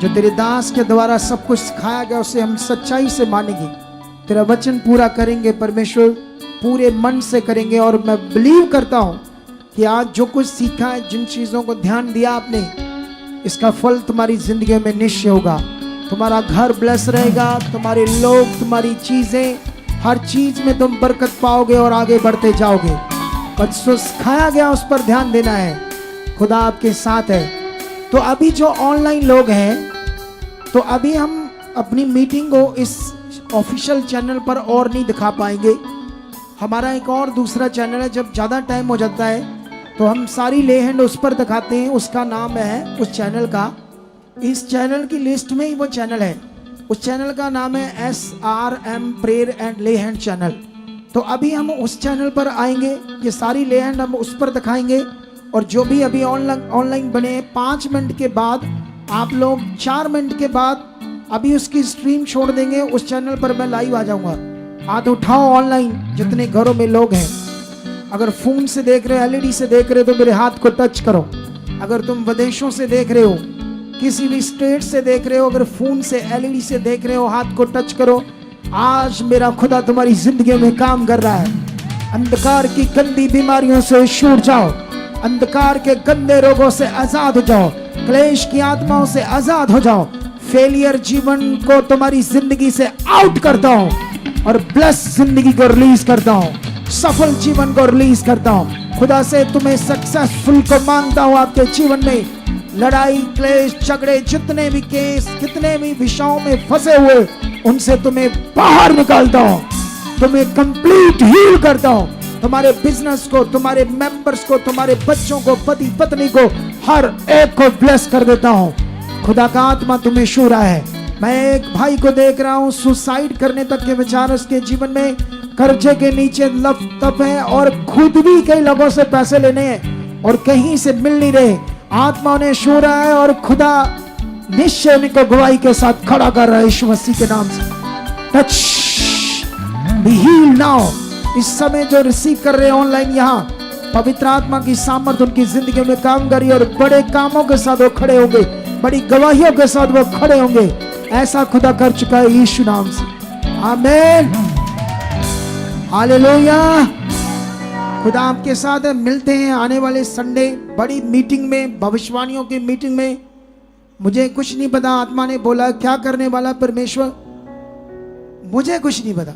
जो तेरे दास के द्वारा सब कुछ सिखाया गया उसे हम सच्चाई से मानेंगे, तेरा वचन पूरा करेंगे परमेश्वर, पूरे मन से करेंगे। और मैं बिलीव करता हूँ कि आज जो कुछ सीखा है, जिन चीज़ों को ध्यान दिया आपने, इसका फल तुम्हारी जिंदगी में निश्चय होगा। तुम्हारा घर ब्लेस रहेगा, तुम्हारे लोग, तुम्हारी चीज़ें, हर चीज़ में तुम बरकत पाओगे और आगे बढ़ते जाओगे। पर जो सिखाया गया उस पर ध्यान देना है, खुदा आपके साथ है। तो अभी जो ऑनलाइन लोग हैं, तो अभी हम अपनी मीटिंग को इस ऑफिशियल चैनल पर और नहीं दिखा पाएंगे, हमारा एक और दूसरा चैनल है, जब ज़्यादा टाइम हो जाता है तो हम सारी ले हैंड उस पर दिखाते हैं। उसका नाम है उस चैनल का, इस चैनल की लिस्ट में ही वो चैनल है, उस चैनल का नाम है SRM प्रेयर एंड ले हैंड चैनल। तो अभी हम उस चैनल पर आएंगे, ये सारी ले हैंड हम उस पर दिखाएंगे। और जो भी अभी ऑनलाइन बने 5 मिनट के बाद, आप लोग 4 मिनट के बाद अभी उसकी स्ट्रीम छोड़ देंगे, उस चैनल पर मैं लाइव आ जाऊंगा। हाथ उठाओ ऑनलाइन जितने घरों में लोग हैं। अगर फोन से देख रहे हो, LED से देख रहे हो तो मेरे हाथ को टच करो। अगर तुम विदेशों से देख रहे हो, किसी भी स्टेट से देख रहे हो, अगर फोन से LED से देख रहे हो, हाथ को टच करो। आज मेरा खुदा तुम्हारी जिंदगी में काम कर रहा है। अंधकार की गंदी बीमारियों से छूट जाओ, अंधकार के गंदे रोगों से आजाद हो जाओ, क्लेश की आत्माओं से आजाद हो जाओ। फेलियर जीवन को तुम्हारी जिंदगी से आउट करता हूं और ब्लेस जिंदगी को रिलीज करता हूं, सफल जीवन को रिलीज करता हूं। खुदा से तुम्हें सक्सेसफुल को मांगता हूं। आपके जीवन में लड़ाई, क्लेश, झगड़े, जितने भी केस, कितने भी विषयों में फंसे हुए, उनसे तुम्हें बाहर निकालता हूं, तुम्हें कंप्लीट हील करता हूं। तुम्हारे बिजनेस को, तुम्हारे मेंबर्स को, तुम्हारे बच्चों को, पति पत्नी को, हर एक को ब्लेस कर देता हूं। खुदा का आत्मा तुम्हें छू रहा है। मैं एक भाई को देख रहा हूं, सुसाइड करने तक के विचार उसके जीवन में, कर्जे के नीचे लप तप है और खुद भी कई लोगों से पैसे लेने हैं और कहीं से मिल नहीं रहे। आत्मा उन्हें छू रहा है और खुदा निश्चय उनको गवाही के साथ खड़ा कर रहा है यीशु मसीह के नाम से। Touch, be healed now. इस समय जो रिसीव कर रहे हैं ऑनलाइन, यहाँ पवित्र आत्मा की सामर्थ उनकी जिंदगी में काम करी और बड़े कामों के साथ वो खड़े होंगे, बड़ी गवाहियों के साथ वो खड़े होंगे। ऐसा खुदा कर चुका है यीशु नाम से। आमीन, हालेलुया। खुदा आपके साथ है। मिलते हैं आने वाले संडे बड़ी मीटिंग में, भविष्यवाणियों की मीटिंग में। मुझे कुछ नहीं पता, आत्मा ने बोला क्या करने वाला परमेश्वर, मुझे कुछ नहीं पता।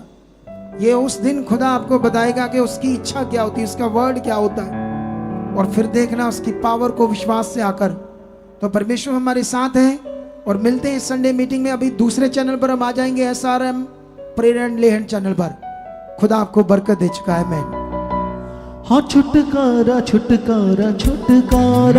ये उस दिन खुदा आपको बताएगा कि उसकी इच्छा क्या होती है, उसका वर्ड क्या होता है, और फिर देखना उसकी पावर को विश्वास से आकर। तो परमेश्वर हमारे साथ है और मिलते हैं संडे मीटिंग में। अभी दूसरे चैनल पर हम आ जाएंगे, SRM प्रेयर एंड ले हैंड चैनल पर। खुदा आपको बरकत दे चुका है। मैं हाँ, छुटकारा छुटकारा छुटकारा